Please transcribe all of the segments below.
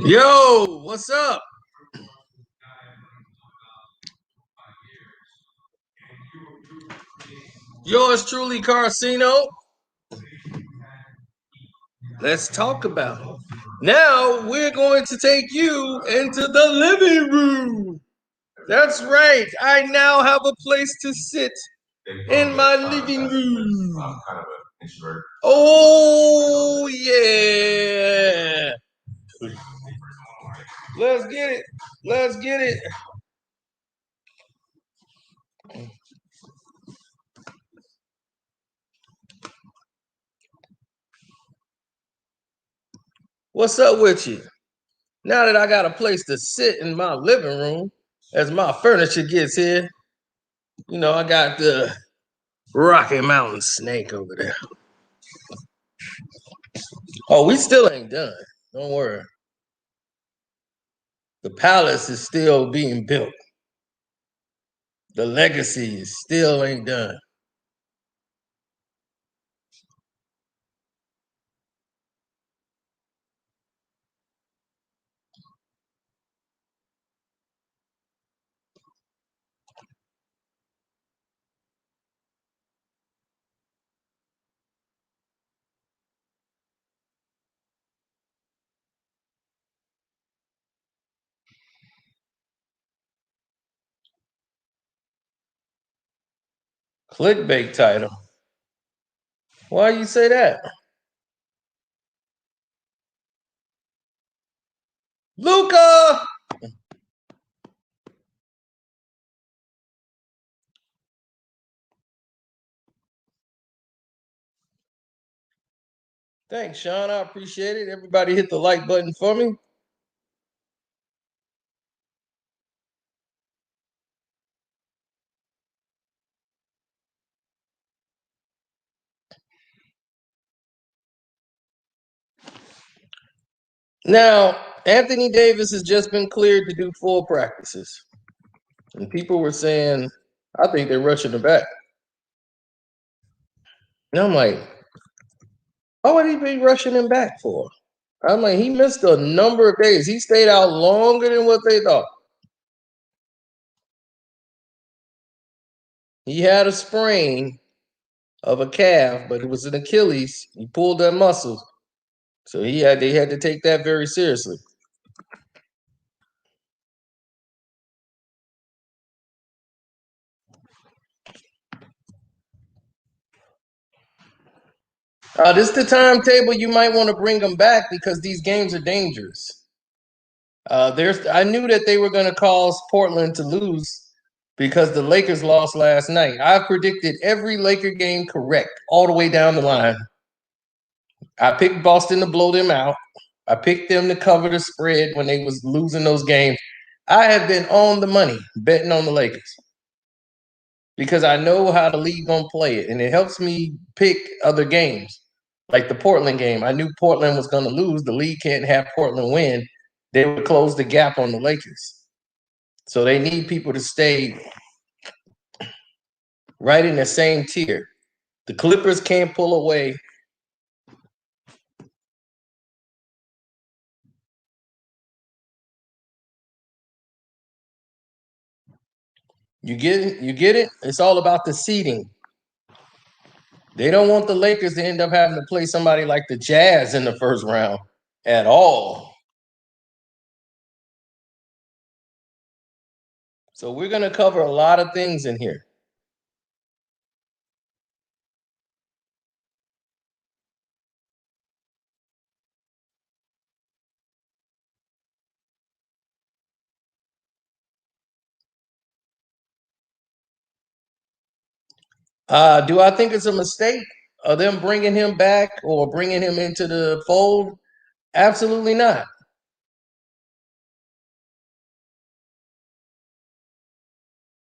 Yo, what's up? Yours truly, Carcino. Let's talk about it. Now we're going to take you into the living room. That's right. I now have a place to sit in my living room. Oh, yeah. Let's get it. Let's get it. What's up with you? Now that I got a place to sit in my living room as my furniture gets here, I got the Rocky Mountain snake over there. Oh, we still ain't done. Don't worry. The palace is still being built. The legacy is still ain't done. Clickbait title. Why you say that? Luca! Thanks, Sean. I appreciate it. Everybody hit the like button for me. Now, Anthony Davis has just been cleared to do full practices. And people were saying, I think they're rushing him back. And I'm like, why would he be rushing him back for? I'm like, he missed a number of days. He stayed out longer than what they thought. He had a sprain of a calf, but it was an Achilles. He pulled that muscle. So they had to take that very seriously. This is the timetable you might want to bring them back because these games are dangerous. I knew that they were going to cause Portland to lose because the Lakers lost last night. I predicted every Laker game correct all the way down the line. I picked Boston to blow them out. I picked them to cover the spread when they was losing those games. I have been on the money betting on the Lakers because I know how the league gonna play it, and it helps me pick other games. Like the Portland game, I knew Portland was gonna lose. The league can't have Portland win. They would close the gap on the Lakers. So they need people to stay right in the same tier. The Clippers can't pull away. You get it? You get it? It's all about the seeding. They don't want the Lakers to end up having to play somebody like the Jazz in the first round at all. So we're going to cover a lot of things in here. Do I think it's a mistake of them bringing him back or bringing him into the fold? Absolutely not.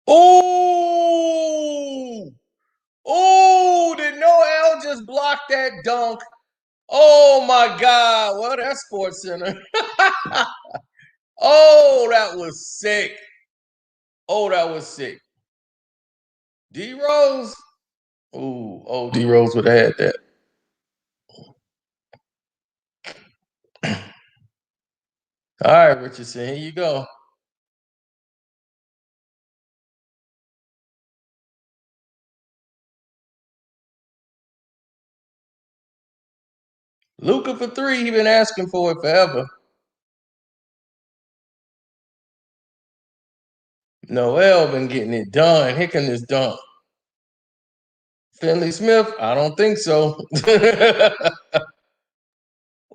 Oh, oh, did Noel just block that dunk? Oh my God. Well, that's Sports Center. Oh, that was sick. Oh, that was sick. D Rose. Oh, D Rose would have had that. All right, Richardson, here you go. Luka for three. He been asking for it forever. Noel been getting it done. Hicken is done. Finley Smith, I don't think so.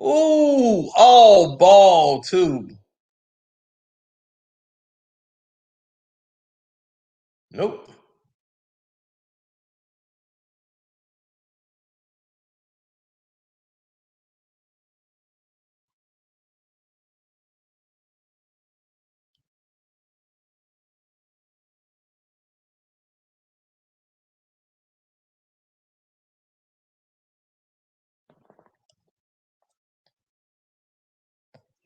Ooh, all ball too. Nope.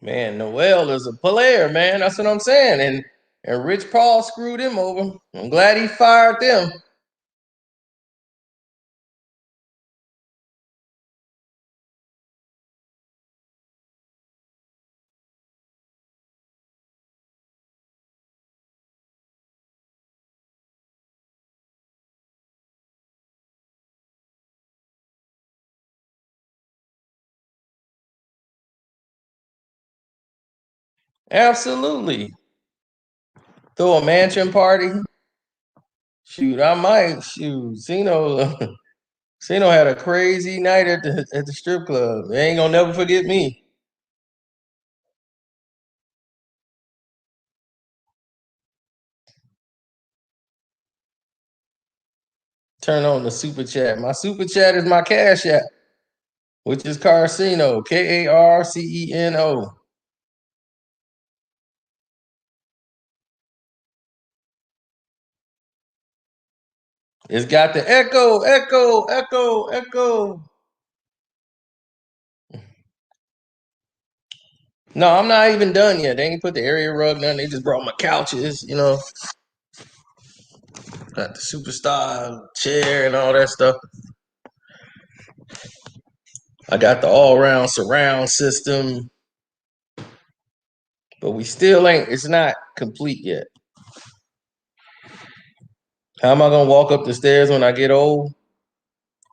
Man, Noel is a player, man. That's what I'm saying. And Rich Paul screwed him over. I'm glad he fired them. Absolutely. Throw a mansion party. Shoot, I might. Shoot, Zeno. Zeno had a crazy night at the strip club. They ain't gonna never forget me. Turn on the super chat. My super chat is my cash app, which is Carcino. Karceno. It's got the echo, echo, echo, echo. No, I'm not even done yet. They ain't put the area rug down. They just brought my couches, got the superstar chair and all that stuff. I got the all-round surround system, but we still ain't. It's not complete yet. How am I gonna walk up the stairs when I get old?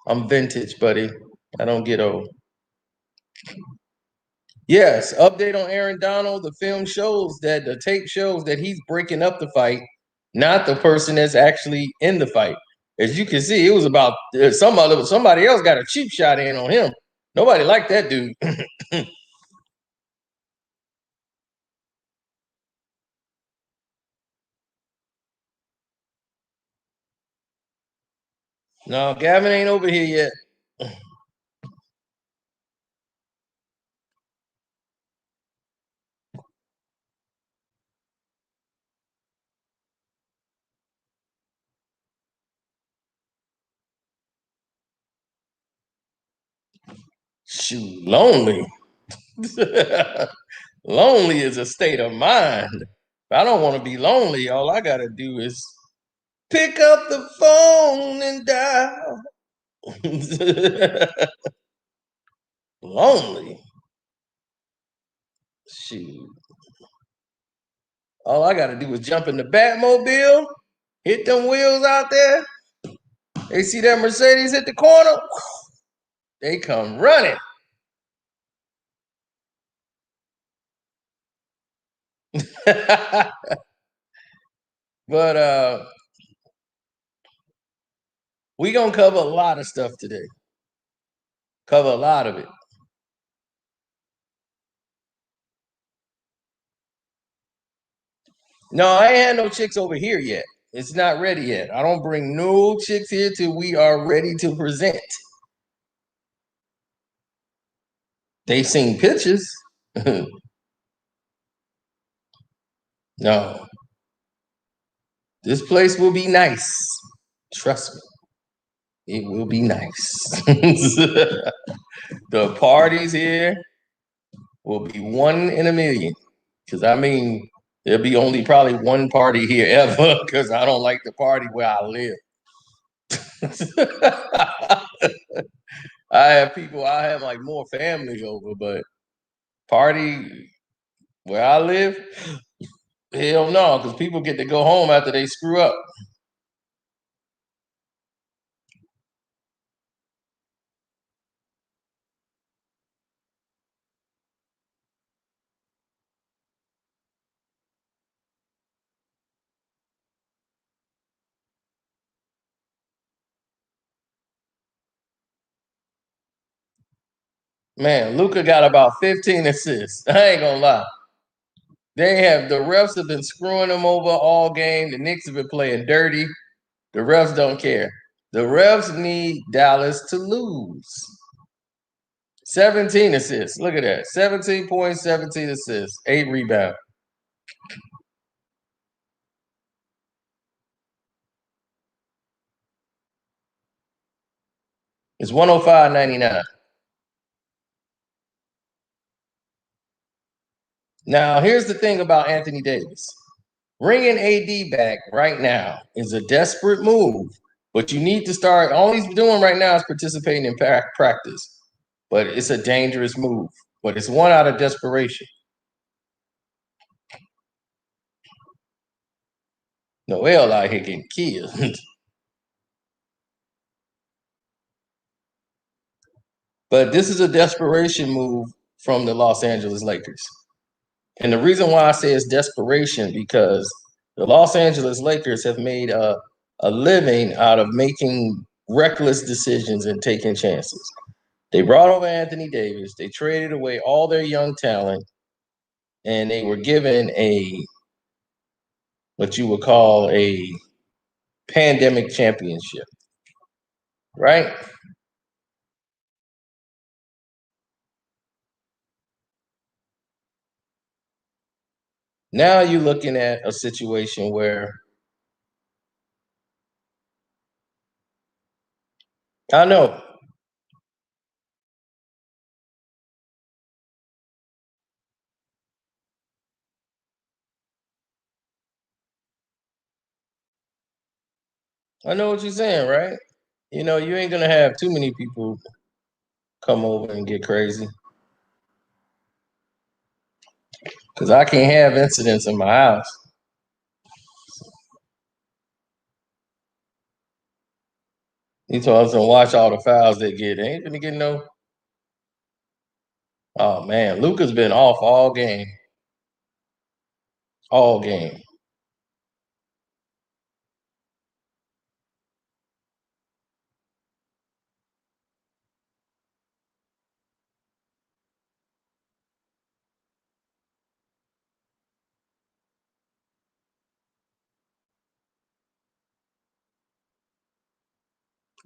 I'm vintage, buddy. I don't get old. Yes, update on Aaron Donald. The film shows that the tape shows that he's breaking up the fight, not the person that's actually in the fight. As you can see, it was about somebody else got a cheap shot in on him. Nobody liked that dude. No, Gavin ain't over here yet. Shoot, lonely. Lonely is a state of mind. If I don't want to be lonely, all I gotta do is pick up the phone and dial. Lonely. Shoot. All I gotta do is jump in the Batmobile, hit them wheels out there. They see that Mercedes hit the corner, they come running. But we gonna cover a lot of stuff today. Cover a lot of it. No, I ain't had no chicks over here yet. It's not ready yet. I don't bring no chicks here till we are ready to present. They've seen pictures. No, this place will be nice. Trust me, it will be nice. The parties here will be one in a million. Because I mean, there'll be only probably one party here ever because I don't like the party where I live. I have like more family over, but party Where I live, hell no, because people get to go home after they screw up. Man, Luka got about 15 assists. I ain't gonna lie. The refs have been screwing them over all game. The Knicks have been playing dirty. The refs don't care. The refs need Dallas to lose. 17 assists. Look at that. 17 points, 17 assists, 8 rebounds. It's 105.99. Now, here's the thing about Anthony Davis. Bringing AD back right now is a desperate move, but you need to start. All he's doing right now is participating in practice, but it's a dangerous move. But it's one out of desperation. Noel out here getting killed. But this is a desperation move from the Los Angeles Lakers. And the reason why I say it's desperation because the Los Angeles Lakers have made a living out of making reckless decisions and taking chances. They brought over Anthony Davis. They traded away all their young talent, and they were given a what you would call a pandemic championship, right? Now you're looking at a situation where I know. I know what you're saying, right? You know, you ain't gonna have too many people come over and get crazy. Because I can't have incidents in my house. He told us to watch all the fouls they get. They ain't gonna get no. Oh man, Luca's been off all game. All game.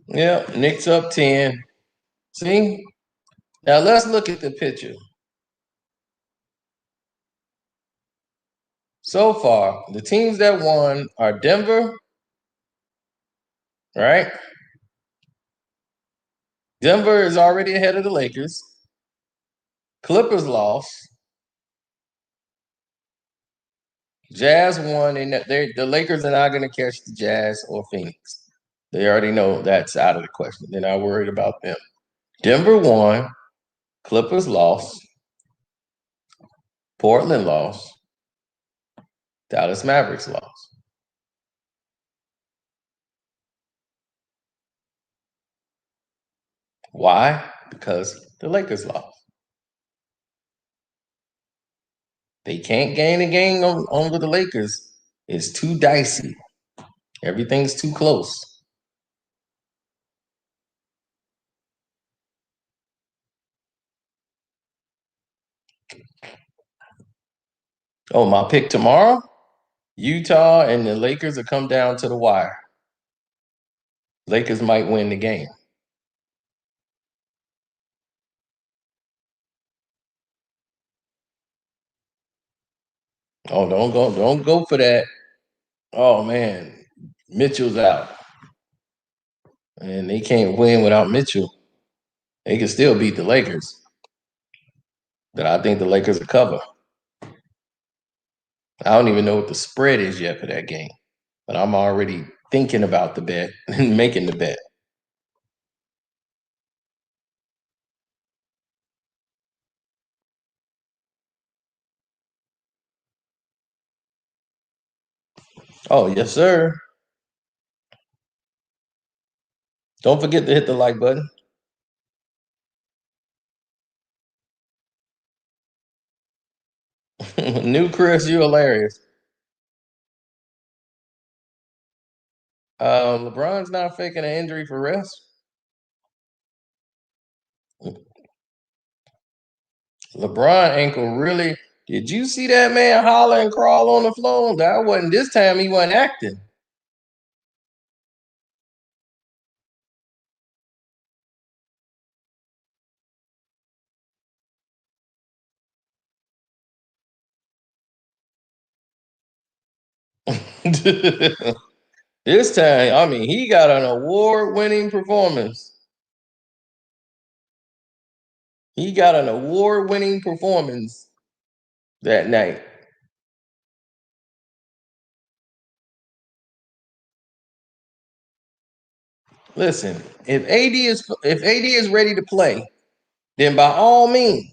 Yeah, Knicks up 10. See? Now let's look at the picture. So far, the teams that won are Denver, right? Denver is already ahead of the Lakers. Clippers lost. Jazz won, and the Lakers are not going to catch the Jazz or Phoenix. They already know that's out of the question. They're not worried about them. Denver won. Clippers lost. Portland lost. Dallas Mavericks lost. Why? Because the Lakers lost. They can't gain a game over the Lakers. It's too dicey. Everything's too close. Oh, my pick tomorrow? Utah and the Lakers will come down to the wire. Lakers might win the game. Oh, don't go for that. Oh man, Mitchell's out. And they can't win without Mitchell. They can still beat the Lakers. But I think the Lakers will cover. I don't even know what the spread is yet for that game. But I'm already thinking about the bet and making the bet. Oh, yes, sir. Don't forget to hit the like button. New Chris, you hilarious. LeBron's not faking an injury for rest. LeBron ankle really. Did you see that man holler and crawl on the floor? That wasn't this time. He wasn't acting. This time, I mean, he got an award-winning performance. He got an award-winning performance that night. Listen, if AD is ready to play, then by all means.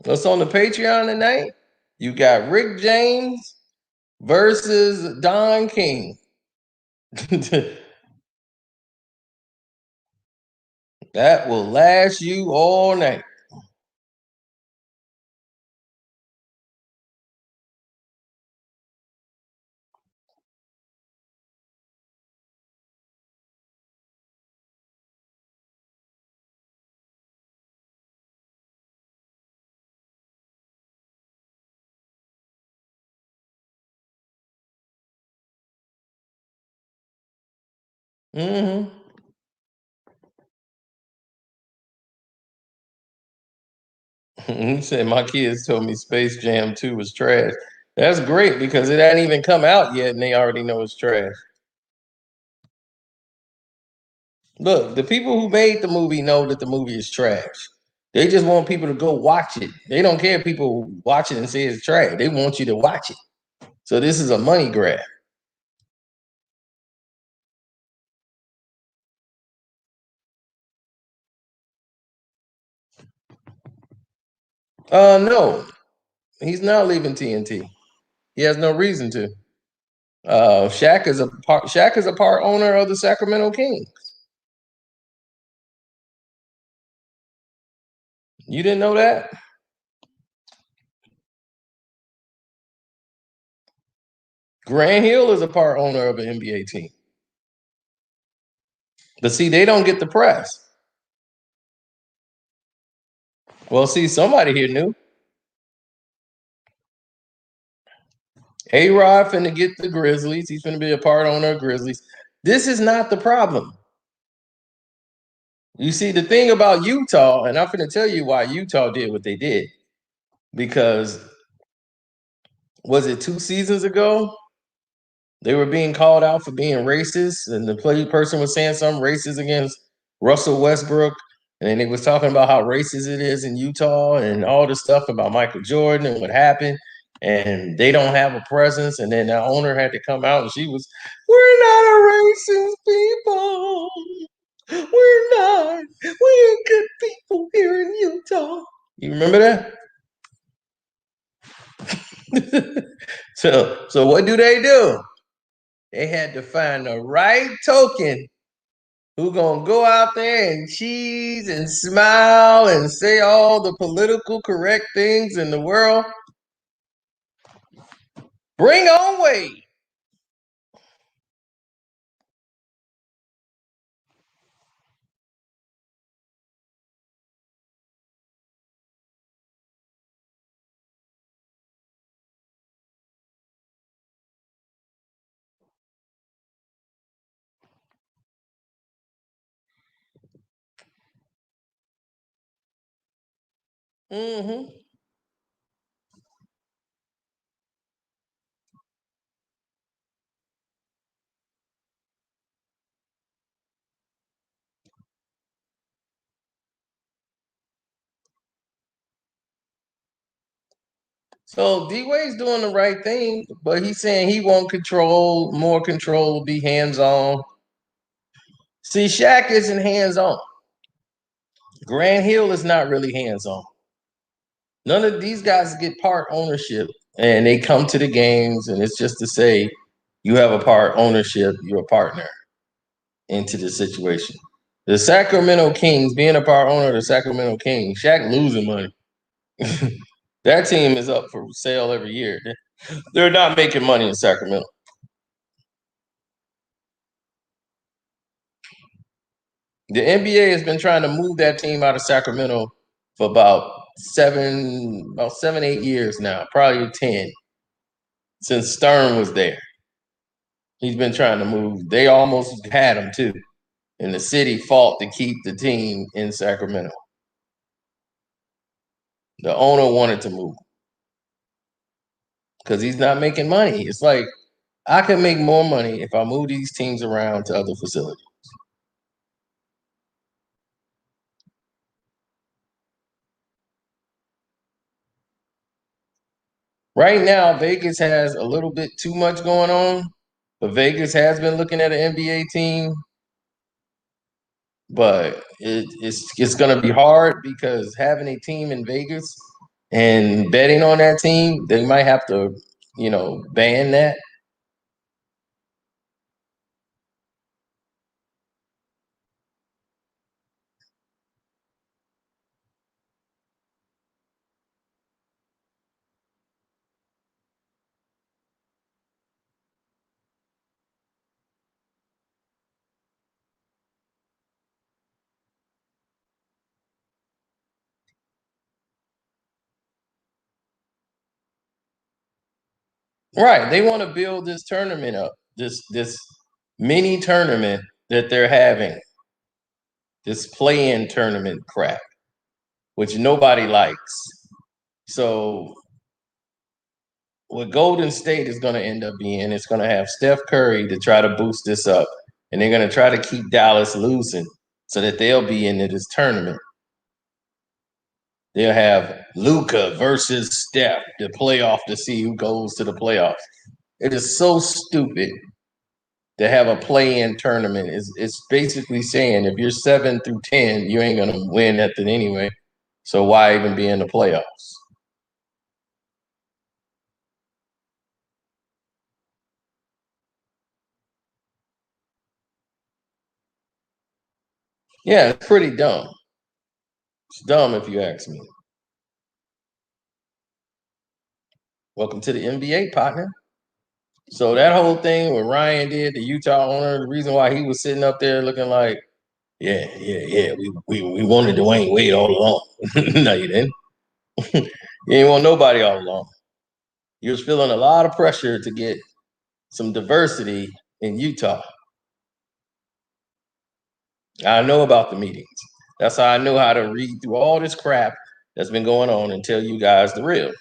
What's on the Patreon tonight? You got Rick James versus Don King. That will last you all night. Mm-hmm. He said my kids told me Space Jam 2 was trash. That's great because it hadn't even come out yet and they already know it's trash. Look, the people who made the movie know that the movie is trash. They just want people to go watch it. They don't care if people watch it and say it's trash. They want you to watch it. So this is a money grab. No, he's not leaving TNT. He has no reason to. Shaq is a part owner of the Sacramento Kings. You didn't know that? Grant Hill is a part owner of an NBA team. But see, they don't get the press. Well, see, somebody here knew. A-Rod finna get the Grizzlies. He's finna be a part owner of Grizzlies. This is not the problem. You see, the thing about Utah, and I'm finna tell you why Utah did what they did. Because was it 2 seasons ago? They were being called out for being racist, and the person was saying something racist against Russell Westbrook, and then they was talking about how racist it is in Utah and all the stuff about Michael Jordan and what happened, and they don't have a presence. And then the owner had to come out, and she was, "We're not a racist people. We're not. We're good people here in Utah." You remember that? So what do? They had to find the right token who gonna go out there and cheese and smile and say all the political correct things in the world. Bring on Wade. Mm-hmm. So D Wade's doing the right thing, but he's saying he won't control. More control will be hands on. See, Shaq isn't hands-on. Grant Hill is not really hands-on. None of these guys get part ownership, and they come to the games, and it's just to say you have a part ownership, you're a partner into the situation. The Sacramento Kings, being a part owner of the Sacramento Kings, Shaq losing money. That team is up for sale every year. They're not making money in Sacramento. The NBA has been trying to move that team out of Sacramento for about 8 years now, probably 10, since Stern was there. He's been trying to move. They almost had him too, and the city fought to keep the team in Sacramento. The owner wanted to move because he's not making money. It's like I can make more money if I move these teams around to other facilities. Right now, Vegas has a little bit too much going on, but Vegas has been looking at an NBA team. But it's going to be hard because having a team in Vegas and betting on that team, they might have to, ban that. Right. They want to build this tournament up, this mini tournament that they're having, this play-in tournament crap, which nobody likes. So what Golden State is going to end up being, it's going to have Steph Curry to try to boost this up, and they're going to try to keep Dallas losing so that they'll be into this tournament. They'll have Luka versus Steph, the playoff to see who goes to the playoffs. It is so stupid to have a play-in tournament. It's basically saying if you're 7 through 10, you ain't gonna win nothing anyway. So why even be in the playoffs? Yeah, it's pretty dumb. It's dumb if you ask me. Welcome to the NBA, partner. So that whole thing what Ryan did, the Utah owner, the reason why he was sitting up there looking like, yeah, we wanted Dwayne Wade all along. No, you didn't. You didn't want nobody all along. You was feeling a lot of pressure to get some diversity in Utah. I know about the meetings. That's how I know how to read through all this crap that's been going on and tell you guys the real.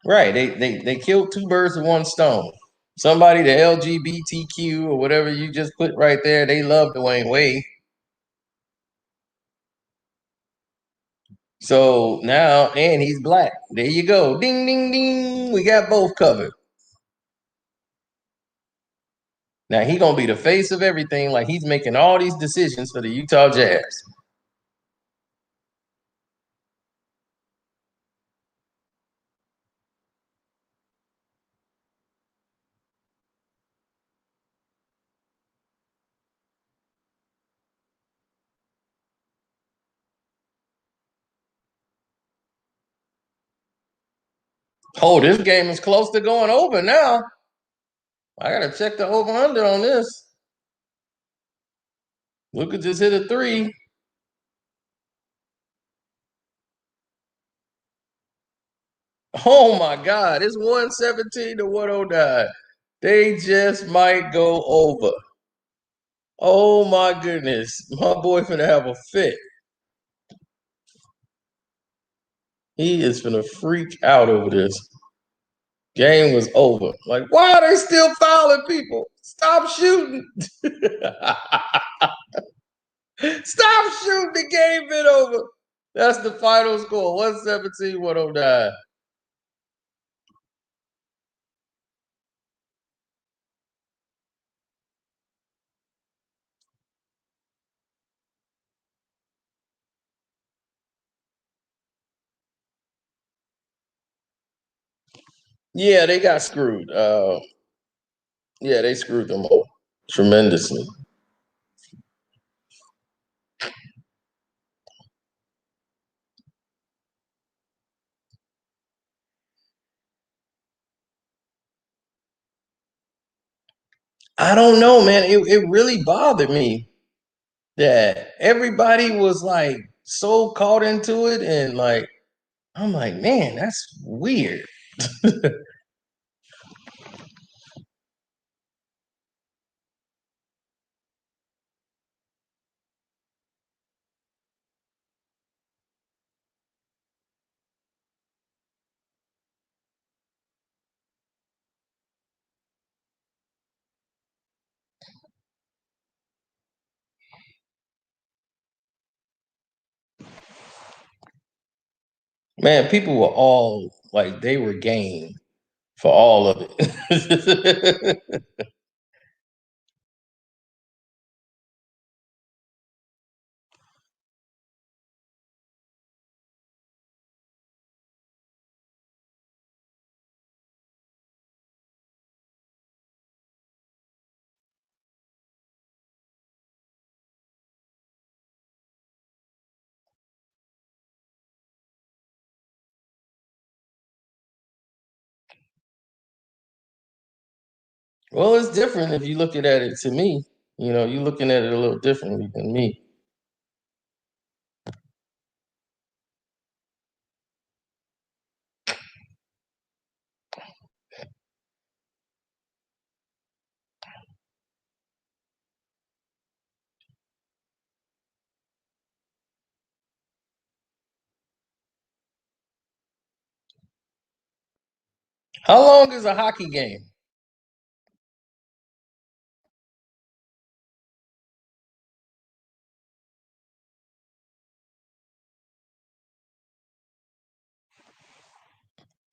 Right. They killed two birds with one stone. Somebody, the LGBTQ or whatever you just put right there, they love Dwayne Wade. So now, and he's black. There you go. Ding, ding, ding. We got both covered. Now he gonna be the face of everything, like he's making all these decisions for the Utah Jazz. Oh, this game is close to going over now. I gotta check the over under on this. Luka just hit a three. Oh my God, it's 117 to 109. They just might go over. Oh my goodness. My boy finna have a fit. He is finna freak out over this. Game was over. Like, why are they still fouling people? Stop shooting. Stop shooting. The game been over. That's the final score. 117, 109. Yeah, they got screwed. Yeah, they screwed them up tremendously. I don't know, man. It really bothered me that everybody was like so caught into it, and like I'm like, man, that's weird. Man, people were all like they were game for all of it. Well, it's different if you look at it to me. You know, you're looking at it a little differently than me. How long is a hockey game?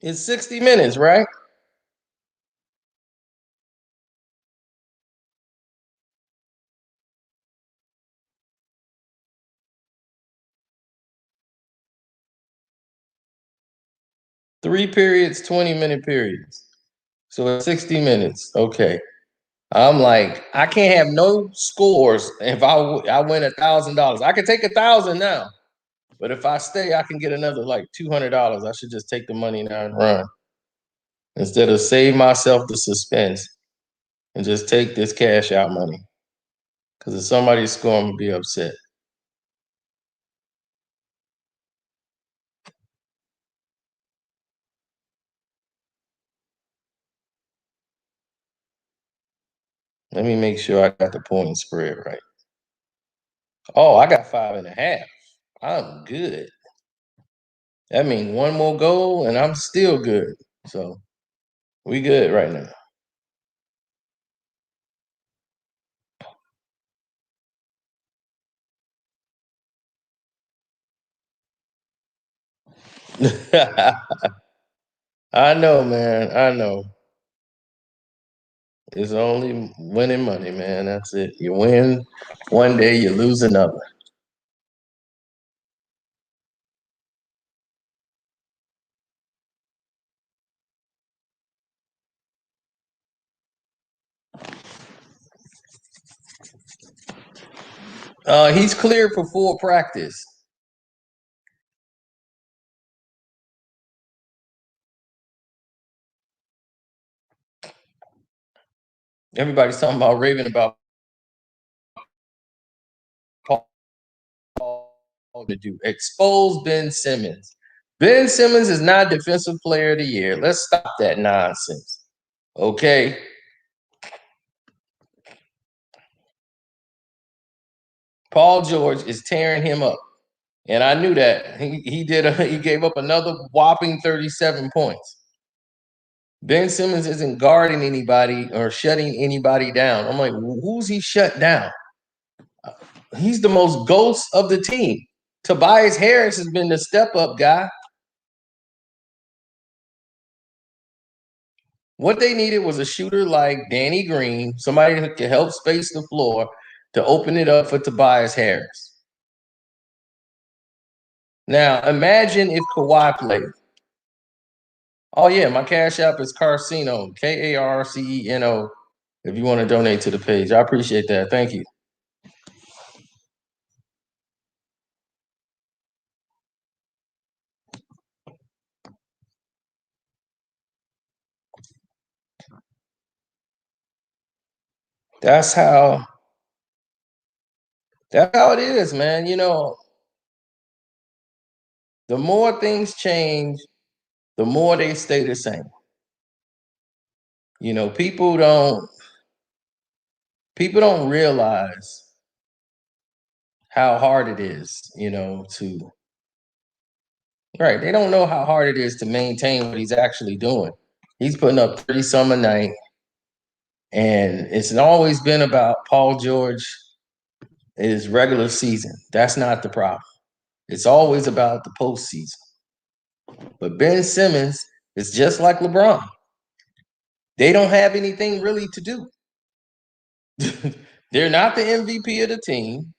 It's 60 minutes, right? Three periods, 20-minute periods. So it's 60 minutes. Okay. I'm like, I can't have no scores if I win $1,000. I can take 1,000 now, but if I stay, I can get another like $200. I should just take the money now and run instead of save myself the suspense and just take this cash out money. Because if somebody's scoring, I'm gonna be upset. Let me make sure I got the point spread right. Oh, I got 5.5. I'm good. That means one more goal and I'm still good. So we good right now. I know, man. I know. It's only winning money, man. That's it. You win one day, you lose another. He's cleared for full practice. Everybody's talking about raving about Paul to do. Expose Ben Simmons. Ben Simmons is not Defensive Player of the Year. Let's stop that nonsense. Okay. Paul George is tearing him up. And I knew that. He gave up another whopping 37 points. Ben Simmons isn't guarding anybody or shutting anybody down. I'm like, who's he shut down? He's the most ghost of the team. Tobias Harris has been the step up guy. What they needed was a shooter like Danny Green, somebody who could help space the floor to open it up for Tobias Harris. Now, imagine if Kawhi played. Oh yeah, my Cash App is Carceno, Karceno. If you want to donate to the page, I appreciate that. Thank you. That's how it is, man. You know, the more things change, the more they stay the same. You know, people don't realize how hard it is, you know, to right. They don't know how hard it is to maintain what he's actually doing. He's putting up 30 some a night. And it's always been about Paul George his regular season. That's not the problem. It's always about the postseason. But Ben Simmons is just like LeBron. They don't have anything really to do. They're not the MVP of the team.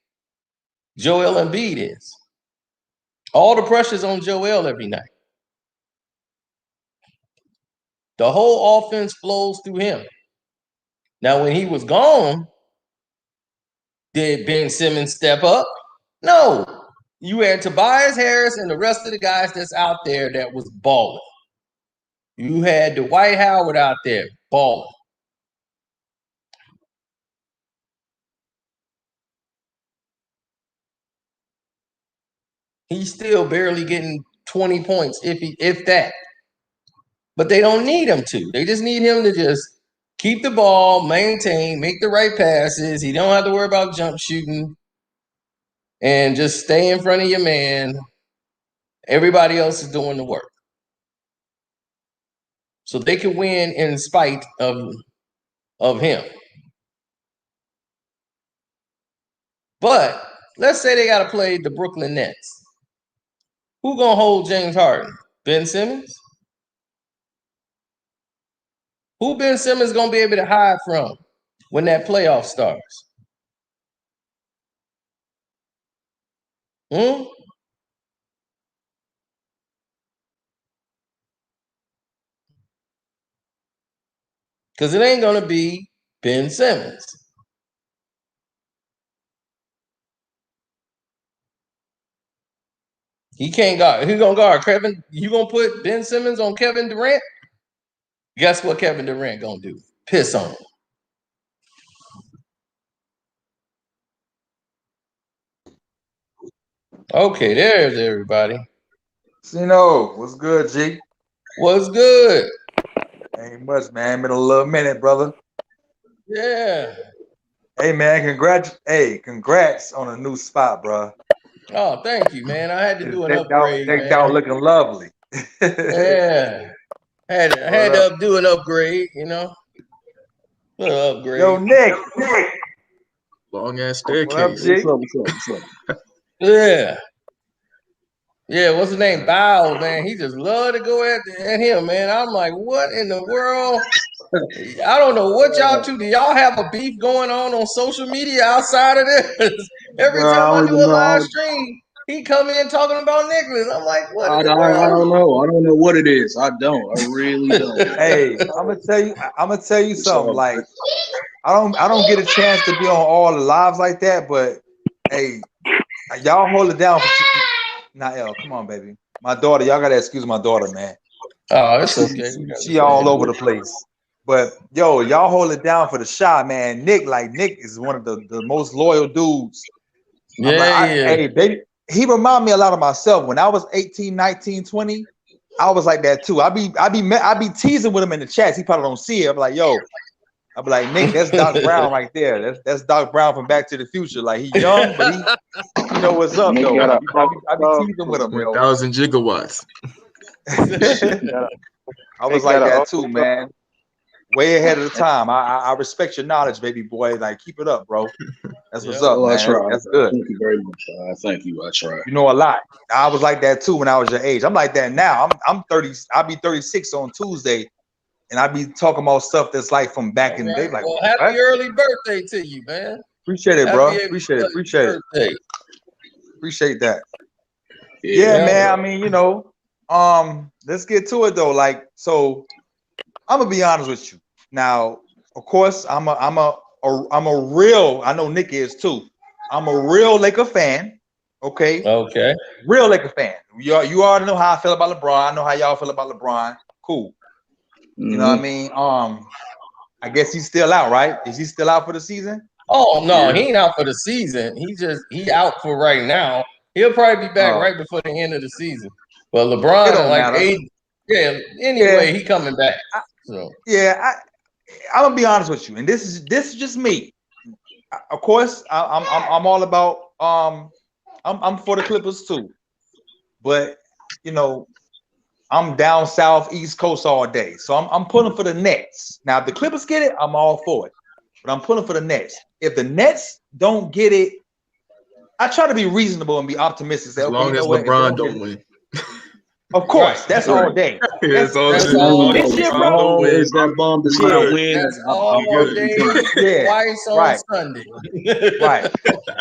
Joel Embiid is. All the pressure's on Joel every night. The whole offense flows through him. Now, when he was gone, did Ben Simmons step up? No. You had Tobias Harris and the rest of the guys that's out there that was balling. You had Dwight Howard out there balling. He's still barely getting 20 points, if that. But they don't need him to. They just need him to just keep the ball, maintain, make the right passes. He don't have to worry about jump shooting, and just stay in front of your man. Everybody else is doing the work. So they can win in spite of him. But let's say they got to play the Brooklyn Nets. Who gonna hold James Harden? Ben Simmons? Who Ben Simmons gonna be able to hide from when that playoff starts? Because it ain't gonna be Ben Simmons. He can't guard. Who gonna guard Kevin? You gonna put Ben Simmons on Kevin Durant? Guess what Kevin Durant gonna do? Piss on him. Okay, there's everybody. Cino, what's good, G? What's good? Ain't much, man. Been a little minute, brother. Yeah. Hey, man, congrats on a new spot, bro. Oh, thank you, man. I had to do an upgrade. Decked out looking lovely. Yeah. Had to do an upgrade, you know. Little upgrade. Yo, Nick. Long ass staircase. What's up, What's up? Yeah. Yeah, what's his name? Bow, man. He just love to go at him, man. I'm like, what in the world? I don't know what y'all two. Do y'all have a beef going on social media outside of this? Every time I do a live stream, he come in talking about Nicholas. I'm like, what? I don't know. I don't know what it is. I really don't. Hey, I'm gonna tell you something. Like, I don't get a chance to be on all the lives like that, but hey, y'all hold it down. Not L. Come on, baby. My daughter, y'all gotta excuse my daughter, man. Oh, it's okay. She all over the place. But yo, y'all hold it down for the shot, man. Nick is one of the most loyal dudes. Yeah, Hey, baby, he remind me a lot of myself. When I was 18, 19, 20, I was like that too. I be teasing with him in the chats. He probably don't see it. I'm like, yo, I'll be like, Nick, that's Doc Brown right there. That's Doc Brown from Back to the Future. Like, he young, but he know what's up, though. I be teasing with him, yo. 1,000 gigawatts. I was like that too, man. Way ahead of the time. I respect your knowledge, baby boy. Like, keep it up, bro. That's what's up, man. That's good. Thank you very much. Thank you. I try. You know a lot. I was like that too when I was your age. I'm like that now. I'm 30. I'll be 36 on Tuesday. And I be talking about stuff that's like from back in the day. Like, well, happy early birthday to you, man. Appreciate it, bro. Appreciate it. Appreciate that. Yeah, man. I mean, you know, let's get to it though. Like, so I'm gonna be honest with you. Now, of course, I'm a real. I know Nick is too. I'm a real Laker fan. Okay. Okay. Real Laker fan. You already know how I feel about LeBron. I know how y'all feel about LeBron. Cool. You know what I mean? I guess he's still out, right? Is he still out for the season? Oh no, he ain't out for the season. He out for right now. He'll probably be back right before the end of the season. But LeBron, like anyway, he coming back. So yeah, I'm gonna be honest with you, and this is just me. Of course, I'm all about I'm for the Clippers too, but you know, I'm down south, East Coast all day, so I'm pulling for the Nets. Now, if the Clippers get it, I'm all for it, but I'm pulling for the Nets. If the Nets don't get it, I try to be reasonable and be optimistic. Say, as long as LeBron don't win. Of course, that's all day. That's all this year, bro. Is that bomb does not win? That's all day. Yeah, twice on Sunday. Right.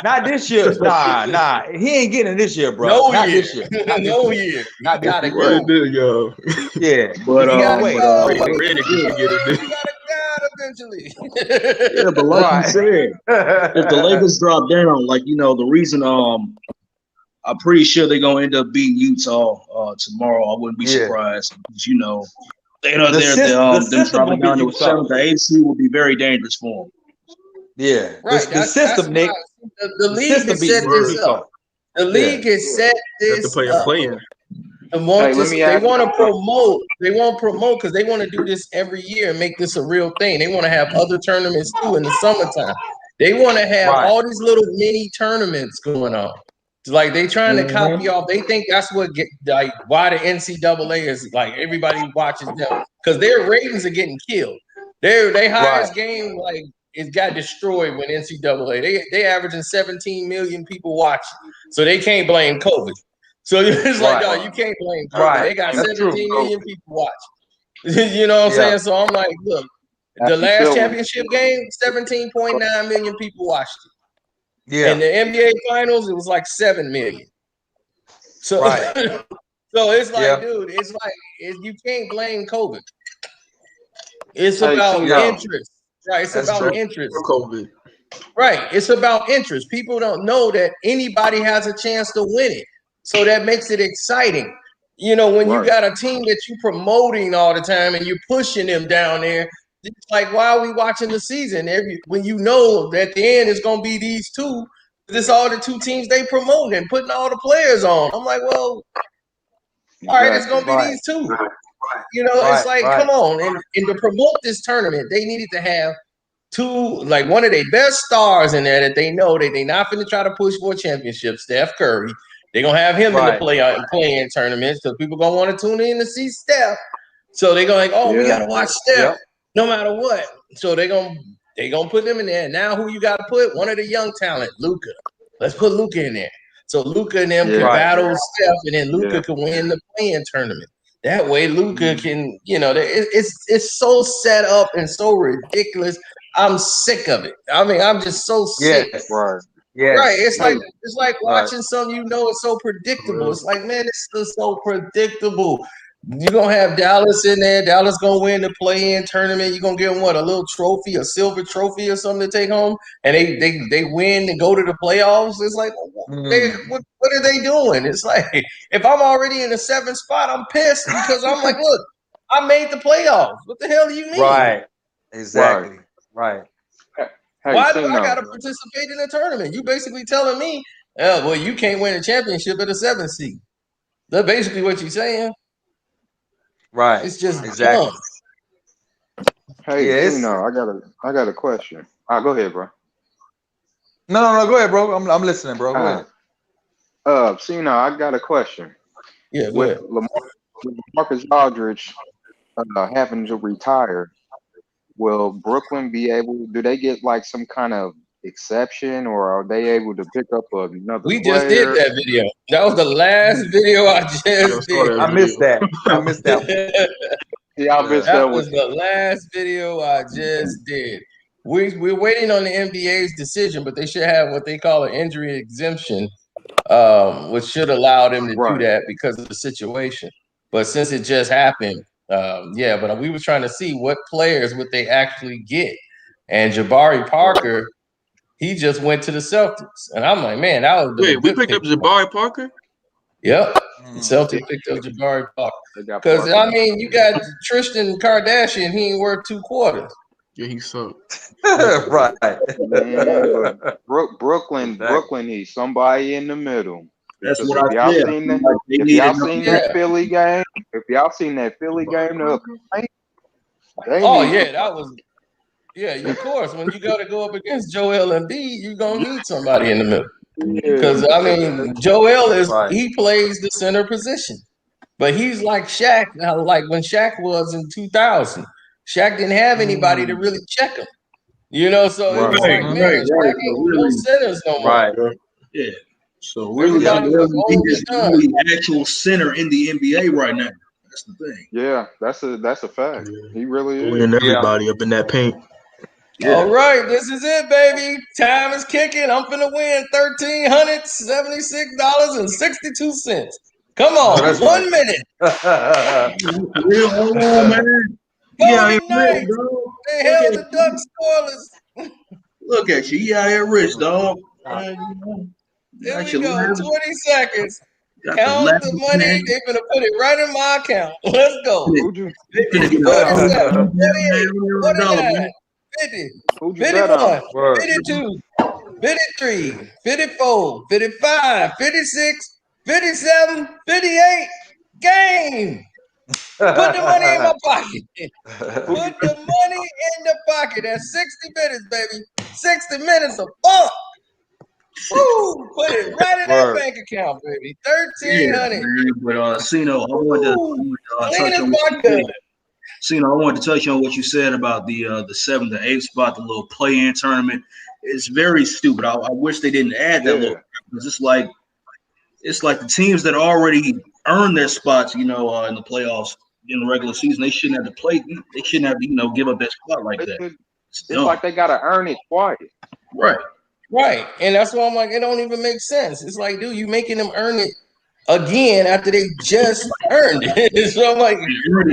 Not this year. Nah. He ain't getting it this year, bro. No not year. This year. No year. Not got this to year. go. Yeah. But Brandon can get it. Eventually. Yeah, but like you said, if the Lakers drop down, like the reason I'm pretty sure they're gonna end up beating Utah tomorrow. I wouldn't be surprised because them dropping down to a 7th or 8th seed would be very dangerous for them. Yeah, right. The system, Nick. The league has set this up. The league has set this up. They want to promote. They want to promote because they want to do this every year and make this a real thing. They want to have other tournaments too in the summertime. They want to have all these little mini tournaments going on. Like they trying to copy off. They think that's what why the NCAA is like everybody watches them because their ratings are getting killed. Their highest game it got destroyed when NCAA. They averaging 17 million people watching, so they can't blame COVID. So it's like, no, you can't blame COVID. They got 17 million people watching. You know what I'm saying? So I'm like, look, the last championship game, 17.9 million people watched it. Yeah. In the NBA finals, it was like 7 million. So, so it's like, dude, it's like you can't blame COVID. It's about interest. Right. It's about interest. COVID. Right. It's about interest. People don't know that anybody has a chance to win it. So that makes it exciting. You know, when you got a team that you're promoting all the time and you're pushing them down there, it's like, why are we watching the season? When you know that at the end it's going to be these two, this all the two teams they promoting and putting all the players on. I'm like, well, all right, it's going to be these two. You know, it's like, come on. And to promote this tournament, they needed to have one of their best stars in there that they know that they're not going to try to push for a championship, Steph Curry. They're going to have him in the play-in tournaments because people going to want to tune in to see Steph. So they're going we got to watch Steph no matter what. So they're going to put them in there. Now who you got to put? One of the young talent, Luka. Let's put Luka in there. So Luka and them can battle Steph, and then Luka can win the play-in tournament. That way Luka can, it's so set up and so ridiculous. I'm sick of it. I mean, I'm just so sick. Yes. Right. It's like watching something it's so predictable. It's like, man, this is so predictable. You're gonna have Dallas in there. Dallas gonna win the play-in tournament. You're gonna give them a little trophy, a silver trophy or something to take home, and they win and go to the playoffs. It's like, what are they doing? It's like, if I'm already in the 7th spot, I'm pissed because I'm like, look, I made the playoffs. What the hell do you mean? Right. Exactly. Right. Why do I got to participate in the tournament? You basically telling me, well, you can't win a championship at a 7th seed. That's basically what you're saying. Right. It's just exactly. Dumb. Hey, I got a question. Go ahead, bro. No, go ahead, bro. I'm listening, bro. Go ahead. I got a question. Yeah, go ahead. With Marcus Aldridge having to retire, will Brooklyn be able? Do they get like some kind of exception, or are they able to pick up another? We just did that video. That was the last video I just did. I missed that. I missed that. That was the last video I just did. We're waiting on the NBA's decision, but they should have what they call an injury exemption, which should allow them to do that because of the situation. But since it just happened, but we were trying to see what players would they actually get. And Jabari Parker, he just went to the Celtics. And I'm like, man, that was Wait, we picked up Jabari Parker? Yep. The Celtics picked up Jabari Parker. Because, I mean, you got Tristan Kardashian, he ain't worth 2 quarters. Yeah, he sucked. Right. Man, Brooklyn needs somebody in the middle. That's Because what I said. if y'all seen that Philly game, That was of course. When you got to go up against Joel Embiid, you're gonna need somebody in the middle. Because I mean, Joel he plays the center position, but he's like Shaq. Now, like when Shaq was in 2000, Shaq didn't have anybody to really check him. You know, so it was like, man, Shaq ain't no centers no more. Right. Yeah. So really, he's the actual center in the NBA right now. That's the thing. Yeah, that's a fact. Yeah. He really is. Winning everybody up in that paint. Yeah. All right, this is it, baby. Time is kicking. I'm finna win $1,376.62. Come on, 1 minute. Real hold on, man. Golden Knights. They held the Ducks scoreless. Look at you. You out here rich, dog. Here we go. 20 seconds. Count the money. They're going to put it right in my account. Let's go. 47, 48, 49, 50, 51, 52, 53, 54, 55, 56, 57, 58. Game. Put the money in my pocket. Put the money in the pocket. That's 60 minutes, baby. 60 minutes of fun. Woo! Put it right in that bank account, baby. 1,300. But Cino, I wanted to touch on what you said about the 7th and 8th spot, the little play-in tournament. It's very stupid. I wish they didn't add that little, because it's like the teams that already earned their spots, in the playoffs in the regular season, they shouldn't have to play. They shouldn't have to, give up that spot like that. It's like they gotta earn it twice. Right. And that's why I'm like, it don't even make sense. It's like, dude, you making them earn it again after they just earned it. So I'm like,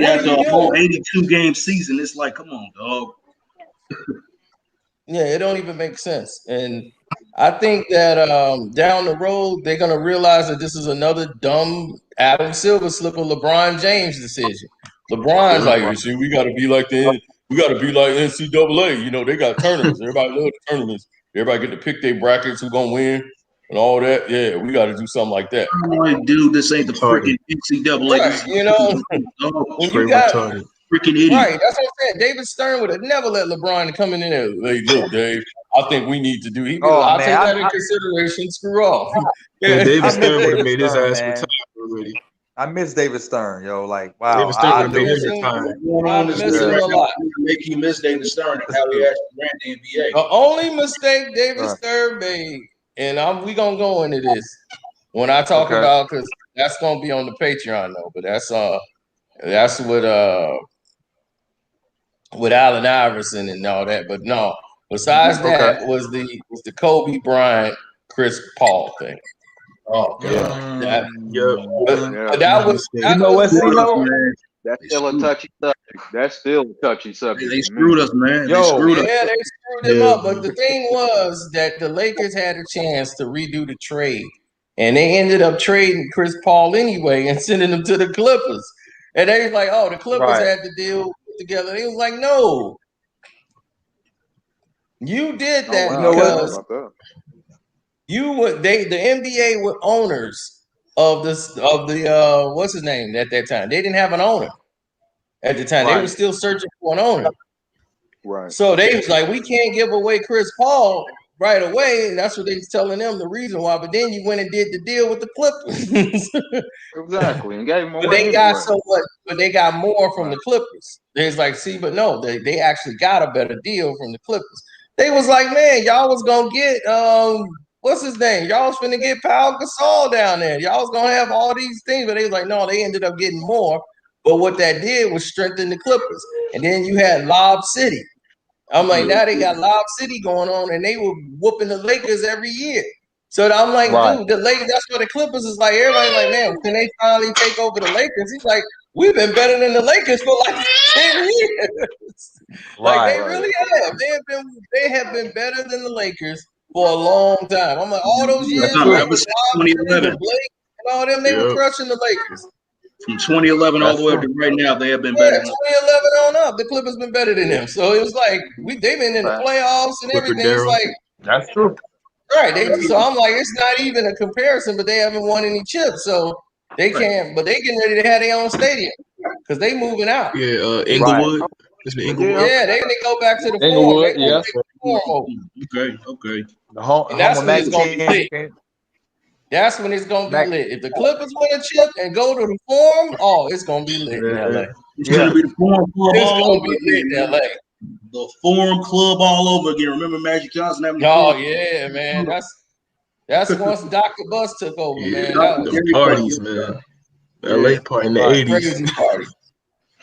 after a whole 82-game season, it's like, come on, dog. Yeah, it don't even make sense. And I think that down the road, they're going to realize that this is another dumb Adam Silver slip of LeBron James decision. LeBron's like, you see, we got to be like NCAA. They got tournaments. Everybody loves the tournaments. Everybody get to pick their brackets, who's going to win and all that. Yeah, we got to do something like that. Dude, this ain't the freaking NCAA. Right, when you got freaking idiot. Right, that's what I'm saying. David Stern would have never let LeBron come in there. Hey, look, Dave, I think we need to do. I'll take that in consideration. Screw off. Yeah, David Stern would have made his ass retire already. I miss David Stern, yo. Like, wow. David Stern would have made his retire. I miss him a lot. Make you miss David Stern and how he actually ran the NBA. The only mistake David Stern made, and we gonna go into this when I talk about, because that's gonna be on the Patreon though. But that's with Allen Iverson and all that. But no, besides that was the Kobe Bryant, Chris Paul thing. Oh yeah, But that was that's still a touchy subject. That's still a touchy subject. They screwed us, man. They screwed him up. But the thing was that the Lakers had a chance to redo the trade, and they ended up trading Chris Paul anyway and sending him to the Clippers. And they was like, "Oh, the Clippers had the deal together." They was like, "No, you did that because the NBA were owners of the what's his name at that time. They didn't have an owner at the time. They were still searching for an owner. Right. So they was like, we can't give away Chris Paul right away. And that's what they was telling them the reason why. But then you went and did the deal with the Clippers. Exactly. And gave them but they got so much, but they got more from the Clippers. They was like, see, but no, they actually got a better deal from the Clippers. They was like, man, y'all was gonna get what's his name? Y'all was finna get Pau Gasol down there. Y'all was gonna have all these things, but they was like, no, they ended up getting more. But what that did was strengthen the Clippers. And then you had Lob City. I'm like, now they got Lob City going on, and they were whooping the Lakers every year. So I'm like, Right. dude, the Lakers. That's why the Clippers is like. Everybody's like, man, can they finally take over the Lakers? He's like, we've been better than the Lakers for like 10 years. Like Right. they really have. They have been better than the Lakers for a long time. I'm like, all those years, That's like, ever with since Bob and 2011. Blake and all them, they were crushing the Lakers. From 2011 all That's the way up true. to right now, they have been Yeah, better. 2011 on up, the Clippers been better than them. So it was like they've been in the playoffs and Clifford everything. It's Darrell. like That's true. right. So I'm like, it's not even a comparison, but they haven't won any chips, so they can't. But they getting ready to have their own stadium because they moving out. Yeah, Inglewood. It's the Inglewood. Yeah, they go back to the Inglewood, form. They yeah. take the form over. Okay. The home, And that's home when of it's gonna be lit. Max. That's when it's gonna be Mac- lit. If the Clippers win a chip and go to the Forum, oh, it's gonna be lit in LA. It's gonna be the Forum Club It's all gonna over be lit in again. LA. The Forum Club all over again. Remember Magic Johnson having the Oh Forum? yeah, man. That's once Dr. Bus took over, Yeah, man. That was the parties, man. The LA party in the Right. 80s. crazy party.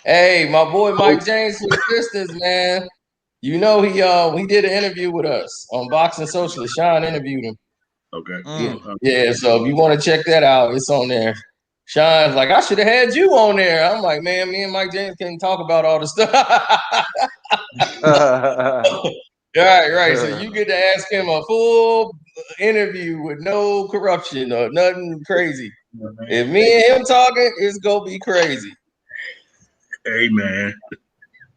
Hey, my boy Mike James from the Pistons, man. You know he did an interview with us on Boxing Socialist. Sean interviewed him. Okay. Yeah, so if you want to check that out, it's on there. Sean's like, I should have had you on there. I'm like, man, me and Mike James can't talk about all the stuff. Right. So you get to ask him a full interview with no corruption or nothing crazy. If me and him talking, it's gonna be crazy. Hey man,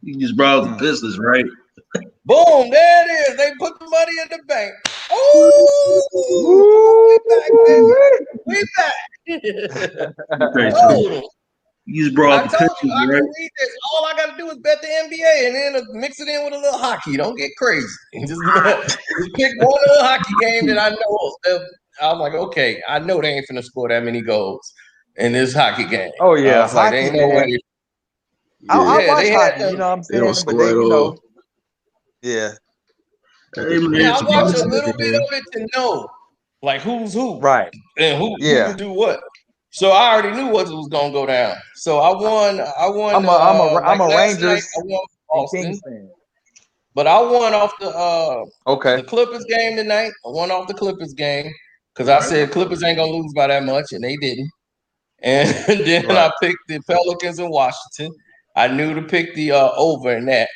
you just brought the Pistons, right? Boom, there it is. They put the money in the bank. Oh, we back, baby. Oh. You just I brought the told you Pistons, I can right? read this. All I gotta do is bet the NBA and then mix it in with a little hockey. Don't get crazy. Just pick one little hockey game that I know. I'm like, okay, I know they ain't finna score that many goals in this hockey game. Oh yeah, I was like, hockey, there ain't no way. I watch they hockey. had You know what I'm They don't saying? But score they, at you know, all. yeah, Hey, man, Yeah, I it's watched a about- little bit of it to know, like who's who, right. and who Yeah. can do what. So I already knew what was gonna go down. So I won. I'm a like last Rangers night, I won and Boston, Kings fan. but I won off the Okay. Clippers game tonight. I won off the Clippers game because I said Clippers ain't gonna lose by that much, and they didn't. And then Right. I picked the Pelicans in Washington. I knew to pick the over in that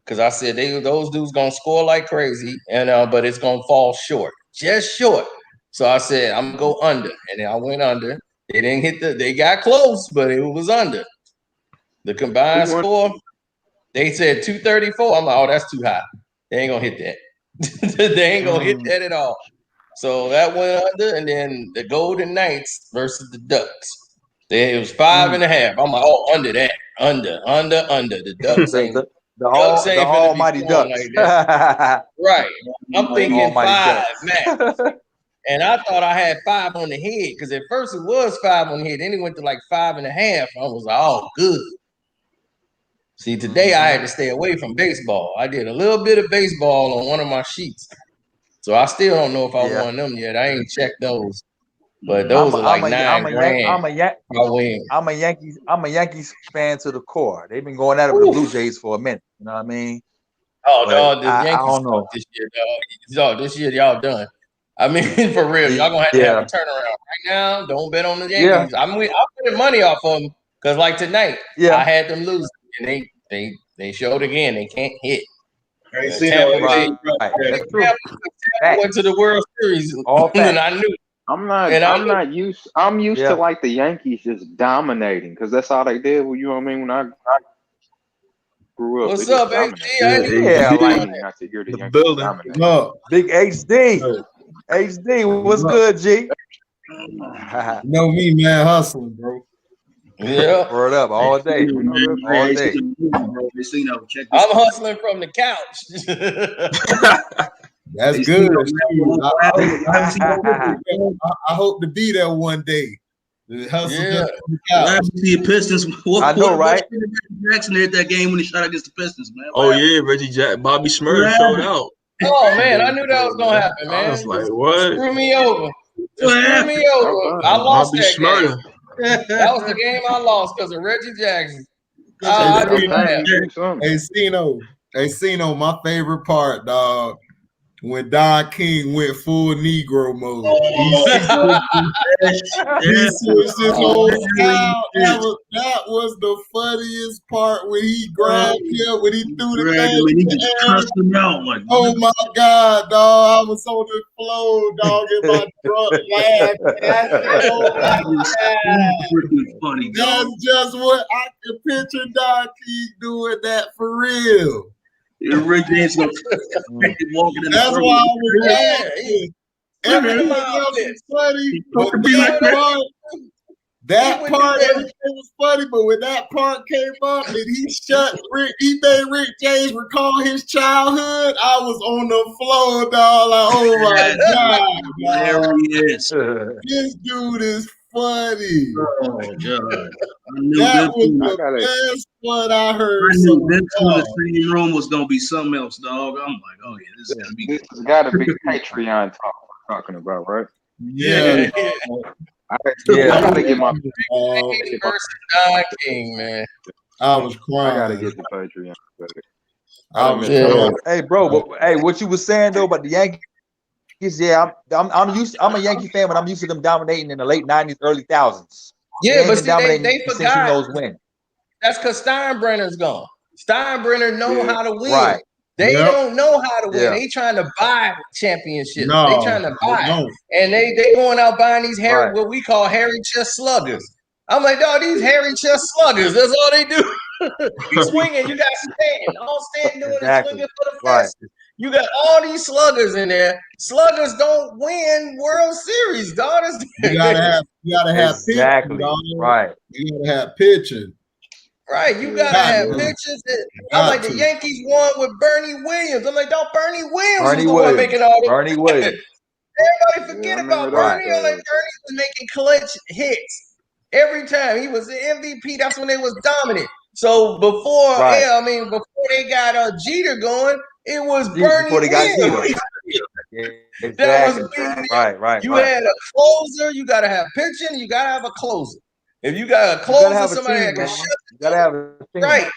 because I said those dudes gonna score like crazy, and but it's gonna fall short, just short. So I said I'm gonna go under, and then I went under. They didn't hit they got close, but it was under. The combined score, they said 234. I'm like, oh, that's too high. They ain't gonna hit that. They ain't gonna hit that at all. So that went under, and then the Golden Knights versus the Ducks. It was 5.5. I'm like, oh, under that. Under. The Ducks ain't The Ducks ain't finna be almighty scoring Ducks. like that. Right. I'm thinking Almighty 5 max. And I thought I had 5 on the head because at first it was 5 on the head. Then it went to like 5.5. I was like, oh, good. See, today I had to stay away from baseball. I did a little bit of baseball on one of my sheets. So I still don't know if I won them yet. I ain't checked those. But those are like $9,000. I'm a Yankees fan to the core. They've been going at it with the Blue Jays for a minute. You know what I mean? Oh no, the Yankees I don't know. this year, dog. This year y'all done. I mean, for real, y'all gonna have to have a turnaround right now. Don't bet on the Yankees. I'm putting money off of them because, like tonight, I had them losing, and they showed again they can't hit. Tampa went to the World Series, and I knew. I'm not used. I'm used to like the Yankees just dominating because that's all they did. You know what I mean? When I grew up, what's up, HD? Not to hear the Yankees dominate. No. Big HD. HD, what's good, G? Know me, man, hustling, bro. Yeah, word up all day. All day. I'm hustling from the couch. That's good. I hope to be there one day. Last the Pistons. I know, right? Jackson hit that game when he shot against the Pistons, man. Oh yeah, Reggie Jack, Bobby Smurf showed out. Oh man, I knew that was gonna happen, man. I was like, what? Screw me over. Screw me over. I lost that game. That was the game I lost because of Reggie Jackson. Hey, Cino, my favorite part, dog. when Don King went full Negro mode. He switched his whole style. That was the funniest part when he grabbed him, when he threw the thing. He just cussed him out like, oh my God, dog. I was on the floor, dog, in my drunk laugh. I said, oh my God. Funny, that's just what I can picture Don King doing that for real. Rick James walking in that's the why I was laughing. Everything else was funny, but that part, everything was funny, but when that part came up and he made Rick James recall his childhood, I was on the floor, dog. Like, oh my God, there he is. This dude is funny. Oh God. That was the best one I heard. I knew this one, the same room was gonna be something else, dog. I'm like, oh yeah, this is gonna be. This has got to be Patreon talk we're talking about, right? Yeah. I gotta get my versus Don King, man. I was crying. I gotta get the Patreon. Hey, bro, what you was saying though about the Yankees? Yeah, I'm a Yankee fan, but I'm used to them dominating in the late '90s, early 2000s. Yeah, but see, they forgot. Who knows when? That's because Steinbrenner's gone. Steinbrenner know how to win. Right. They don't know how to win. Yeah. They trying to buy championships. No, they trying to buy. And they going out buying these what we call hairy chest sluggers. I'm like, dog, these hairy chest sluggers, that's all they do. You swinging, you got stand. All stand doing is swinging for the fence. You got all these sluggers in there. Sluggers don't win World Series, dog. You gotta have pitching, dog. Right. You gotta have pitching. Right, you gotta have pitchers. I'm like, the Yankees won with Bernie Williams. I'm like, dog, Bernie Williams was the one making all these. Bernie Williams. Everybody forget about Bernie. I'm like, Bernie was making clutch hits every time. He was the MVP. That's when they was dominant. So before, before they got Jeter going, it was Bernie Williams. That was right. You had a closer. You gotta have pitching. You gotta have a closer. If you got a closer, somebody that can shut you gotta have a team. Right.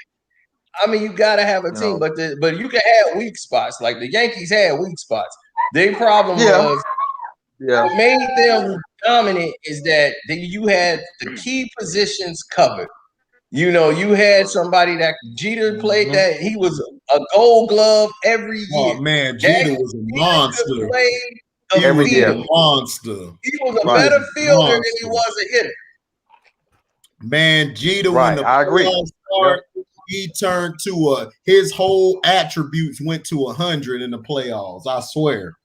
I mean, you gotta have a team, but you can have weak spots. Like the Yankees had weak spots. Their problem was what made them dominant is that you had the key positions covered. You know, you had somebody that Jeter played that he was a Gold Glove every year. Oh man, Jeter was a monster. Every year, monster. He was a better fielder than he was a hitter. Man, Jeter, when the I agree. He turned to his whole attributes went to 100 in the playoffs. I swear.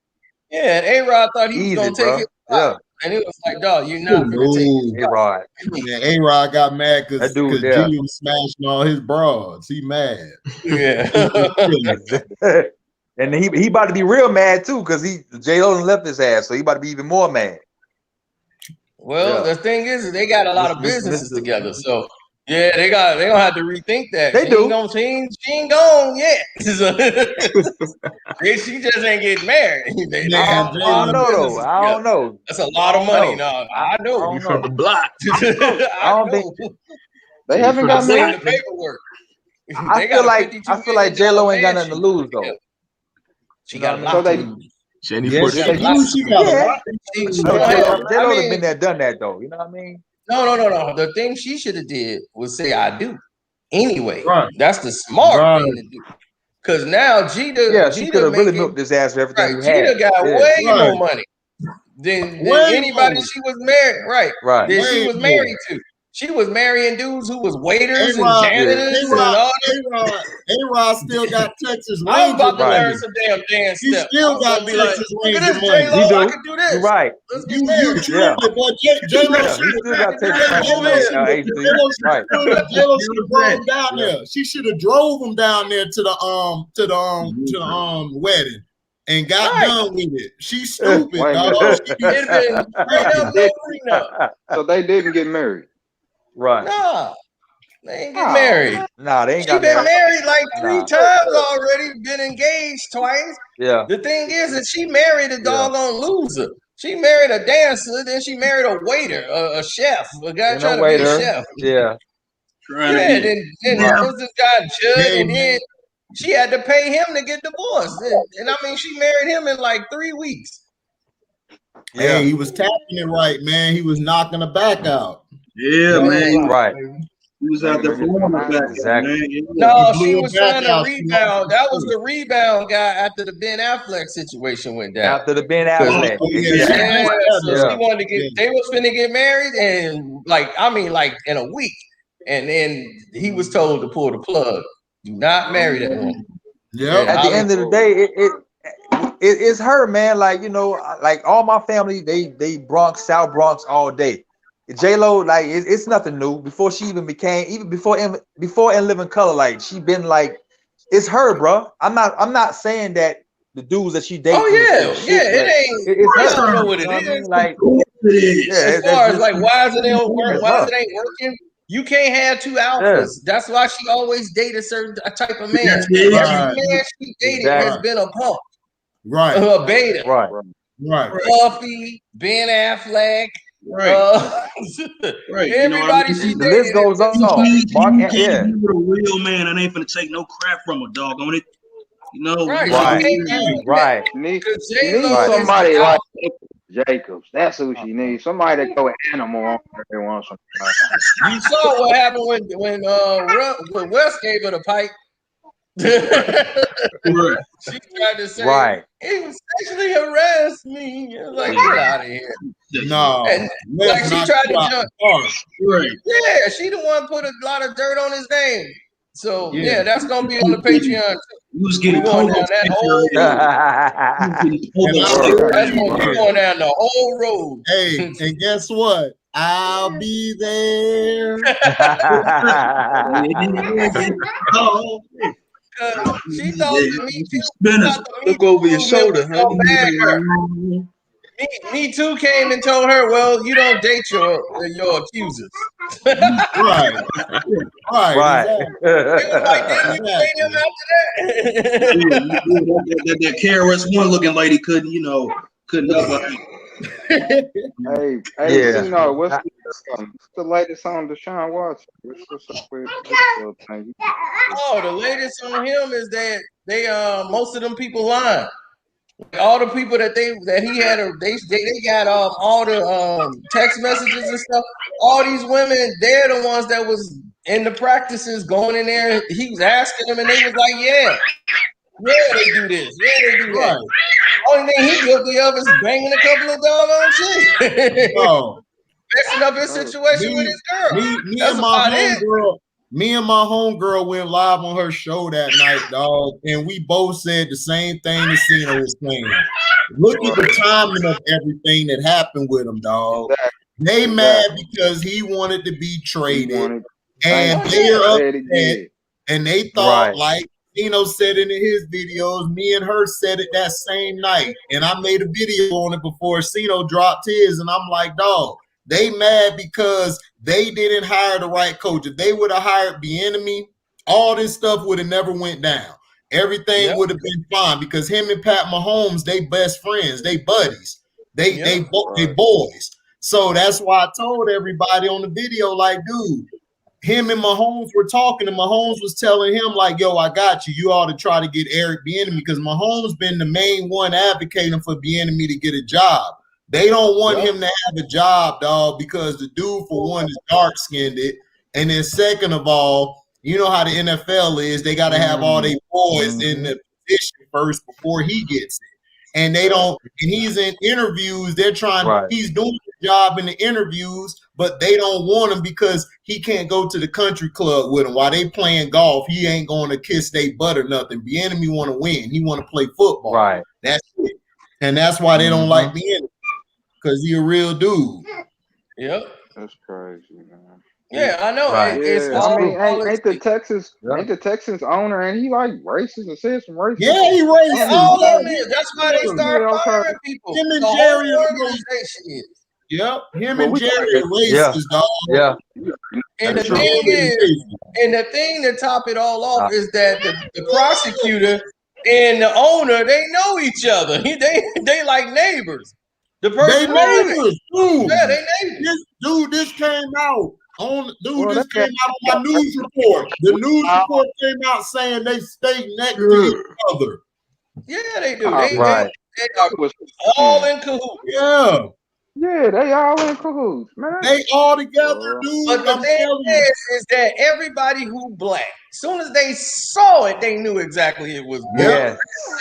Yeah, and A-Rod thought he was gonna take it. Yeah. And it was like, dog, you're not gonna take it. A-Rod. Yeah, A-Rod got mad because Jeter was smashing all his broads. He mad. Yeah. And he about to be real mad too, because J-Lo left his ass, so he about to be even more mad. Well, the thing is they got a lot of businesses together, so they gonna have to rethink that. They do. She ain't gone yet. She just ain't getting married. I don't know. That's a lot of money. No, I know. You from the block. I don't think they haven't got married. The paperwork. I feel like J-Lo ain't got nothing to lose though. She got a lot to lose. J-Lo have been there, done that though. You know what I mean? No. The thing she should have did was say I do. Anyway, that's the smart thing to do. Because now Jeter, she could have really milked his ass for everything he had. Jeter got way more money than anybody more. She was married. Right. Than she was married to. She was marrying dudes who was waiters and janitors and all that. A-Rod still got Texas Ranger. I was about to learn some damn dance He steps. still got Texas Ranger money. I can do this. You're right. Let's You get tripping, boy. J-Lo He still got Texas Ranger. J-Lo should have brought him down there. She should have drove him down there to the wedding and got done with it. She's stupid, dog. So they didn't get married. Right. Nah, they ain't get married. Nah, they ain't She got been married. married like 3 times already, been engaged twice. Yeah. The thing is that she married a doggone loser. She married a dancer, then she married a waiter, a chef, a guy trying to be a chef. Yeah. Then this guy judge, and then she had to pay him to get divorced, and I mean, she married him in like 3 weeks. Yeah, he was tapping it right, man. He was knocking her back out. Yeah, man. Right. He was out there blowing the back. Exactly. Man. No, He blew she her was back trying to out. rebound. That was the rebound guy after the Ben Affleck situation went down. After the Ben Affleck. Yeah, so Yeah. she wanted to get. They was finna get married, and like in a week, and then he was told to pull the plug. Do not marry that woman. Yeah. At the end of the day, it's her, man. Like, you know, like all my family, they Bronx, South Bronx all day. J-Lo, like it's nothing new. Before she even before In Living Color, like she been like, it's her, bro. I'm not saying that the dudes that she dating. Oh yeah, it ain't. It's I her. don't know what it You know is. I mean? Like, as far as like why is it ain't working? You can't have two alphas. That's why she always dated a certain type of man. Every man she dated has been a punk, right? A beta, right. Buffy, Ben Affleck. Right. Right. Everybody she dated. The list goes on. Mark, yeah. You a real man and ain't finna take no crap from a dog on it. You know. Right. Need somebody like Jacobs. That's who she needs. Somebody to go animal on her every once in a while. You saw what happened when West gave her the pipe. She tried to say he was sexually harassed me. I was like, get out of here. No. And like she tried to jump. Yeah, she the one put a lot of dirt on his name. So yeah, that's gonna be on the Patreon. You was getting going down that whole that's gonna be going down the whole road. Hey, and guess what? I'll be there. She thought Me Too. Look over your shoulder, huh? Me Too came and told her, "Well, you don't date your accusers." Right. That KRS-One looking lady couldn't help her. Hey, what's the latest on Deshaun Watson? What's up with this thing? Oh, the latest on him is that they most of them people lying. All the people that he had, they got all the text messages and stuff. All these women, they're the ones that was in the practices going in there. He was asking them, and they was like, "Yeah, they do this, they do that." Only thing he guilty of is banging a couple of doggone chicks. Messing up his situation with his girl. Me and my homegirl went live on her show that night, dog, and we both said the same thing that Cena was saying. Look at the timing of everything that happened with him, dog. They mad because he wanted to be traded, and they're upset, and they thought like Cena said it in his videos. Me and her said it that same night, and I made a video on it before Cena dropped his, and I'm like, dog. They mad because they didn't hire the right coach. If they would have hired Bieniemy, all this stuff would have never went down. Everything would have been fine because him and Pat Mahomes, they best friends, they buddies, they boys. So that's why I told everybody on the video, like, dude, him and Mahomes were talking, and Mahomes was telling him, like, yo, I got you. You ought to try to get Eric Bieniemy because Mahomes been the main one advocating for Bieniemy to get a job. They don't want him to have a job, dog, because the dude, for one, is dark-skinned. And then second of all, you know how the NFL is. They got to have all their boys in the position first before he gets it. And they don't – and he's in interviews. They're trying he's doing the job in the interviews, but they don't want him because he can't go to the country club with them. While they playing golf, he ain't going to kiss their butt or nothing. Bieniemy want to win. He want to play football. Right. That's it. And that's why they don't like Bieniemy. Because he a real dude. Yep. That's crazy, man. Yeah, I know. Right. Ain't the Texans owner, and he like racist and said some racist. Yeah, he racist. All of them. That's why they start firing people. Him and Jerry organization is. Yep. Him and Jerry are racist, dog. Yeah. And the thing to top it all off is that the prosecutor and the owner, they know each other. They like neighbors. The person they neighbors, dude. Yeah, they neighbors. This came out This came out on my news report. The news report came out saying they stay next to each other. Yeah, they do. They are all in cahoots. Yeah. Yeah, they all in cahoots, man. They all together, dude. But the thing is that everybody who black, as soon as they saw it, they knew exactly it was black.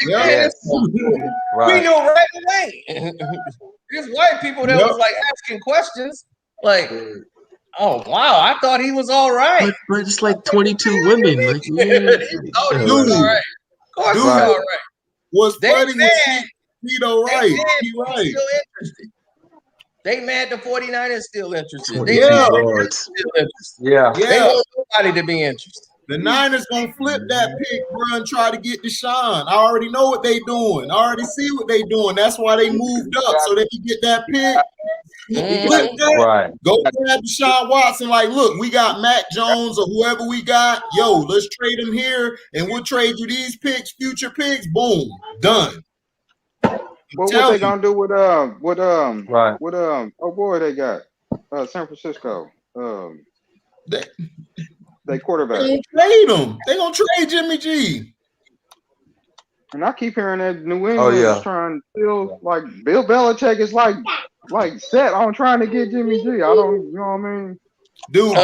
Yes. We knew right away. There's white people that was like asking questions, like, "Oh wow, I thought he was all right." But it's like 22 women. Like, he thought he was all right. Of course, he's all right. What's funny was Tito right. He right. Still interested. They mad the 49ers still interested. They still interested. They want nobody to be interested. The Niners gonna flip that pick, bro, and try to get Deshaun. I already know what they doing. I already see what they doing. That's why they moved up so they can get that pick. Flip that. Go grab Deshaun Watson. Like, look, we got Mac Jones or whoever we got. Yo, let's trade him here, and we'll trade you these picks, future picks. Boom, done. What they gonna do with oh boy, they got San Francisco. They quarterback. They gonna trade him. They gonna trade Jimmy G. And I keep hearing that New England is trying to feel like Bill Belichick is like set on trying to get Jimmy G. I don't, you know what I mean? Dude,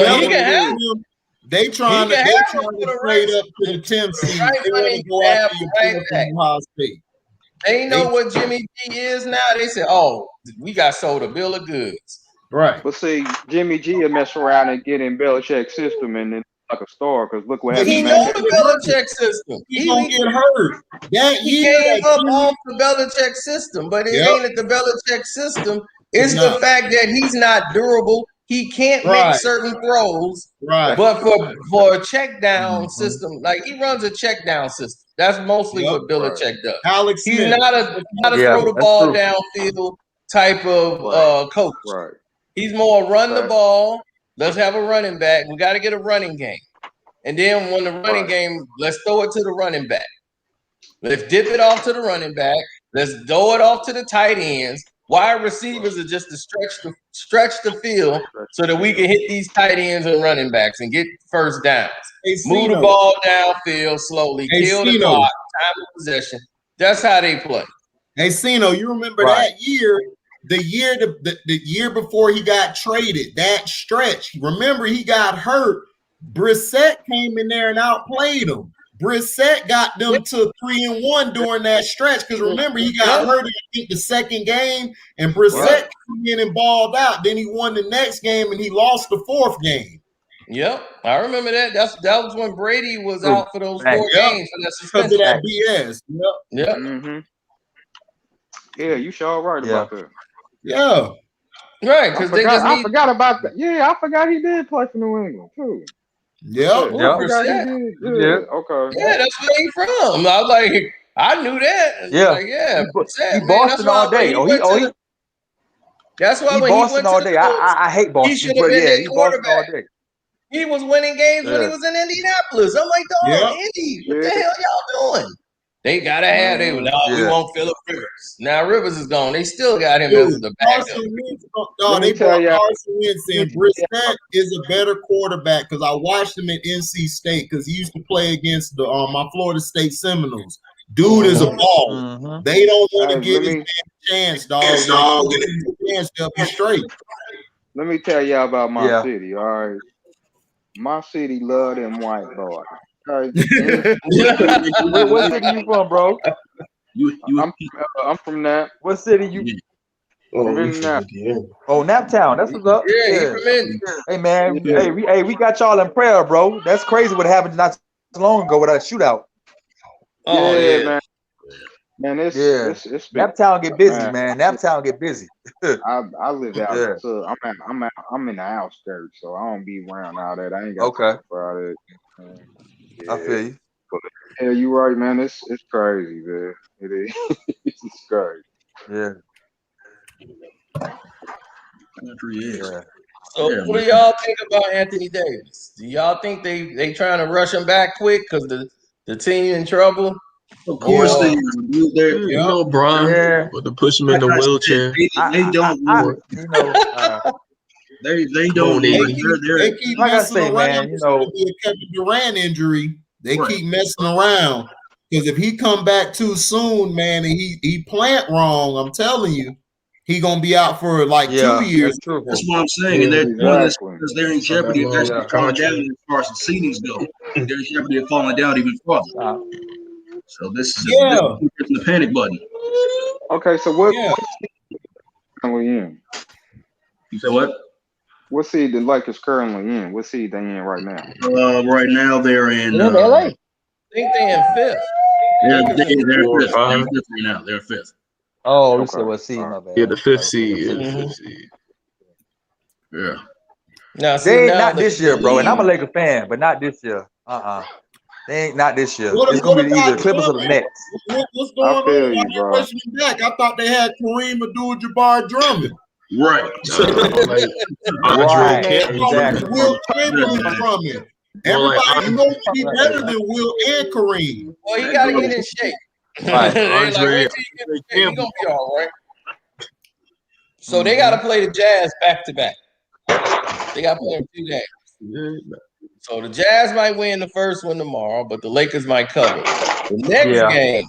they trying to trade up to the 10th seed. They want to go after your from Ohio State. They know what Jimmy G is now. They said, "Oh, we got sold a bill of goods." Right. But see, Jimmy G will mess around and get in Belichick's system and then like a star because look what happened. He knows the Belichick system. He gonna get hurt. He came up off the Belichick system, but it ain't at the Belichick system. It's the fact that he's not durable. He can't make certain throws. Right. But for a check down system, like he runs a check down system. That's mostly what Belichick does. Alex he's Smith. not a throw the ball downfield type of coach. Right. He's more run the ball. Let's have a running back. We got to get a running game. And then when the running game, let's throw it to the running back. Let's dip it off to the running back. Let's throw it off to the tight ends. Wide receivers are just to stretch the field so that we can hit these tight ends and running backs and get first downs. Move the ball downfield slowly, kill the clock, time of possession. That's how they play. Hey, Sino, you remember that year? The year before he got traded, that stretch. Remember, he got hurt. Brissett came in there and outplayed him. Brissett got them to 3-1 during that stretch because remember he got hurt in I think the second game, and Brissett came in and balled out. Then he won the next game and he lost the fourth game. Yep, I remember that. That was when Brady was out for those 4 games for that suspension. Because of that BS. Yep. Mm-hmm. Yeah, you sure right about that. Yeah. Right, because I forgot about that. Yeah, I forgot he did play for New England too. Yep. Okay. Yeah, that's where he's from. I was like, I knew that. Yeah. Like, yeah. He Boston all day. That's why when he went all day. I hate Boston. He should have been he Boston all day. He was winning games when he was in Indianapolis. I'm like, dog, Indy, what the hell y'all doing? They gotta have we won't Phillip Rivers. Now Rivers is gone. They still got him as the backup. They brought Carson Wentz in. Brissett is a better quarterback because I watched him at NC State because he used to play against my Florida State Seminoles. Dude is a ball. Mm-hmm. They don't want to give his man a chance, dog. They'll be straight. Let me tell y'all about my city. All right, my city love them white boys. What city you from, bro? I'm from Nap. What city you? From Nap. Oh, Naptown. That's what's up. Yeah. Hey man, we got y'all in prayer, bro. That's crazy what happened not so long ago with that shootout. Oh man. Man, it's Naptown get busy, man. Naptown get busy. I live out, so I'm in the outskirts, so I don't be around all that. I ain't got time for all that. I feel you. Yeah, you right, man. It's crazy, man. It is. It's crazy. Yeah. So, what do y'all think about Anthony Davis? Do y'all think they trying to rush him back quick because the team in trouble? Of course they are. Brian, but to push him in the wheelchair. They don't want. They don't. They They're keep like I messing say, around. man, you know, The Kevin Durant injury. They keep messing around because if he come back too soon, man, and he plant wrong, I'm telling you, he gonna be out for like 2 years. That's what I'm saying, and they're doing this because they're in jeopardy of actually falling down as far as the seedings go. They're in jeopardy of falling down even farther. So this is the panic button. Okay, so what currently in? You said what? What seed the Lakers currently in? What seed they in right now? Right now they're in LA. I think they're in fifth. They're fifth. They're fifth right now. They're fifth. Oh, you said what seed? My bad. Yeah, the fifth seed. Yeah. Now, they ain't not this year, bro. And I'm a Laker fan, but not this year. They ain't not this year. It's gonna be either Clippers or the Nets. What's going on? Bro. Back? I thought they had Kareem Abdul-Jabbar Drummond. Right. Right. Exactly. Will Chamberlain Drummond. Everybody knows he's better than Will and Kareem. Well, he gotta get in shape. Right. He gonna be all right. So they gotta play the Jazz back to back. They gotta play them 2 games. So the Jazz might win the first one tomorrow, but the Lakers might cover. The next game,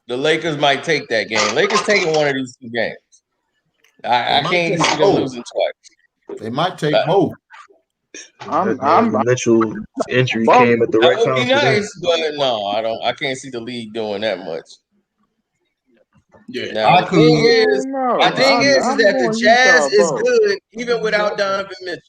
the Lakers might take that game. Lakers taking one of these 2 games. I can't see them losing twice. They might take both. Mitchell entry came at the right time. That would be nice, but no, I can't see the league doing that much. Yeah, now, the thing is that the Jazz is good even without Donovan Mitchell.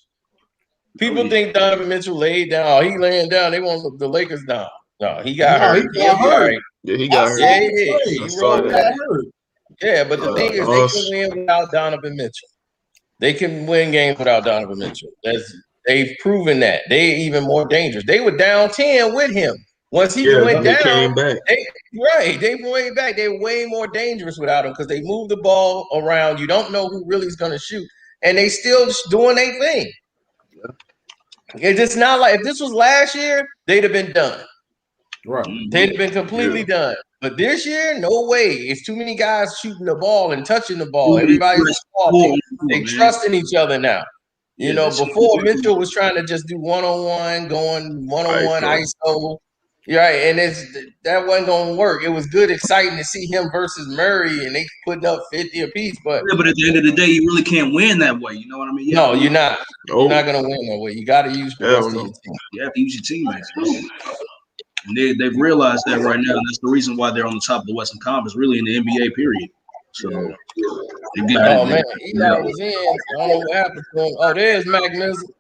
People think Donovan Mitchell laid down. Oh, he laying down. They want the Lakers down. No, he got hurt. He got hurt. Yeah, he got hurt. Yeah, he rolled that hurt. Yeah, but the thing is, they can win without Donovan Mitchell. They can win games without Donovan Mitchell. They've proven that. They're even more dangerous. They were down 10 with him. Once he went down, came back. They went back. They're way more dangerous without him because they move the ball around. You don't know who really is going to shoot, and they still doing their thing. It's just not like if this was last year, they'd have been done. Right. They'd have been completely done. But this year, no way. It's too many guys shooting the ball and touching the ball. Everybody's they trusting each other now. You know, before Mitchell was trying to just do one-on-one, going one-on-one ISO. Right, and that wasn't gonna work. It was good, exciting to see him versus Murray, and they putting up 50 apiece. But at the end of the day, you really can't win that way. You know what I mean? No, you're not. You're not gonna win that way. You got to use the rest of your team. You have to use your teammates. And they've realized that right now, and that's the reason why they're on the top of the Western Conference, really in the NBA period. So, man, Eli was in. I don't know what happened to him. Oh, there's Mac Mizzle.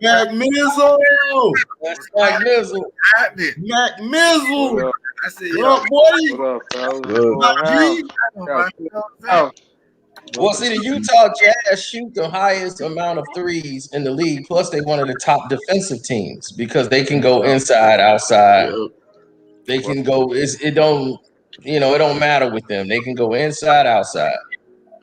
Mac Mizzle. That's Mac Mizzle. Mac Mizzle. I see Well, see, the Utah Jazz shoot the highest amount of threes in the league. Plus, they're one of the top defensive teams because they can go inside, outside. They can go. It don't matter with them. They can go inside, outside,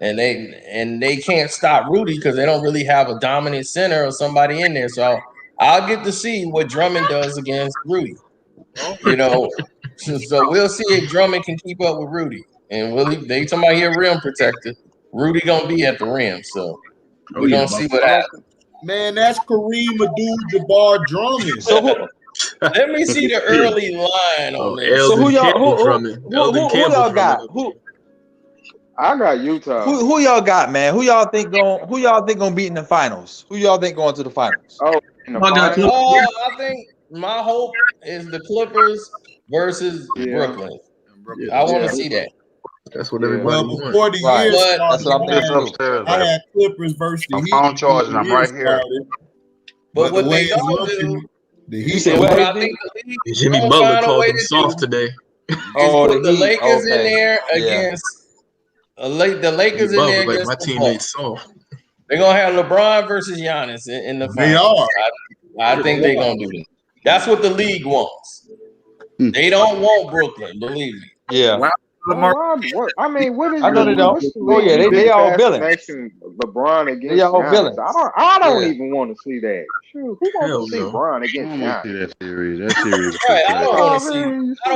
and they can't stop Rudy because they don't really have a dominant center or somebody in there. So I'll get to see what Drummond does against Rudy. You know, so we'll see if Drummond can keep up with Rudy. And they talking about he a rim protector. Rudy gonna be at the rim, so we're gonna see what happens. Man, that's Kareem Abdul-Jabbar Drummond. So let me see the early line on there. So who y'all got? I got Utah. Who y'all got, man? Who y'all think gonna beat in the finals? Who y'all think going to the finals? Oh, I think my hope is the Clippers versus Brooklyn. I want to see that. That's what everybody wants. Before the year started, that's what I'm thinking. I had Clippers versus the Heat. phone charging. I'm right here. But what they don't do, I think the league Jimmy Butler called them soft today. Oh, the Lakers in there against the Lakers in there against my teammates soft. They're gonna have LeBron versus Giannis in the finals. They are. I think they're gonna do that. That's what the league wants. They don't want Brooklyn, believe me. Yeah. I mean, what is? I know they don't. Oh yeah, they all villains. LeBron against they all villains. I don't even want to see that. Shoot, who wants to see LeBron against Giannis? That series. Right, I don't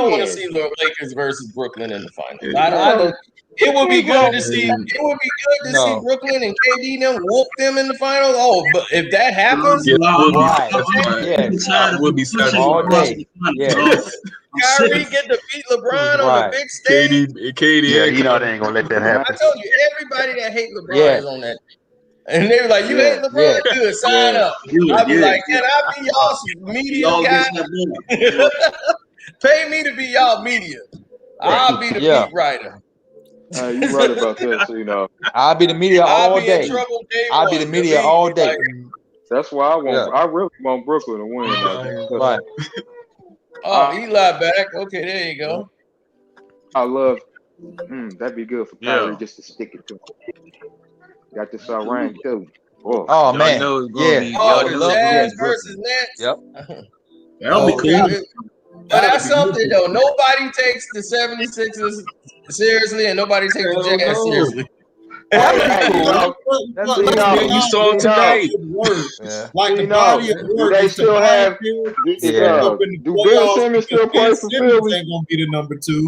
want to see the Lakers versus Brooklyn in the finals. It would be good to see. It would be good to see Brooklyn and KD them whoop them in the finals. Oh, but if that happens, I would be all day. Kyrie get to beat LeBron on a big stage. KD, yeah, you know they ain't gonna let that happen. I told you, everybody that hate LeBron is on that. And they were like, "You hate LeBron? Good, sign up." I'd be like, "Can I be y'all's media guy? Pay me to be y'all media. I'll be the beat writer." You right about that, so you know. I'll be the media all day. I'll be the media all day. That's why I want. I really want Brooklyn to win. Right. Oh, Eli back. Okay, there you go. I love. That'd be good for Kyrie just to stick it to him. Got this rain too. Oh man, the Jazz versus Nets. Yep. That'll be cool. But that's something though. Nobody takes the 76ers seriously, and nobody takes the Jazz seriously. You saw it tonight. Like the body of work. They still have. Do Ben Simmons still play for Philly? Ain't gonna be the number 2.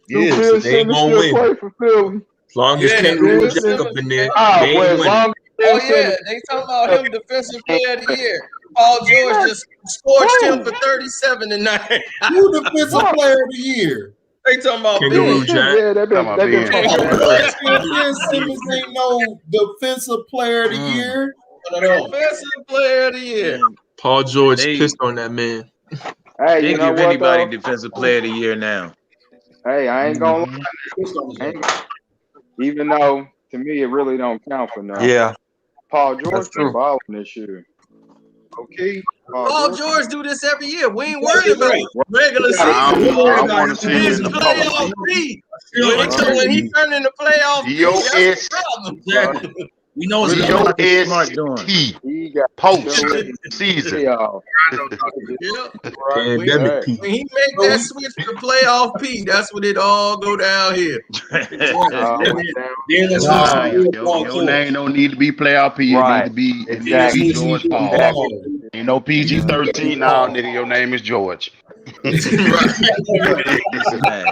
Yeah, so they ain't gonna win. Play for Philly. As long as Kangaroo Jack up in there, they ain't winning. They talking about him defensive player of the year. Paul George just scorched him for 37 tonight. Who defensive player of the year? They talking about Kangaroo Jack. Yeah, they've been Ben Simmons ain't no defensive player of the year. Defensive player of the year. Paul George pissed on that man. Hey, they you know give what, anybody though? defensive player of the year now. Hey, I ain't gonna lie. Even though to me it really don't count for nothing. Yeah. Paul George been balling this year. Okay. Paul George do this every year. We ain't worried about regular season. I want to see him His in the playoff postseason. P. When he turned into playoff P, that's the problem. Exactly. We know it's DOST post season. Pandemic P. When he make that switch to playoff P, that's when it all go down here. Your name don't need to be playoff P. It need to be exactly. George Paul. Ain't no PG-13 now, nigga. Your name is George.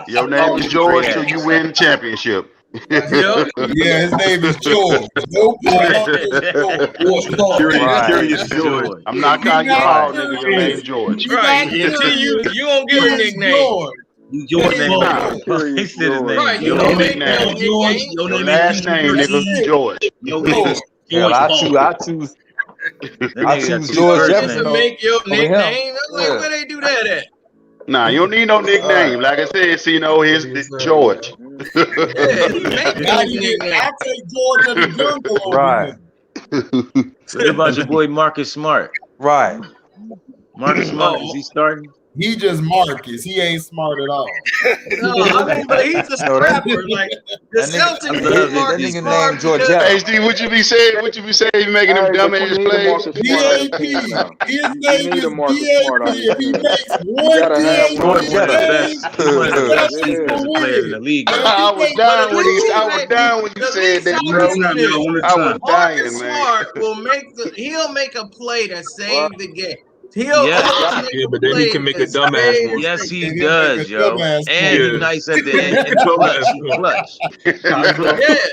Your name is George till you win the championship. Yeah, his name is George. No Curious George. I'm not calling you Paul, nigga. Your name's George. Right. Until you don't give him a nickname. Your name. He said his name. Right. Your nickname. Your last name, nigga. George. I choose George Jefferson to make your nickname. Like, where they do that at? Nah, you don't need no nickname. Like I said, see, his George. I take George of the jungle. Right. What about your boy Marcus Smart? Right. Marcus Smart, is he starting? He just Marcus. He ain't smart at all. No, I mean, but he's a scrapper. Like the Celtics need Marcus Smart. HD, what you be saying? What you be saying? You making them dumbass plays? DAP. His name is DAP. If he makes one player in the league. I was down when you said that. I was dying, man. Smart he'll make a play that saves the game. He'll but then he can make a dumbass one. Yes, he does, yo. And he's nice at the end. Clutch.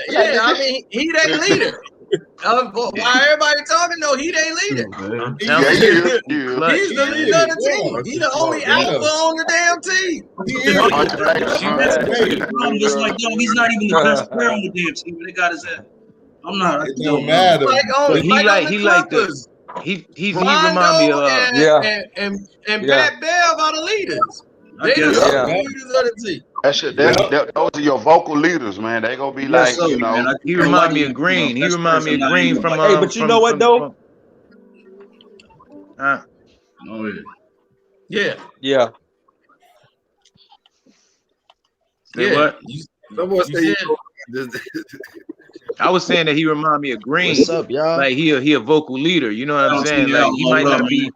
Yeah. I mean, he their leader. Why everybody talking? No, he their leader. He's the leader of the team. He's the only alpha on the damn team. Just like he's not even the best player on the damn team. They got his head. I'm not. It don't matter. He remind me of and Pat Bev are the leaders. They the leaders of the team. Those are your vocal leaders, man. They gonna be like, He remind me of Green. He remind me of Green from. Hey, but you know what though? Yeah. What? I was saying that he remind me of Green. What's up, y'all? Like he a vocal leader. You know what I'm saying? Like he might not be.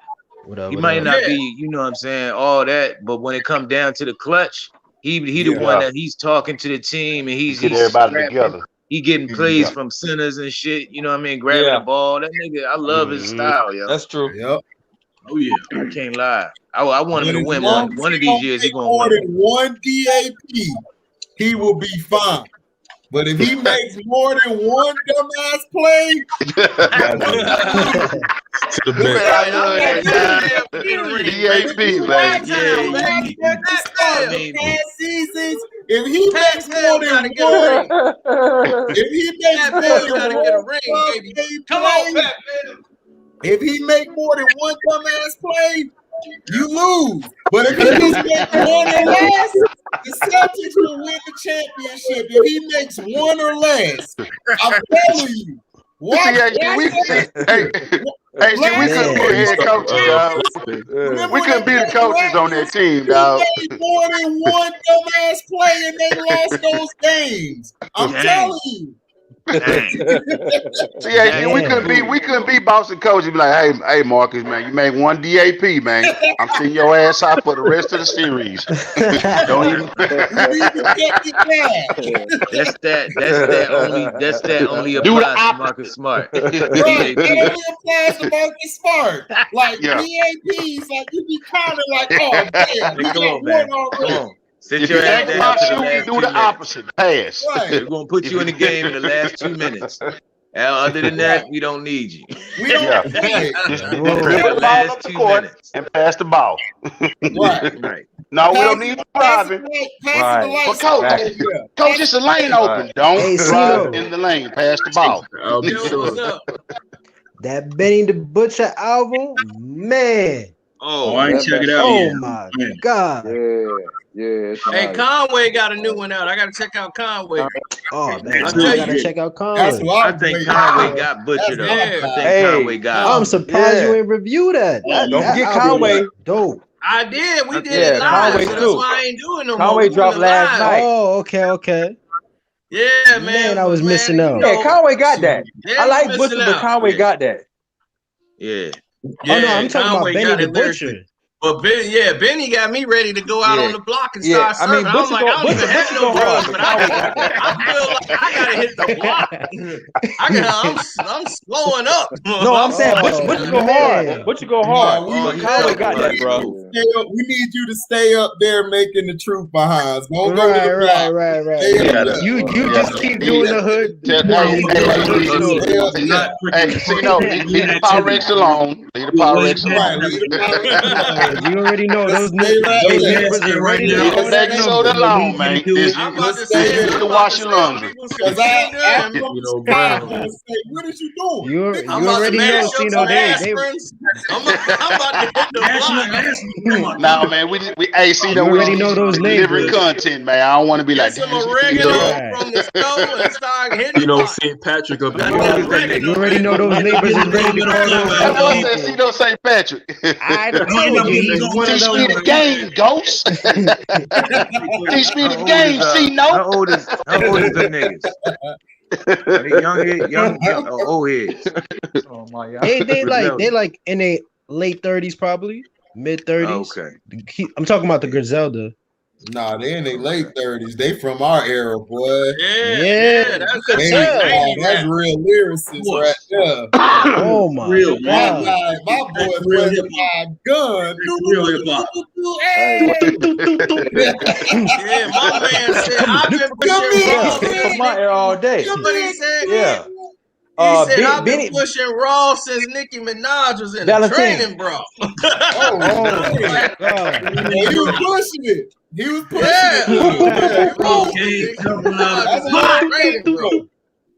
He might not be. You know what I'm saying? All that, but when it comes down to the clutch, he the one that he's talking to the team and he's everybody together. He getting plays from centers and shit. You know what I mean? Grabbing the ball. That nigga, I love his style, yo. That's true. Yep. Oh yeah. I can't lie. I want him to win one of these years. He gonna more win. than one DAP. He will be fine. But if he makes more than one dumbass play, seasons. If he makes more than one, if he makes more than one, come on, Pat. If he make more than one dumbass play, you lose. But if he just makes one or less, the Celtics will win the championship. If he makes one or less, I'm telling you. We couldn't be the head coaches, dog. We couldn't be the coaches on that team, dog. They made more than one dumbass play and they lost those games. I'm telling you. We couldn't be Boston coach and be like, hey Marcus, man, you made one DAP, man. I'm seeing your ass out for the rest of the series. Don't even. That's that only applies to Marcus Smart. Right, that only applies to Marcus Smart. Like DAPs, like you be counting like, oh man, we got one already. Sit your ass down to the last do the opposite. Pass. Right. We're gonna put you in the game in the last 2 minutes. Other than that, we don't need you. We don't need the last 2 minutes and pass the ball. Right. No, we don't need driving. Right. But coach, it's a lane open. Don't drive in the lane. Pass the ball. That Benny the Butcher album, man. Oh, I ain't check it out Oh yet. my God. Yeah. Hey, Conway got a new one out. I gotta check out Conway. Oh man, I gotta check out Conway. I think Conway got butchered up. I think Conway got. I'm surprised you ain't reviewed that. Don't forget Conway. Dope. I did. We did it live. Conway So that's too. why I ain't doing no Conway more. dropped last night. Oh, okay. Yeah, man. I was missing out. Yeah, Conway got that. Yeah, I like you Butcher, missing but out. Conway got that. Yeah. Oh no, I'm talking Conway about got Benny it the lyrically. Butcher. But Benny got me ready to go out on the block and Yeah, start I mean, serving. I'm like, I don't even have Butcher no go hard, drugs, but I feel like I gotta hit the block. I'm slowing up. No, I'm saying Butcher go hard. Butcher go hard. But Conway got that, bro. We need you to stay up there making the truth behinds. Don't go to the block. Right. You just keep doing the hood. Leave the Pyrex alone. Leave the Pyrex alone. You already know those neighbors are ready to Leave the baking soda alone, man. I'm about to say You can wash your laundry. Because what is you doing? You I'm about to already know, mash up Cino. some They aspirins. I'm about to hit the block. Nah, man, we already know those delivering neighbors. content, man. I don't want to be like Get some oregano from the stove and start hitting the block. St. Patrick up You already know those neighbors are ready to call those people. St. Patrick. I told you he's one of Teach me the those. game, Ghost. Teach me the game, C-No. How old is the niggas? Are they young or old heads? Oh my God. They like in their late 30s, probably mid 30s. Okay. I'm talking about the Griselda. Nah, they in their late 30s. They from our era, boy. Yeah, that's a that's real lyricists right there. Oh my God. My boy playing my gun. Yeah, my man said I've been pushing From my era all day. But he said, Yeah. He said I've been pushing Raw since Nicki Minaj was in the training, bro. Oh my God. He was pushing it. He was pushing it.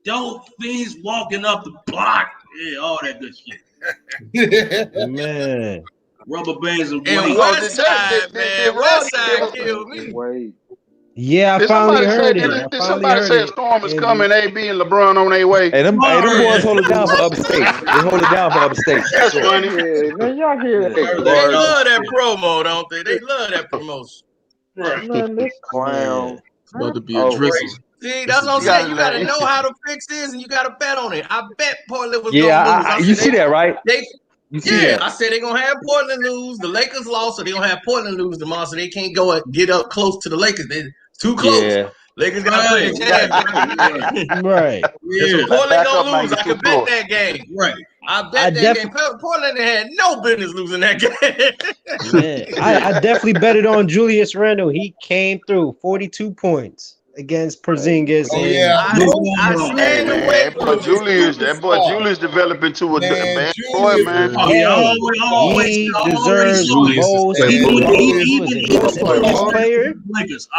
Dope fiends walking up the block. Yeah, all that good shit. Man. Rubber bands and And West Side, man. West Side killed me. Yeah, I finally heard it. Did somebody say Storm is coming? AB and LeBron on their way. Hey, them boys hold it down for upstate. They hold it down for upstate. That's funny. Man, y'all hear that? They love that promo, don't they? They love that promotion. Man, this clown. It's about to be a drizzle. See, that's what I'm saying. You gotta know how to fix this, and you gotta bet on it. I bet Portland was gonna lose. You see that, right? You see that? I said they're gonna have Portland lose. The Lakers lost, so they're gonna have Portland lose tomorrow. So they can't go and get up close to the Lakers. They're too close. Yeah. Lakers gotta play a chance. Right. Yeah, so Portland gonna lose. I can bet that game. Right. I bet that game. Portland had no business losing that game. Man, I definitely betted on Julius Randle. He came through 42 points. against Porzingis. Oh, and yeah. I stand away from That boy Julius developing to a bad boy, man. He deserves most. Most player. Most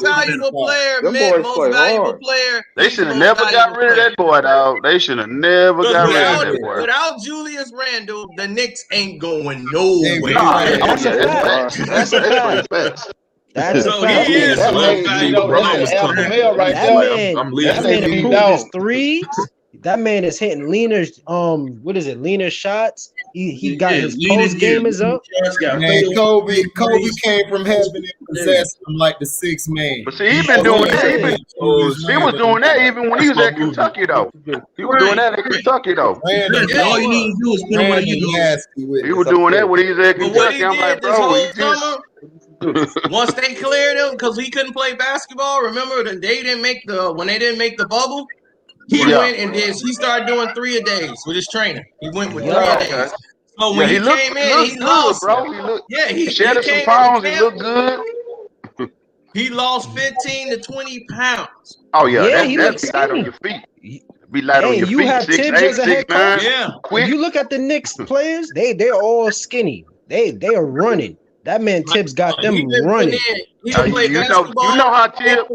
valuable player, man. Most valuable player. They should have never got rid of that boy, dog. They should have never got rid of that boy. Without Julius Randle, the Knicks ain't going nowhere. That's a fact. That's a fact. That's a fact. He is most valuable player. That man improved his threes. That man is hitting leaner. What is it? Leaner shots. He got his post game is up. Man, Kobe came from heaven and possessed him like the sixth man. But see, he been doing that. He was doing that even when he was at Kentucky, though. He was doing that at Kentucky, though. All you need to do is put him on your nasty with. He was doing that when he was at Kentucky. I'm like, bro, he just. Once they cleared him because he couldn't play basketball, remember when they didn't make the bubble, he went and he started doing 3 a days with his trainer. He went with 3 a days. So when he came in, he lost. Bro. He shedded some pounds. He looked good. He lost 15 to 20 pounds. Oh yeah, that's light on your feet. Be light on your feet. You have 6'8", Tibbs as a head coach. 6'9". Yeah. If you look at the Knicks players, they're all skinny. They are running. That man Tibbs got them running. He can play basketball. You know how Tibbs.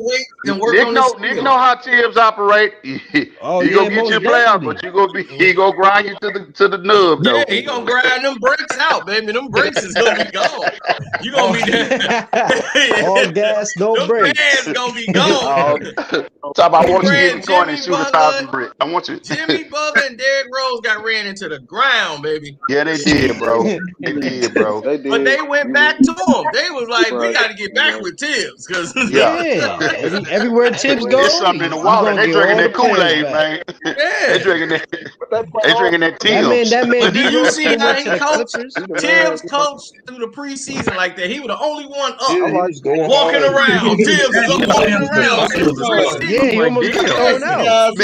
Nick know how Tibbs operate. He gonna get you a playoff, but he gonna grind you to the nub though. Yeah, he gonna grind them brakes out, baby. Them brakes is gonna be gone. You gonna be there. All gas, no brakes. Them fans gonna be gone. Talk about I want you to get in the corner and shoot 1,000 bricks. I want you. Jimmy Butler and Derrick Rose got ran into the ground, baby. Yeah, they did, bro. They did, bro. But they went back to him. They was like, we got to get back with Tibbs because everywhere Tibbs goes, there's something in the water. They drinking that Kool-Aid, man. They drinking that Tibbs. That man. Do you see how he coached? Tibbs coached through the preseason like that. He was the only one up, walking around. Tibbs was walking around. Yeah, he almost got thrown out.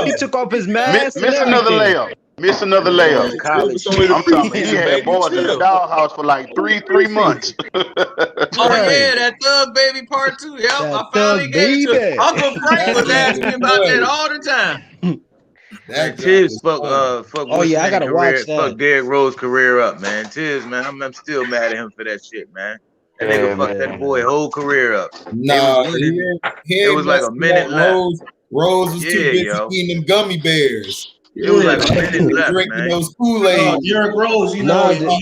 He took off his mask. Miss another layup. I'm talking. He had boys in the doghouse for like three months. Oh yeah, that Thug Baby Part 2. Yep, I finally gave it to him. Uncle Frank was asking me about that all the time. Tibbs fuck. I gotta watch that. Fuck Derrick Rose career up, man. Tibbs, man, I'm still mad at him for that shit, man. That nigga fucked that boy whole career up. Nah, it was like a minute left. Rose was too busy eating them gummy bears. It was like a minute left, drinking man. those Kool-Aid. Derrick Rose, Rose was relying on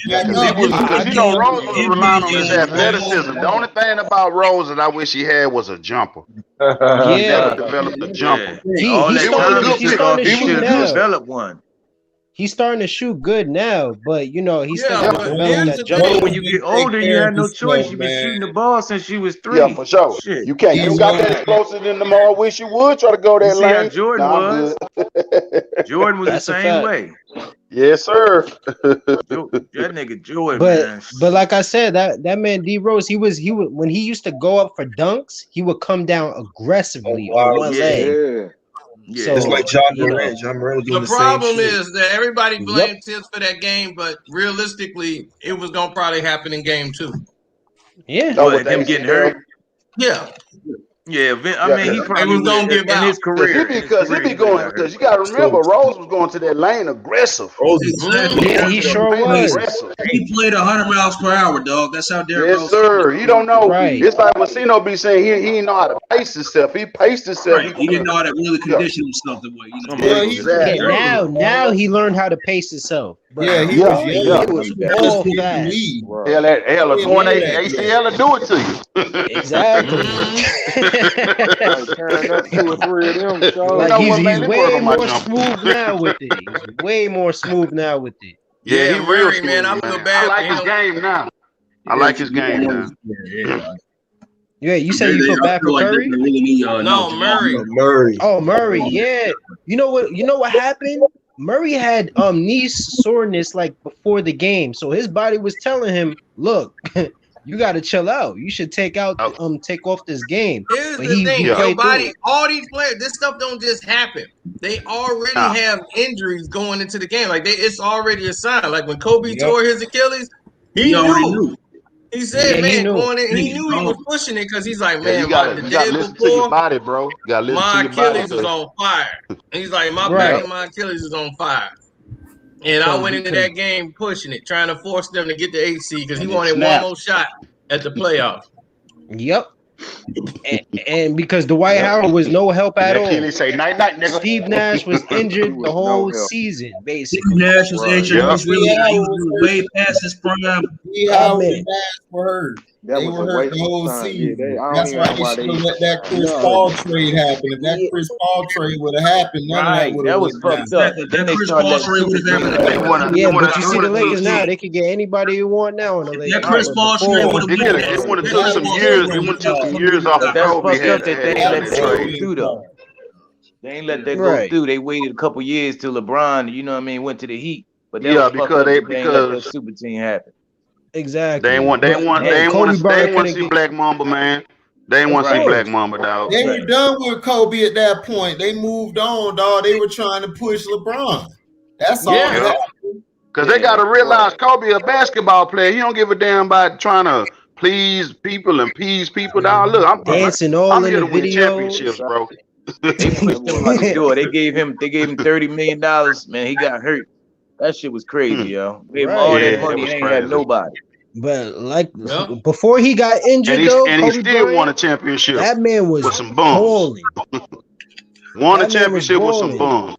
his athleticism. The only thing about Rose that I wish he had was a jumper. He never developed a jumper. Develop one. He's starting to shoot good now, but you know he's still developing that jumper. When you get older, you have no choice. You've been shooting the ball since you was 3. Yeah, for sure. Shit. You can't. You got that explosive in the mall. Wish you would try to go that lane. How Jordan was. Jordan was the same way. Yes, sir. That nigga Jordan. Man. But like I said, that man D Rose, he would when he used to go up for dunks, he would come down aggressively on one leg. Yeah, so, it's like John Moran. John Moran was doing the problem is that everybody blamed Tibbs for that game, but realistically, it was gonna probably happen in game 2. Yeah, him getting hurt. Yeah. Yeah, I mean, he probably was gonna give out his career. Because he be going, because you got to remember, Rose was going to that lane aggressive. Yeah, he sure was. He played 100 miles per hour, dog. That's how Derrick Rose. Yes, sir. You don't know. Right. It's like what Sino be saying. He didn't know how to pace himself. He paced himself. Right. He didn't know how to really condition himself the way. You know. Yeah, exactly. Now he learned how to pace himself. Yeah, he was all fast. Hell, a torn ACL will do it to you. Exactly. He's way more smooth now with it. He's way more smooth now with it. Yeah, he Murray, man. I feel bad. I like his game now. I like his game now. Yeah, you said you feel bad for Curry? No, Murray. Murray. Oh, Murray. Yeah. You know what happened? Murray had knee soreness like before the game, so his body was telling him, "Look, you got to chill out. You should take off this game." Here's the thing, your body, all these players, this stuff don't just happen. They already have injuries going into the game. Like it's already a sign. Like when Kobe tore his Achilles, he knew. He said, Yeah, man, he knew. going in, he knew he was pushing it because he's like, man, you gotta listen to your before, body, bro. You gotta listen my to your body. Achilles was on fire. And he's like, my Right. back and my Achilles is on fire. And I went into that game pushing it, trying to force them to get the 8 seed because he wanted one more shot at the playoff. Yep. And because Dwight Howard was no help at all. Achilles say night night, nigga. Steve Nash was injured the whole season, basically. Steve Nash was injured. He was really he was way past his prime. Howard and Nash were hurt. That They was were a hurt waste the whole of time. season. Yeah, That's why they should have let that Chris Paul trade happen. If that Chris Paul trade would have happened, none Right, of that would that have was fucked up. Then they Chris started Paul that trade would have super happened. team. Yeah, but you see the Lakers now, they can get anybody you want now in the Lakers. That Chris Paul trade would have It would have took some years. It would have took some years off of That's Kobe. fucked up that they ain't let that go trade. through though. They ain't let that go Right. through. They waited a couple years till LeBron, you know what I mean, went to the Heat. But that Yeah, was fucked because up they- that ain't let that because- super team happen. Exactly. They ain't want Kobe to Bryant see Black Mamba, man. They ain't want to see Right. Black Mamba, dog. They were done with Kobe at that point. They moved on, dog. They were trying to push LeBron. That's all that happened. Because they got to realize Kobe a basketball player. He don't give a damn about trying to please people and appease people. Dog, look, dancing all I'm in here the to win videos. championships, bro. They pushed him like a door. They gave him $30 million. Man, he got hurt. That shit was crazy, yo. Gave him all Right. that money, it was and ain't had crazy. nobody. But like before he got injured, And he, though, and he Kobe still Bryant, won a championship that man was with some bums. balling. Won a That man was championship with some balling.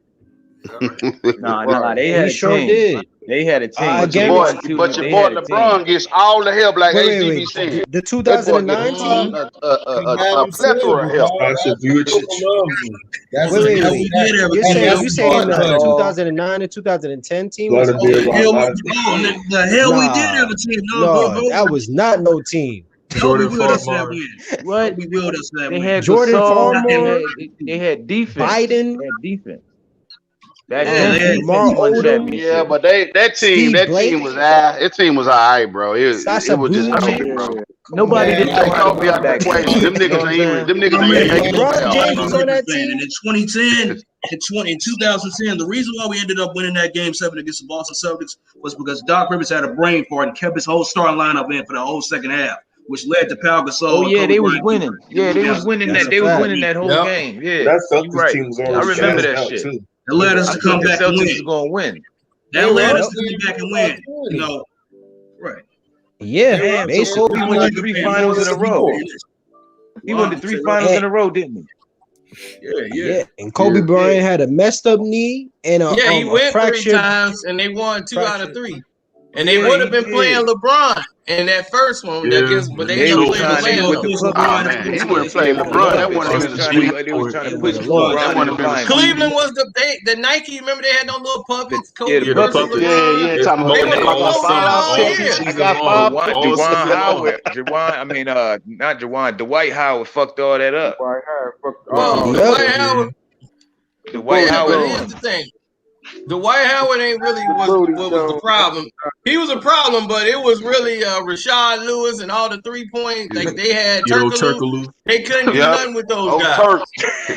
bums. Nah, they had He a sure team. did. They had a team. But Again, your They boy had a team. LeBron gets all the help, like Wait, AZ wait, be saying. the That boy 2009 gets team. a plethora of help. Wait, wait, wait. You're saying the But 2009 and 2010 team was The hell we did have a team. no, that was not no team. Kobe willed us that win. What? Kobe willed us that They win. had Jordan Gasol, Farmer, they had defense. Biden, They had defense. That Yeah, they had Lamar won Odom, championship. Yeah, but that Steve team was alright, bro. It was just okay, bro. Nobody didn't know how to Kobe win out back that then. equation. Them niggas ain't even making no LeBron James playoffs. was on that team. And in 2010, in 2010, the reason why we ended up winning that game 7 against the Boston Celtics was because Doc Rivers had a brain fart and kept his whole starting lineup in for the whole second half, which led to Pau Gasol. Oh yeah, Kobe they was Bryant. winning. Yeah, they was winning That's that. a They was fact. winning that whole Yep. game. Yeah, That you Celtics right. team was I already remember that out shit. too. It led us I to thought come the back and Celtics win. was gonna win. That led us Yep. to come back and win. You know, right. Yeah, So basically. Kobe won the 3 finals in a row. He won the 3 finals in a row, didn't he? Yeah, and Kobe Bryant had a messed up knee and a, Yeah, he a went 3 fractured. times and they won 2 out of 3. And they Yeah, would have he been playing did. LeBron in that first one, Yeah, but they They ended was up playing trying to with the Orlando. Clippers. Oh man, he wouldn't play LeBron. That wouldn't have been the sweep. They was trying to push Yeah, LeBron. that wouldn't have been a Finals. Cleveland was the Nike. Remember they had those little puppets. Kobe the versus puppets. LeBron. Yeah, talking They about were promoting it all year. I got 5 Dwight Howard fucked all that up. Oh, Yep. Dwight Howard. Dwight Yeah, but Howard. here's the thing. Dwight Howard ain't really what was the problem. He was a problem, but it was really Rashad Lewis and all the 3-point. Like they had Turkaloo. They couldn't do nothing with those guys. Turk.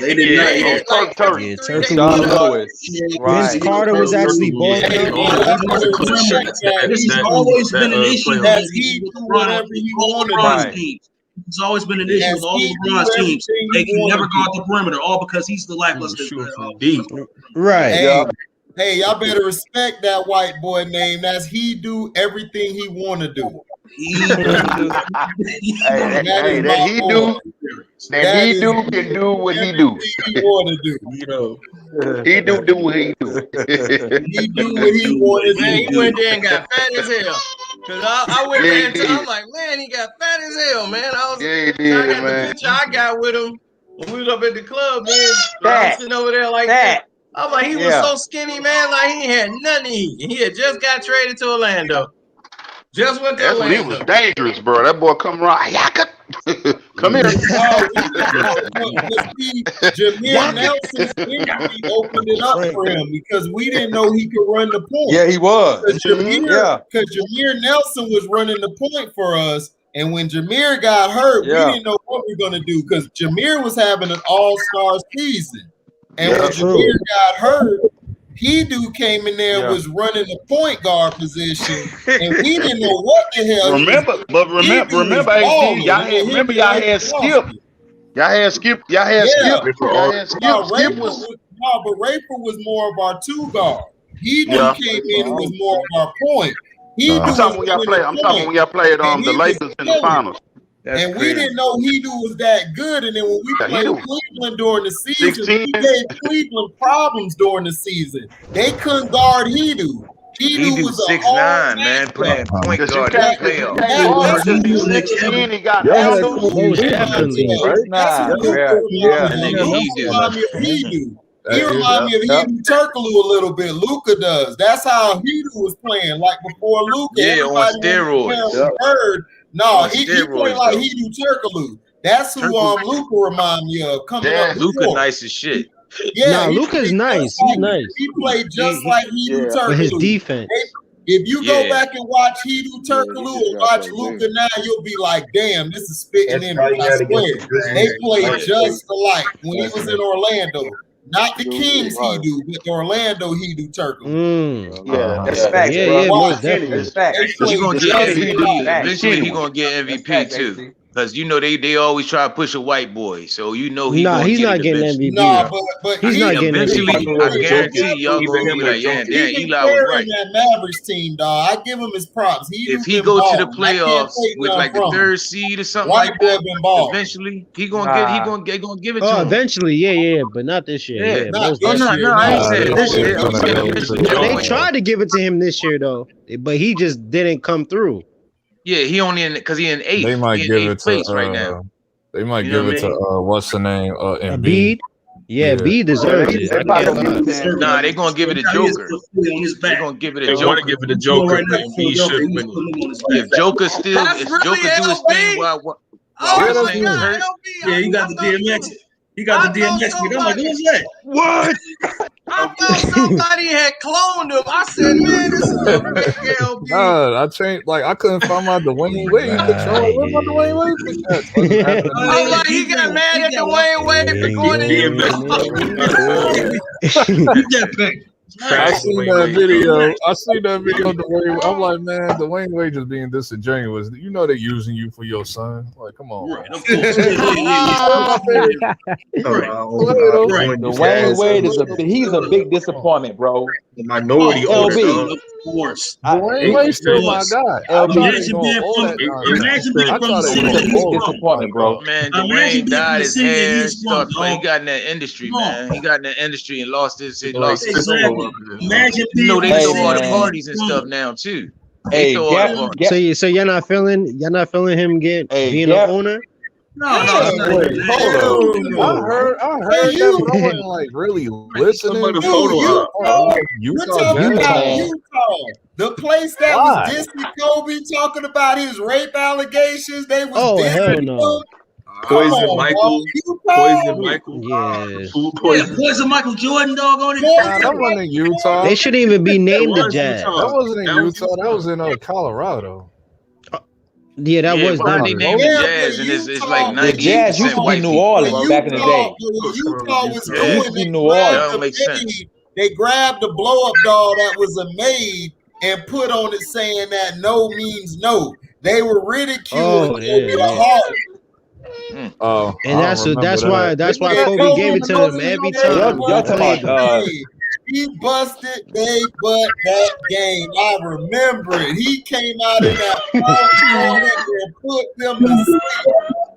They did not. They had, like, Turk. Yeah, they Turkaloo. put up- Vince Carter was actually balling out. It's always been an issue As he do whatever he wanted LeBron's to do. teams. It's always been an issue As with all he do LeBron's teams. everything They he can never wanted guard the perimeter, all because he's the lackluster. Right. Hey, y'all better respect that white boy name. That's he do everything he want to do. That he can do what he do. He want to do. He do what he do. He do what he want to Man, do. he went there and got fat as hell. Cause I went there and I'm like, man, he got fat as hell, man. I got the picture I got with him when we was up at the club, man. I was sitting over there like that. I'm like, he was so skinny, man, like he had nothing to eat. He had just got traded to Orlando. Just went to That's when he Orlando. was dangerous, bro. That boy come around. Come here. Jameer Nelson's injury opened it up for him because we didn't know he could run the point. Yeah, he was. Because Jameer Nelson was running the point for us. And when Jameer got hurt, we didn't know what we were going to do because Jameer was having an all-star season. And when Jameer got hurt, Hedo came in there, was running the point guard position, and we didn't know what the hell. Remember, AD, y'all had Skip. Y'all had Skip. Skip was. No, but Rayford was more of our two guard. Hedo came in and was more of our point. I'm talking when y'all played the Lakers in the finals. And we didn't know Hedo was that good. And then when we played Cleveland during the season, we gave Cleveland problems during the season. They couldn't guard Hedo. Hedo was 6'9", man, playing point guard. He got He reminds me of Hedo Turkoglu a little bit. Luka does. That's how Hedo was playing. Like before Luka. Yeah, on steroids. No, he played like Hedo Turkoglu. That's who Luka remind me of. Coming up, Luka nice as shit. Yeah, Luka's nice. He's nice. He played just like Hedo Turkoglu. But his defense. If you go back and watch Hedo Turkoglu and watch Luka now, you'll be like, damn, this is spitting in me. I swear. They played just alike when he was in Orlando. Not the Kings Hedo, but the Orlando Hedo Turkoglu. That's facts, bro. That's facts. He's gonna get MVP. Eventually, he's gonna get MVP too. Because you know they always try to push a white boy, so you know he's not getting MVP. No, but he's not getting eventually. I guarantee y'all gonna be like, yeah, damn, Eli was right. That Mavericks team, dog. I give him his props. If he go to the playoffs with like the third seed or something like that, eventually he gonna give it to him. Eventually, yeah, but not this year. No, I ain't saying this year. They tried to give it to him this year though, but he just didn't come through. Yeah, he only in because he in 8th. They might give it to right now. They might give it to what's the name? Embiid. Yeah, Embiid deserves it. Nah, they gonna give it to Joker. They gonna give it to Joker. Give it to Joker. He should win. If Joker do his thing while yeah, he got the DMX. He got the DMX. I'm like, who's that? What? I thought somebody had cloned him. I said, man, this is a big LB. Nah, I changed. Like I couldn't find my Dwayne Wade control. Where's my Dwayne Wade? I'm like, he got mad at Dwayne Wade for going to I seen that video. I seen that video of Dwayne. I'm like, man, Dwayne Wade just being disingenuous. You know they're using you for your son. Like, come on. Right, of course. Dwayne Wade he's a big disappointment, bro. The minority LB. Of course. Dwayne Wade's still my guy. Imagine being from the city. Disappointment, bro. Man, Dwayne dyed his hair. He got in that industry, man. He got in that industry and lost his. Imagine you know they throw all the parties and stuff now too. Hey, so you're not feeling him being an owner? No. I heard that, but I wasn't like really listening. Utah. The place that was dissing Kobe, talking about his rape allegations. They was hell no. Poison Michael. Yeah. Poison Michael Jordan, dog, on it. That wasn't in Utah. They shouldn't even be named the Jazz. That wasn't in Utah. That was in Colorado. Yeah, that was them. They named the Jazz, and it's like 98% the Jazz used to be New Orleans back in the day. Utah was used to be New Orleans. That don't make sense. They grabbed the blow-up doll that was a maid and put on it saying that no means no. They were ridiculing Oh, and that's why Kobe gave it to him every time. Y'all talking about he busted they butt that game. I remember it. He came out in that and put them to sleep.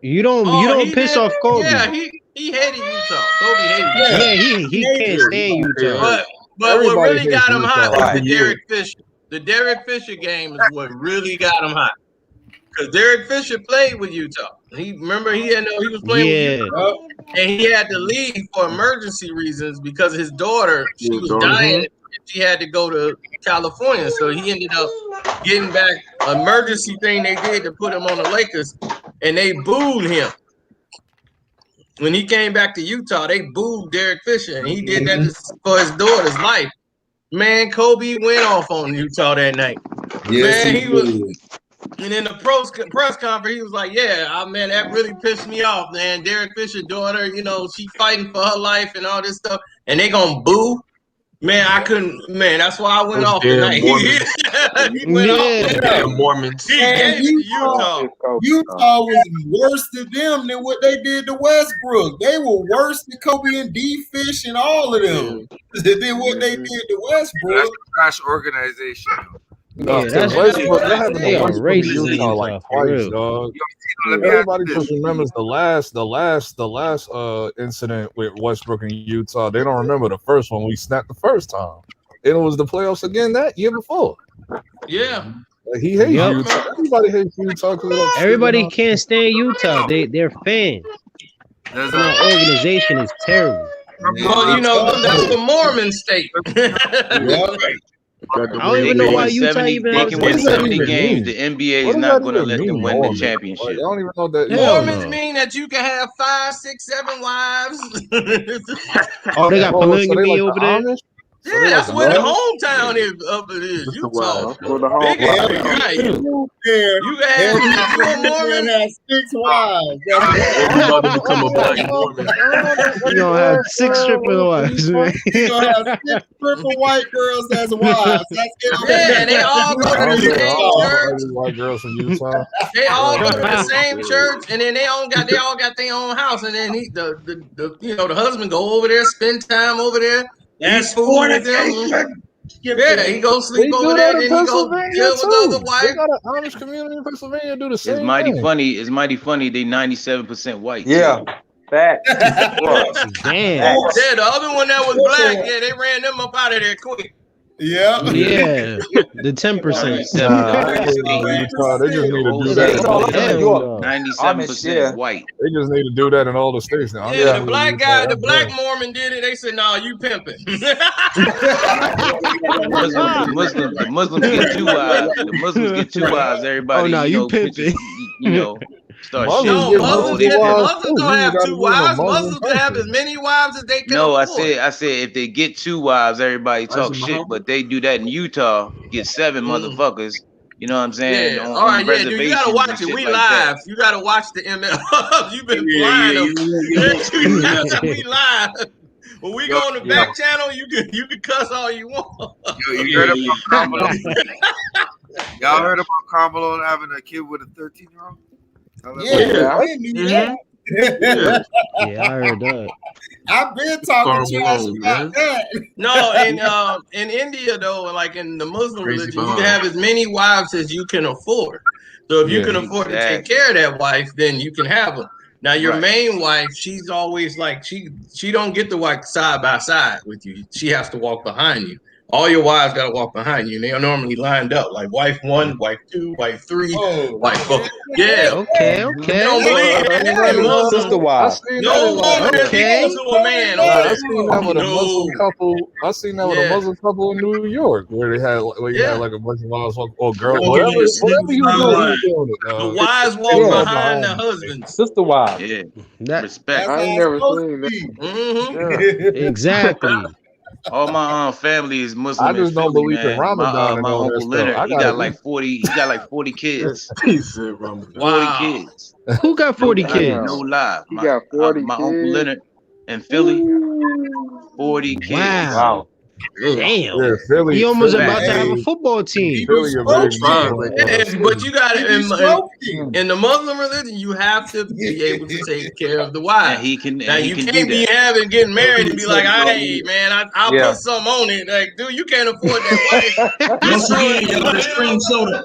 You don't piss off Kobe. Yeah, he hated Utah. Kobe hated Utah. He can't stand Utah. But what really got him hot was the Derek Fisher. The Derek Fisher game is what really got him hot. Because Derek Fisher played with Utah. He was playing with Utah, and he had to leave for emergency reasons because his daughter, she was dying, and she had to go to California. So he ended up getting back an emergency thing they did to put him on the Lakers, and they booed him. When he came back to Utah, they booed Derek Fisher, and he did that for his daughter's life. Man, Kobe went off on Utah that night. Yes, man, he was. And in the press conference, he was like, "Yeah, man, that really pissed me off, man. Derek Fisher's daughter, she fighting for her life and all this stuff, and they gonna boo Man, I couldn't. Man, that's why I went off tonight. He went off. Damn Mormons. He gave it to Utah. Utah was worse to them than what they did to Westbrook. They were worse than Kobe and D-Fish and all of them than what they did to Westbrook. That's a trash organization. No, that's Westbrook, they they haven't are Westbrook in racist. Utah like twice, dog. Everybody just remembers the last incident with Westbrook in Utah. They don't remember the first one we snapped the first time. And it was the playoffs again that year before. Yeah. Like, he hates Utah. Everybody hates Utah. Everybody can't stand Utah. They're fans. The organization is terrible. Well, you know, that's the Mormon state. I don't even know why Utah even they has can win 70 games. The NBA is not going to let them win the championship. I don't even know that. Mormons mean that you can have 5, 6, 7 wives. Oh, they got polygamy over there. Yeah, that's where the hometown is. Up it is Utah. Big right. You can have a Mormon. Have 6 wives. You gonna have 6 stripper wives, man. You gonna have 6 stripper white girls as wives. That's it. Yeah, they all go to the same church. White girls from Utah. They all go to the same church, and then they all got their own house, and then the husband go over there, spend time over there. That's fornication. Yeah, he go sleep over there, then he go chill with other wives. They got an Amish community in Pennsylvania do the same. It's mighty thing. funny. It's mighty funny. They 97% white. Yeah. Fact. Damn. Yeah, the other one that was black, yeah, they ran them up out of there quick. Yeah. Yeah. The 10%. They just need to do that. 97% white. They just need to do that in all the states now. Yeah, the black guy, the black Mormon did it. They said, "No, you pimping." The Muslims get 2 wives. The Muslims get 2 wives. Everybody, you pimping. Start Muslims don't have 2 wives. Muslims can have as many wives as they can. No, afford. I said if they get 2 wives, everybody talk shit, but they do that in Utah, get 7 motherfuckers. You know what I'm saying? Yeah. All right, yeah, dude, you gotta watch it. We live. You gotta watch the ML. You've been blind. We live. When we go on the back channel, you can cuss all you want. You heard about Carmelo? Y'all heard about Carmelo having a kid with a 13-year-old? Yeah, I knew that. Yeah, I heard that. I've been talking to us about that. No, in India though, like in the Muslim religion, you can have as many wives as you can afford. So if you can afford to take care of that wife, then you can have them. Now your main wife, she's always like she don't get to walk side by side with you. She has to walk behind you. All your wives got to walk behind you. And they are normally lined up like wife 1, wife 2, wife 3, wife 4. Yeah. Okay. You don't believe that? Sister wife. No woman is equal to a man. I seen that with a Muslim couple. I seen that with a Muslim couple in New York where they had like a bunch of wives or girls. Whatever you was doing it. The wives walk behind the husbands. Sister wife. Yeah. Respect. I ain't never seen that. Exactly. All my family is Muslim. I just don't believe in Ramadan. My uncle Leonard, he got like 40 kids. He said Ramadan. 40 kids. Who got 40 kids? No lie. He got 40 my kids. Uncle Leonard in Philly, 40 kids. Wow. Damn. Yeah, Philly, He almost Philly, about to have a football team. Philly, But you got to in the Muslim religion, you have to be able to take care of the wife. He can. Now he you can can't be getting married and be like, "Hey, man, I'll put something on it." Like, dude, you can't afford that wife. Once again, y'all, the cream soda.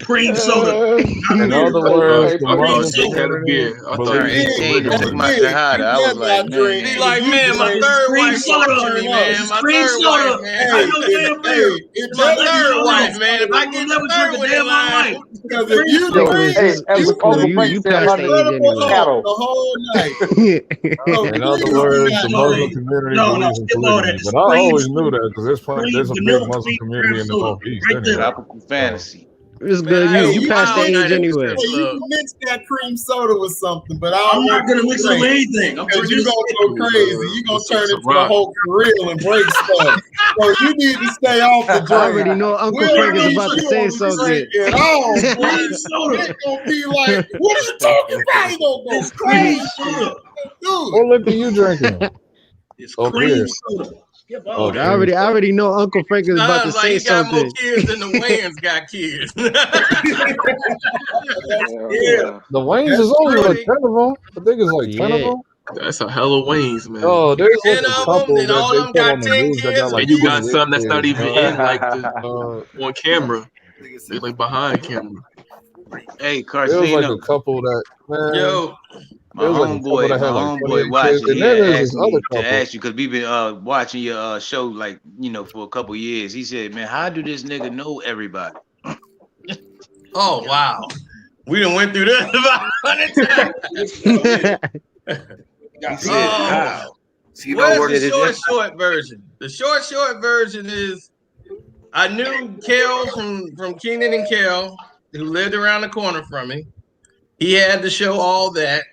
Cream soda. In other words, the Muslims had a beer. I thought took my shahada. I was like, man. He's like, man, my third wife tortured me, man. My third wife, man. I know damn beer. It's my third wife, man. If I get the third one in line, Because if you You passed the age anyway. the whole night. In other words, the Muslim community believes in polygamy. But I always knew that because there's a big Muslim community in the Northeast. Anyway. Tropical fantasy. It's good. You passed the age anyway. You can mix that cream soda with something, but I'm not gonna mix it with anything. Because you're gonna go crazy. You're gonna turn into a whole grill and break stuff. So you need to stay off the drink. I already know Uncle Frank is about to say something. It's gonna be like, what are you talking about? You gonna go crazy. What liquor you drinking? It's cream soda. Oh, I already know Uncle Frank is about to say something. He got more kids than the Wayans got kids. Yeah. The Waynes is only like 10 of them. I think it's like 10 of them. That's a hell of Waynes, man. Oh, there's like 10 a of couple them, and all that them they put got on the 10 news that got kids. like And you got 28 some that's not kids. even in like the on camera. They're like behind camera. Hey, There was like Carcino, a couple that man. Yo, my There was like a couple homeboy, that had like 28 watching. kids, and He then had there's asked this me other to couple. ask you because we've been watching your show like for a couple years. He said, "Man, how do this nigga know everybody?" oh wow, we done went through this about 100 times. He said, "How?" Where's the short version? The short version is I knew Kel from Keenan and Kel, who lived around the corner from me. He had the show All That,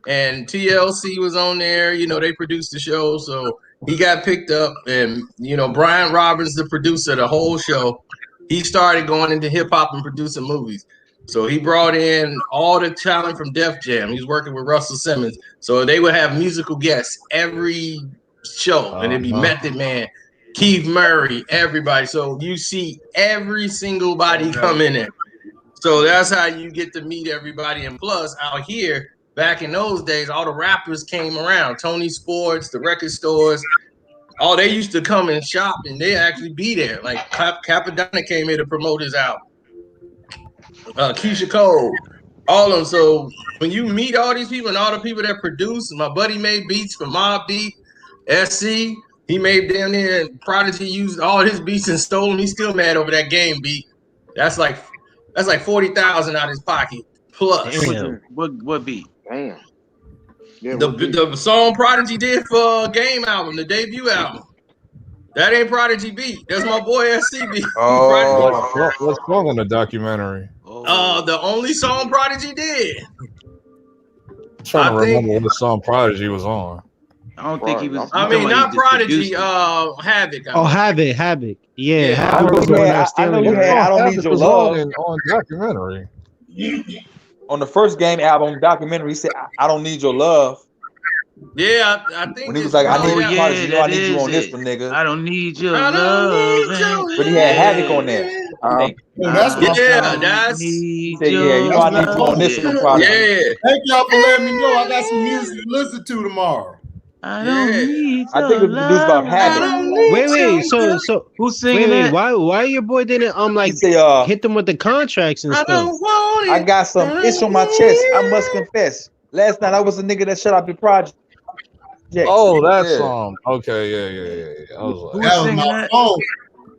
and TLC was on there. You know, they produced the show, so he got picked up. And Brian Roberts, the producer of the whole show, he started going into hip hop and producing movies. So he brought in all the talent from Def Jam. He's working with Russell Simmons. So they would have musical guests every show, and it'd be Method Man, Keith Murray, everybody. So you see every single body come in there. So that's how you get to meet everybody. And plus, out here, back in those days, all the rappers came around. Tony Sports, the record stores, they used to come and shop, and they actually be there. Like Capadonna came here to promote his album. Keisha Cole, all of them. So when you meet all these people and all the people that produce, my buddy made beats for Mobb Deep, SC. He made down there, and Prodigy used all his beats and stole them. He's still mad over that game beat. That's like 40,000 out of his pocket plus. Damn. What beat? Damn. Yeah, The song Prodigy did for Game album, the debut album. That ain't Prodigy beat. That's my boy SC beat. Oh, what's wrong in the documentary? The only song Prodigy did. I'm trying to remember what song Prodigy was on. I don't think he was. I mean, not Prodigy. Havoc. Havoc. Yeah, I don't Need Your Love on documentary. On the first Game album documentary, he said, "I don't need your love." Yeah, I think when he was like, "I need you, Prodigy, I need you on this one, nigga." I don't need your love. But he had Havoc on there. That's he said, "Yeah, you know I need you on this one, Prodigy." Yeah. Thank y'all for letting me know. I got some music to listen to tomorrow. I don't need I think it was produced by Havoc. Wait. So who's singing that? Why your boy didn't hit them with the contracts and stuff? I got some itch on my chest. I must confess. Last night I was a nigga that shut up the project. Oh, that song. Okay, yeah. I was like, That was my phone.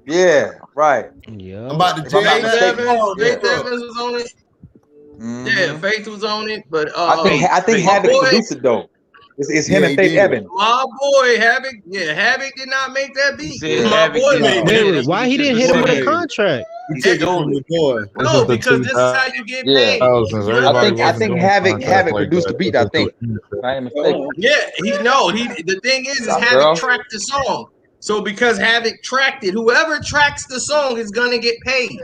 Yeah, right. Yeah. I'm about to Faith Evans was on it. Yeah, Faith was on it, but I think Havoc produced it though. It's him and Faith Evans. My boy Havoc, Havoc did not make that beat. My boy made Wait, why he didn't hit him with a contract? He took it from the boy. No, because this is how you get paid. I think Havoc produced the beat. I think. If I am mistaken. Yeah, the thing is Havoc tracked the song. So because Havoc tracked it, whoever tracks the song is gonna get paid.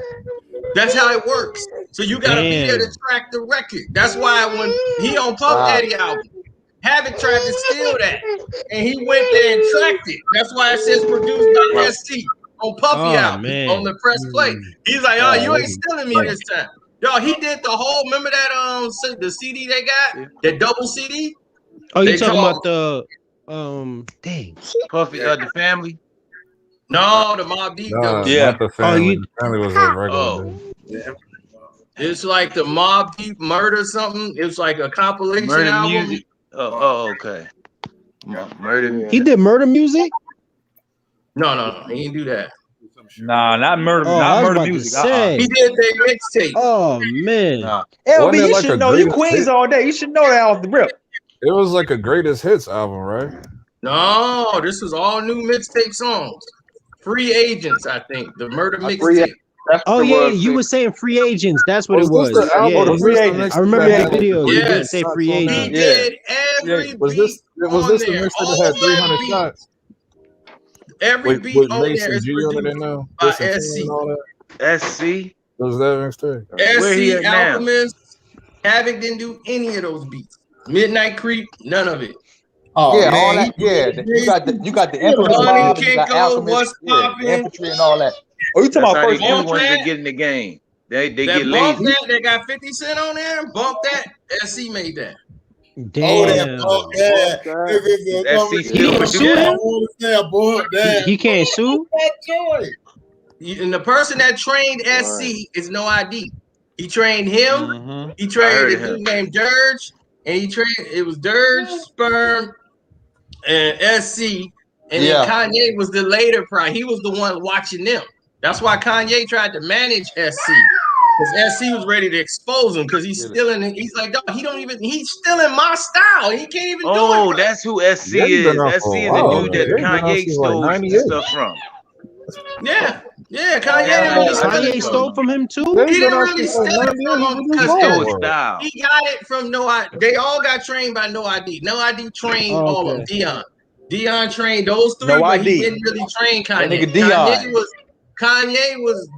That's how it works. So you gotta be there to track the record. That's why when he on Puff Daddy album, Havoc tried to steal that, and he went there and tracked it. That's why it says produced by SC on Puffy album on the press play. He's like, "Oh, you ain't stealing me this time." Yo, he did the whole. Remember that the CD they got, the double CD. Oh, you talking about the dang Puffy the Family? No, the Mobb Deep. Yeah, the Family. The Family was a regular. Yeah. It's like the Mobb Deep Murder something. It's like a compilation Murder album. music. Oh, okay. Murder. He did murder music? No, he didn't do that. Nah, not murder. Not murder music. He did their mixtape. Oh man, LB, you should know. You Queens all day. You should know that off the rip. It was like a greatest hits album, right? No, this was all new mixtape songs. Free Agents, I think. The murder mixtape. Oh yeah, you were saying Free Agents. That's what it was. I remember the video. You did say Free Agents. He did every was this the mixtape that had 300 shots? Every beat on there is produced by SC. SC? Was that mixtape? SC, Alchemist, Havoc didn't do any of those beats. Midnight Creep, none of it. Oh, yeah, man, all that. Yeah, you got the infantry Honey mob, you got Kinko, alchemists, what's yeah, the popping? infantry and all that. Oh, you talking That's about how first these new infantry? ones that get in the game. They That get bump lazy. that, they got 50 Cent on there. Bump that. SC made that. Oh, that Damn. bump that. SC still produce that? He can't sue. And the person that trained SC is No ID. He trained him. He trained a dude named Dirge, and it was Dirge, Sperm, and SC. And then Kanye was the later prime. He was the one watching them. That's why Kanye tried to manage SC. Because SC was ready to expose him because he's still in. He's like, dog, he's still in my style. He can't even do it. Oh, that's who SC is. SC is the dude that Kanye stole stuff from. Yeah, Kanye. Kanye stole from him too. He didn't really steal it from him because he got it from No ID. They all got trained by No ID. No ID trained all of them. Dion trained those three, No but ID. he didn't really train Kanye. That nigga Dion.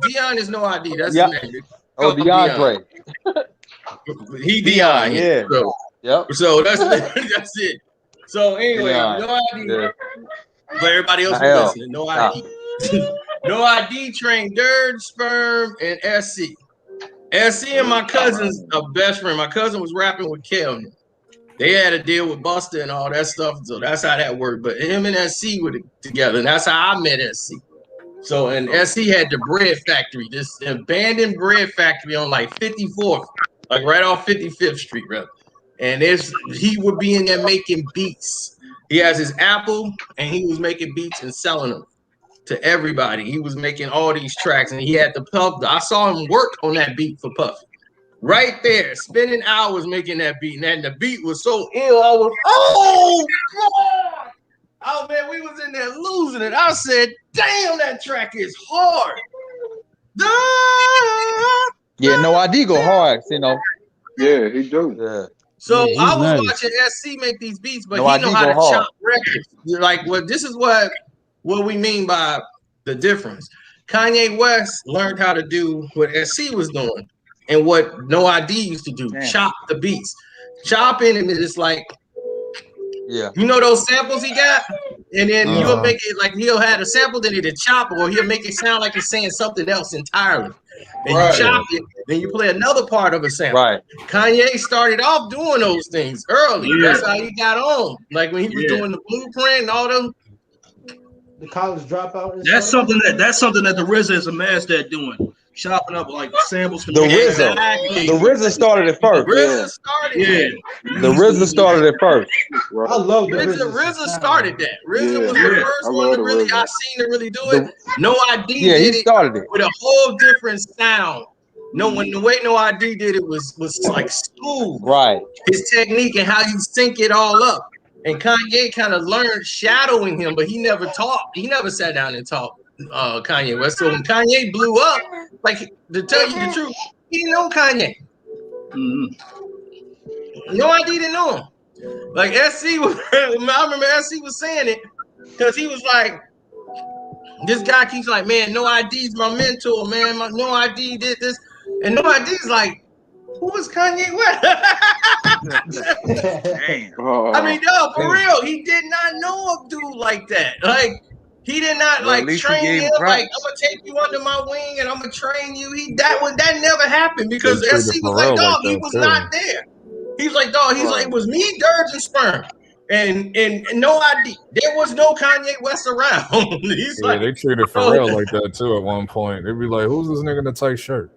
Dion is No ID. That's his name. Oh, DeAndre. He Dion. Yeah. So that's it. So anyway, No ID. But everybody else was listening. No ID. No ID trained Dirge, Sperm, and SC. SC and my cousin's a best friend. My cousin was rapping with Kelvin. They had a deal with Busta and all that stuff, so that's how that worked. But him and SC were together, and that's how I met SC. So, and SC had the bread factory, this abandoned bread factory on like 54th, like right off 55th Street, right? And he would be in there making beats. He has his Apple, and he was making beats and selling them to everybody. He was making all these tracks, and he had the Puff. I saw him work on that beat for Puff. Right there, spending hours making that beat, and the beat was so ill. I was, oh God! Oh man, we was in there losing it. I said, "Damn, that track is hard." Yeah, No ID go hard, you know. Yeah, he do. Yeah. So I was watching SC make these beats, but he know how to chop records. Like, this is what we mean by the difference. Kanye West learned how to do what SC was doing. And what No ID used to do, chop the beats. Chopping, and it's like, you know those samples he got? And then you'll make it like he'll have a sample, then it'll chop, or he'll make it sound like he's saying something else entirely. And you chop it, then you play another part of a sample. Right. Kanye started off doing those things early. That's how he got on. Like when he was doing the Blueprint and all them. The college dropout. That's something that the RZA is a master at doing. Chopping up like samples from The RZA started it first. RZA started The RZA started it first. I love the RZA started that. RZA was the first one to really I seen to really do it. No ID did it with a whole different sound. When the way No ID did it was like smooth. Right. His technique and how you sync it all up. And Kanye kind of learned shadowing him, but he never talked. He never sat down and talked. Kanye West. So when Kanye blew up, like to tell you the truth, he didn't know Kanye. No ID didn't know him. Like SC was, I remember SC was saying it because he was like, this guy keeps like, man, No ID's my mentor, man. No ID did this, and No ID's like, who is Kanye West? I mean, no, for real, he did not know a dude like that. Like. He did not train him like I'm gonna take you under my wing and I'm gonna train you. That never happened because SC was like, dog, he was not there. He's like, dog, he's like, it was me, Dirge, and Sperm. And No ID. There was no Kanye West around. He's like, they treated Pharrell like that too at one point. They'd be like, who's this nigga in the tight shirt?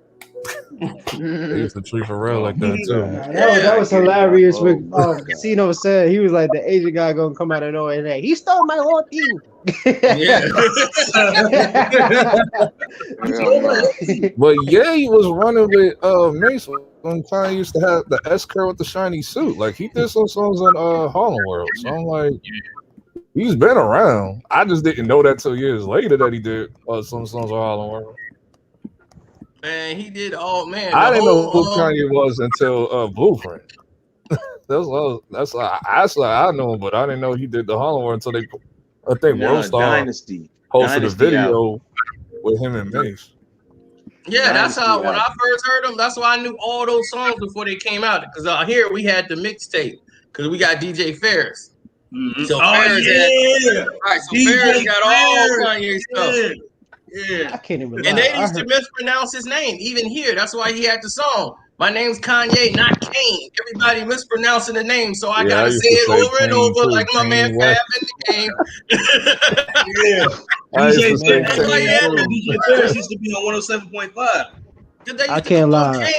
They used to treat Pharrell like that too. That was hilarious. When Casino said he was like the Asian guy gonna come out of nowhere and he stole my whole thing. But he was running with Mace when Kanye used to have the S curl with the shiny suit. Like he did some songs on Harlem World. So I'm like, he's been around. I just didn't know that till years later that he did some songs on Harlem World. Man, he did all man. I didn't know who Kanye was until Blueprint. That's I know him, but I didn't know he did the Harlem World until I think Worldstar Dynasty posted a video with him and Mace. Yeah, that's how when I first heard them. That's why I knew all those songs before they came out. Because here we had the mixtape because we got DJ Ferris. So Oh, Ferris yeah. all right, so DJ Ferris got all Ferris. Kanye stuff. Yeah. I can't even And lie. they I used to heard, mispronounce his name, even here. That's why he had the song. My name's Kanye, not Kane. Everybody mispronouncing the name, so I Yeah, I gotta used say to it say over and Kane over, too, like my man Kane Fab West. in the game. Yeah. I used to say That's why he Kane had too. DJ Ferris used to be on 107.5. I can't lie.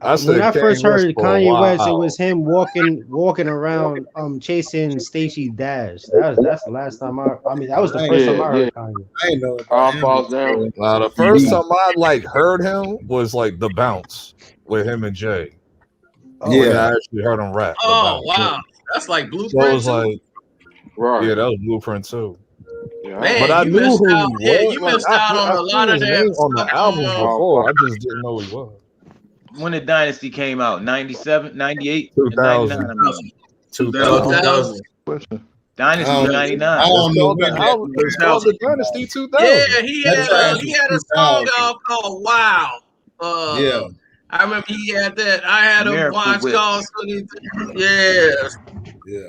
I said When I Kane first West heard for a Kanye West, it while. was him walking around chasing Stacey Dash. That's the last time I mean that was the first time I heard Kanye. I ain't know All about him. falls down. The first time I like heard him was like The Bounce with him and Jay. Oh, When Yeah. I actually heard him rap. The Oh Bounce. wow, that's like So it Blueprint was too. like, Right. yeah, that was Blueprint too. Yeah. Man, But I you knew missed who out. he Yeah, was. you Like, missed out on I a lot seen of his that name on the stuff albums on before. I just didn't know he was. When the Dynasty came out, 97, 98, 2000. 99. I mean. 2000. Dynasty I 99. don't know It's when that called was. the Dynasty 2000. Yeah, he That had trash he was had a song 2000. called Wow. Yeah. I remember he had that. I had a Miracle watch Whip. called yeah, Yeah.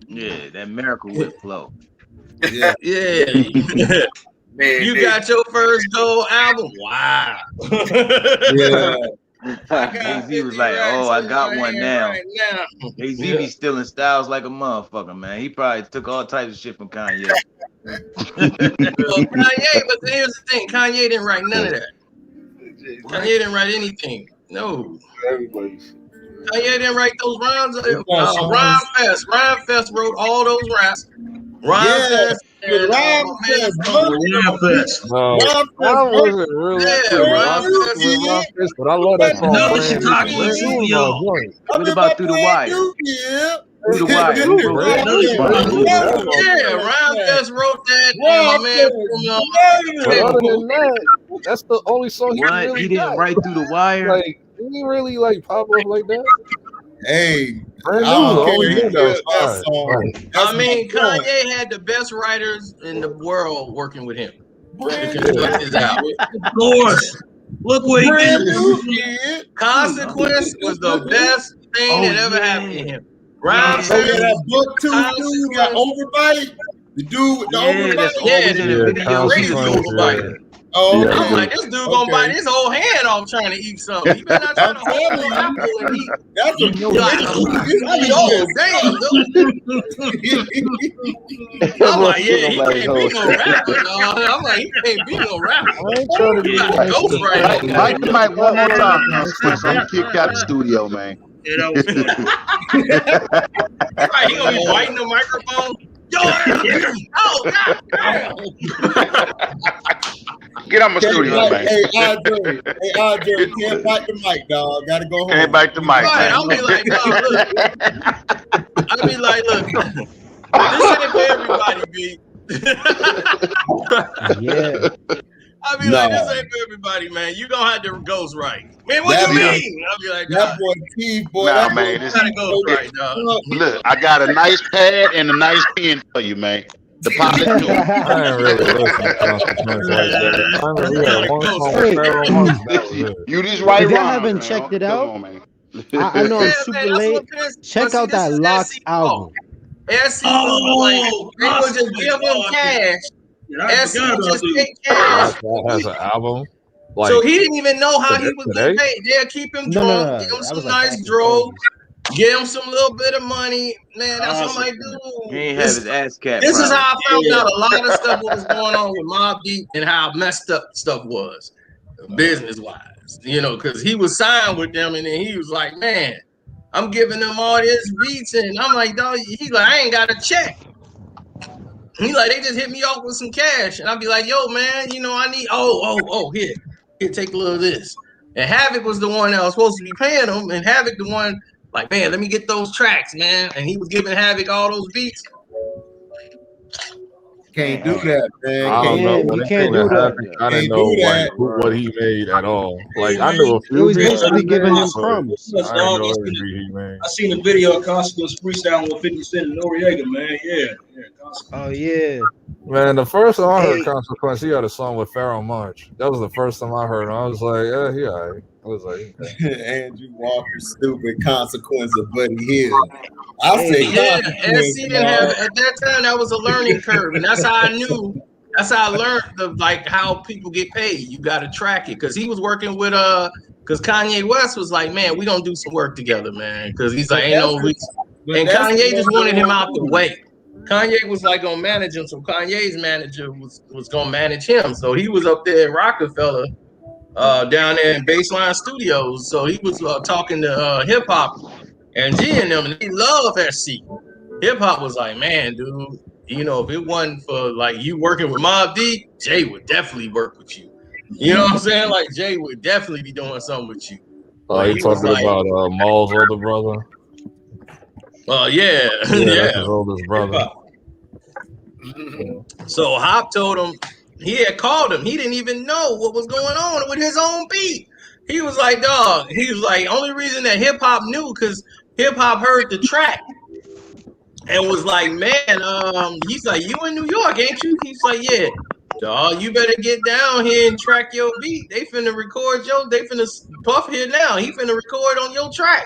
Yeah, that Miracle Whip flow. Yeah. yeah. Man, You got your first gold album. Wow. Yeah. Jay-Z was like, oh, I got one now. Right now. Jay-Z be stealing styles like a motherfucker, man. He probably took all types of shit from Kanye. Well, Kanye, but here's the thing: Kanye didn't write none of that. Kanye didn't write anything. No. Everybody's. Kanye didn't write those rhymes. Rhyme Fest. Rhyme Fest wrote all those raps. Rhyme Fest. And, Rhyme Fest. Rhyme Fest. No, Rhyme I Fest. wasn't really Yeah, Rhyme Fest. but I love that song. No, Brand Chicago New. is Brand New yo. was my joint. What about Through the Wire? Yeah. Through the Wire. Yeah, Rhyme Fest wrote that. And my man But other than that, that's the only song he What? really He didn't got. write Through the Wire? Like, did he really like pop up like that? Hey, Brand New I don't was the only care. thing that was That fire. song. Right. That's I mean, my point. Kanye had the best writers in the world working with him to Brand construct his album. Of course. Look what he Brand did. new shit. Consequence was the best thing that ever happened to him. Rhyme So Fest. that buck tooth dude got overbite. The dude with the Yeah, that's overbite. always in the video. Crazy Consequence, overbite. Oh, Yeah. I'm like, this dude gonna bite his whole hand off trying to eat something. He better not try to hold the apple and eat. that's a Oh, damn, dude. I'm like, yeah, he can't be no rapper, dog. I'm like, he can't be no rapper. I ain't trying to be Like like Ghost Mike, Rider. Mike the mic one more time. I'm gonna kick you out the studio, man. Yeah, that was funny. Right, he gonna be biting the microphone. Yo, oh, God damn. Get out my studio, man. Hey, Andre, can't bite the mic, dog. Gotta go home. Can't bite the mic, Right, man. I'll be like, dog, look. I'll be like, look, this ain't for everybody, B. Yeah. I'll be like, this ain't for everybody, man. You gonna have to ghost right. Man, what That you boy- mean? I'll be like, That dog, boy Keith, boy. Nah, that man, boy, this- you gotta ghost right, dog. Look, I got a nice pad and a nice pen for you, man. Deposit to him. I ain't really listen to Consequence like that. I mean, we had one song with Pharoah Monch, that was it. You just right If y'all wrong, haven't man. checked it Come out, on, man. I know I'm Yeah, super man, that's late. what pissed- Check but see, out this that is Locks SC album. SC was like, they would just give him cash. Yeah, I SC forgot would about just this. take cash. That has an album. Like, So he didn't even know how he today- was getting paid. They'll keep him No, drunk, no. give him That some was like back nice in the drugs, give him some little bit of money. Man, that's what I He do. ain't have his ass cap. This is probably. how I found out a lot of stuff what was going on with Mobb Deep and how messed up stuff was, business wise. You know, because he was signed with them, and then he was like, "Man, I'm giving them all this beats," and I'm like, "Dog," he's like, "I ain't got a check." He like, "They just hit me off with some cash," and I'll be like, "Yo, man, you know, I need here, take a little of this." And Havoc was the one that was supposed to be paying him, and Havoc the one like, "Man, let me get those tracks, man," and he was giving Havoc all those beats. Can't do that, man. I don't know. Yeah, When you it can't came to do that. Havoc, I didn't Can't know do like that. what he made at all. Like I knew a It few was beats basically he giving made, him but crumbs. I didn't know every beat he made. I seen a video of Consequence freestyling with 50 Cent and Noriega, man. Yeah, Consequence. Oh yeah. Man, the first time I heard Hey. Consequence, he had a song with Pharoah Monch. That was the first time I heard him. I was like, yeah, he alright. was like, Andrew Walker, stupid consequence of Buddy Hill. I said, yeah, SC didn't have at that time. That was a learning curve, and that's how I knew. That's how I learned of like how people get paid. You got to track it because he was working with because Kanye West was like, man, we gonna do some work together, man. Because he's like, ain't no reason. And Kanye just wanted him out the way. Kanye was like gonna manage him, so Kanye's manager was gonna manage him. So he was up there at Rockefeller, down there in Baseline Studios. So he was talking to hip hop and G and them, and he loved SC. Hip hop was like, man, dude, you know, if it wasn't for like you working with Mobb Deep, Jay would definitely work with you. You know what I'm saying? Like Jay would definitely be doing something with you. oh, you talking like, about Maul's older brother? Yeah. That's his oldest brother. So Hop told him he had called him. He didn't even know what was going on with his own beat. He was like, dog. He was like, only reason that hip hop knew because hip hop heard the track and was like, man, he's like, you in New York, ain't you? He's like, yeah. Dog, you better get down here and track your beat. They finna record they finna Puff here now. He finna record on your track.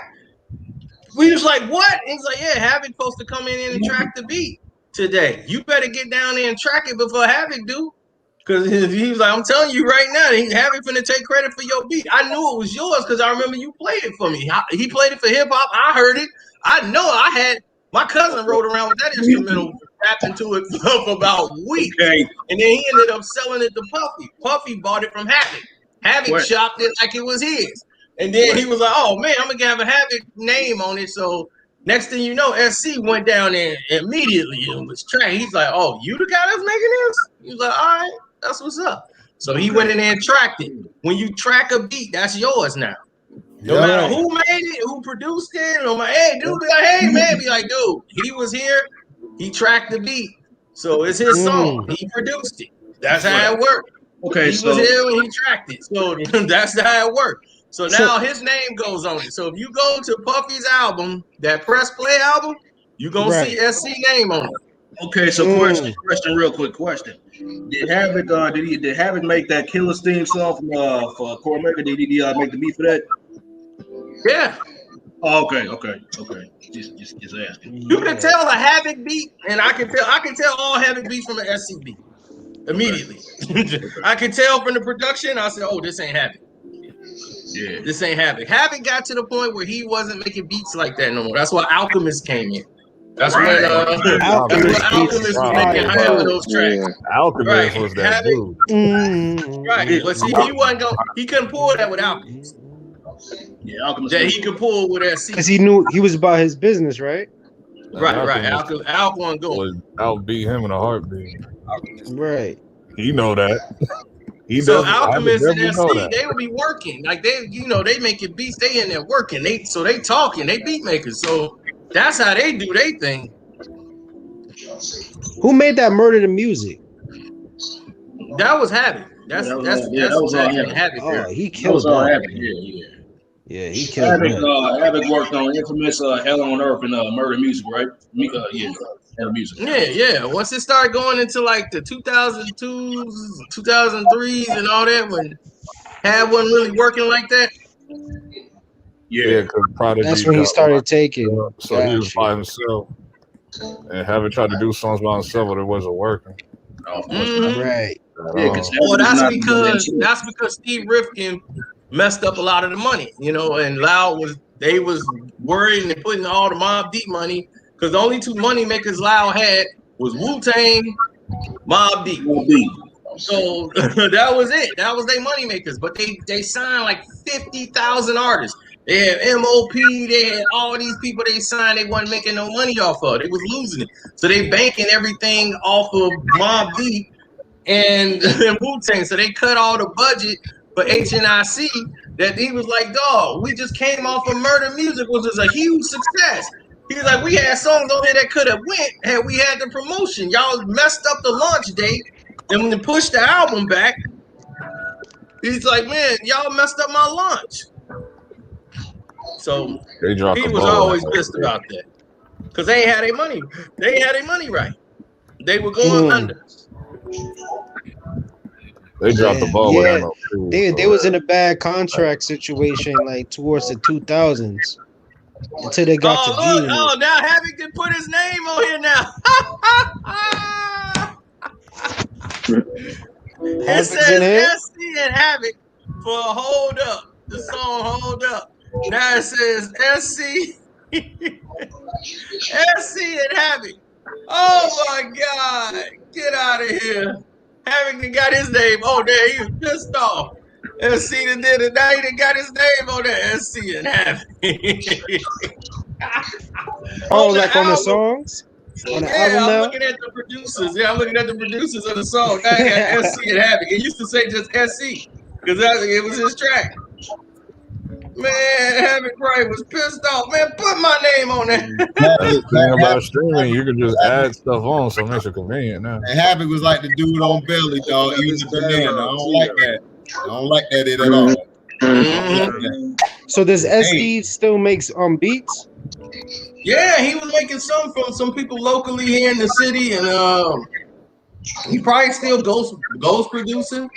We was like, what? And he's like, yeah, Havoc supposed to come in and track the beat today. You better get down there and track it before Havoc do. Because he was like, I'm telling you right now, Havoc finna take credit for your beat. I knew it was yours because I remember you played it for me. He played it for hip hop. I heard it. I know my cousin rode around with that instrumental, rapped into it for about a week. Okay. And then he ended up selling it to Puffy. Puffy bought it from Havoc. Havoc shopped it like it was his. And then he was like, oh man, I'm gonna have a Havoc name on it. So next thing you know, SC went down there immediately and was tracked. He's like, oh, you the guy that's making this? He was like, all right, that's what's up. So he went in there and tracked it. When you track a beat, that's yours now. No matter who made it, who produced it, no matter, hey, dude, be like, hey, man, be like, dude, he was here, he tracked the beat. So it's his song. He produced it. That's how it worked. Okay, he was here when he tracked it. So that's how it worked. So now his name goes on it. So if you go to Puffy's album, that Press Play album, you're going to see SC name on it. Okay, so question, real quick question. Did Havoc make that Killer's theme song for Cormaker? Did he make the beat for that? Yeah. Oh, okay. Just asking. You can tell a Havoc beat, and I can tell all Havoc beats from an SC beat immediately. I can tell from the production. I said, oh, this ain't Havoc. Yeah, this ain't Havoc. Havoc got to the point where he wasn't making beats like that no more. That's why Alchemist came in. That's when Alchemist was making half of those tracks. Alchemist was that dude. Right, but see, he couldn't pull that with Alchemist. Yeah, Alchemist. That he could pull with SC. Because he knew he was about his business, right? Right. Alchemist wasn't going. Outbeat him in a heartbeat. Right. He know that. So Alchemist and SC, they would be working. Like they making beats, they in there working. They talking, they beat makers. So that's how they do their thing. Who made that Murder the Music? That was Havoc. That's Havoc. Oh, he killed Havoc. Yeah, he killed Havoc worked on Infamous, Hell on Earth, and Murder Music, right? Music. Yeah. Once it started going into like the 2002s, 2003s, and all that, when Havoc wasn't really working like that. Yeah, because that's when he started taking. So he was by himself, and Havoc tried to do songs by himself, but it wasn't working. Right. That's because Steve Rifkin messed up a lot of the money, and Loud was worried and putting all the Mobb Deep money. Because the only two money makers Loud had was Wu-Tang, Mobb Deep. So that was it. That was their money makers. But they signed like 50,000 artists. They had MOP. They had all these people they signed. They wasn't making no money off of. They was losing it. So they banking everything off of Mobb Deep and Wu-Tang. So they cut all the budget for HNIC. That he was like, dog, we just came off of Murder Music, which was a huge success. He was like, we had songs on here that could have went had we had the promotion. Y'all messed up the launch date. And when they pushed the album back, he's like, man, y'all messed up my launch. So he was always pissed about that. Because they ain't had their money. They ain't had their money right. They were going under. They dropped the ball with MLK. They was in a bad contract situation like towards the 2000s until they got to June. Oh, now Havoc can put his name on here now. It says SC and Havoc for Hold Up. The song Hold Up. Now it says SC. SC and Havoc. Oh my God. Get out of here. Havoc got his name on there. He was pissed off. SC did it. Now he got his name on there. SC and Havoc. Like on the songs? On the album I'm now? looking at the producers. Yeah, I'm looking at the producers of the song. Now he got SC and Havoc. It used to say just SC because it was his track. Man, Havoc Ray was pissed off. Man, put my name on there. The thing about streaming, you can just add stuff on, so it makes it convenient now. And Havoc was like the dude on Belly, dog. He was a banana. I don't like that. I don't like that at all. So does SD still makes beats? Yeah, he was making some from some people locally here in the city, and he probably still goes producing,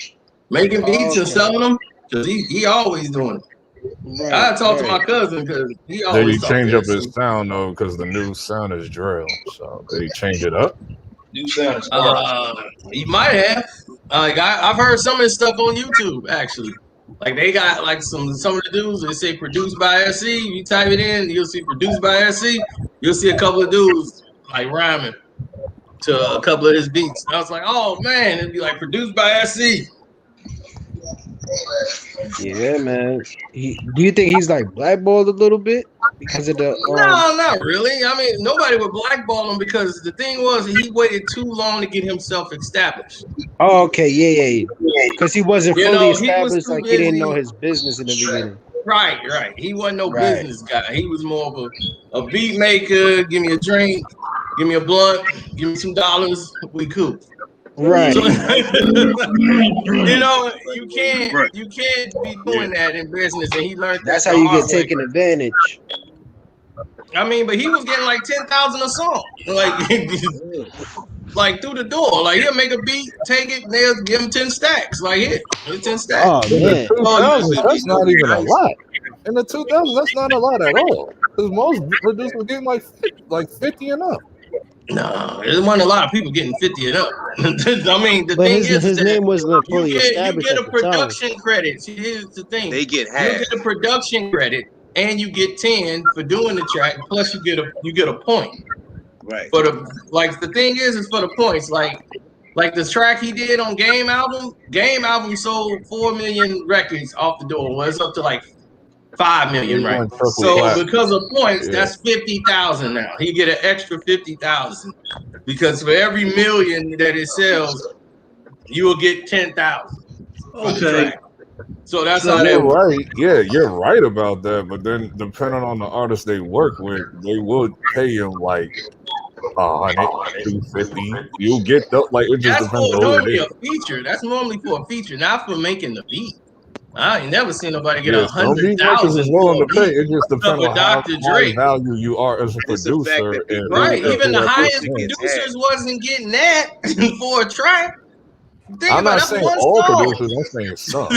making beats and selling them because he always doing it. Right, I talked to my cousin because he always. Did he change up his sound though? Because the new sound is drill. So did he change it up? New sound is he might have. Like I've heard some of his stuff on YouTube actually. Like they got like some of the dudes. They say produced by SC. You type it in, you'll see produced by SC. You'll see a couple of dudes like rhyming to a couple of his beats. I was like, oh man, it'd be like produced by SC. Yeah, man. Do you think he's like blackballed a little bit because of the? No, not really. I mean, nobody would blackball him because the thing was he waited too long to get himself established. Oh, okay, yeah. Because he wasn't fully established, he he didn't know his business in the beginning. Right. He wasn't no business guy. He was more of a beat maker. Give me a drink, give me a blunt, give me some dollars. We cool. Right. So, you can't be doing that in business, and he learned that's how you get taken advantage. I mean, but he was getting like 10,000 a song, like through the door. Like he'll make a beat, take it, they'll give him 10 stacks. Like here, 10 stacks. Oh man, that's not even a lot. In the 2000s, that's not a lot at all. Because most producers getting like 50 and up. No, there wasn't a lot of people getting 50 and up. I mean, the thing is, his name wasn't fully You established. get a production credit. See, here's the thing: they get half. You get a production credit, and you get 10 for doing the track. Plus, you get a point. Right. For the the thing is for the points. Like the track he did on Game Album. Game Album sold 4 million records off the door. Well, it's up to like 5 million, right? So because of points, that's 50,000 now. He get an extra 50,000 because for every million that it sells, you will get 10,000. Okay. So that's how you're that right. Yeah, you're right about that. But then depending on the artist they work with, they would pay him like 100, 250. You'll get it just depends on who it is. A feature. That's normally for a feature, not for making the beat. I ain't never seen nobody get 100,000. It just depends on how high value you are as a producer. Right. Even the highest producers wasn't getting that for a track. I'm not saying all producers. I'm saying some.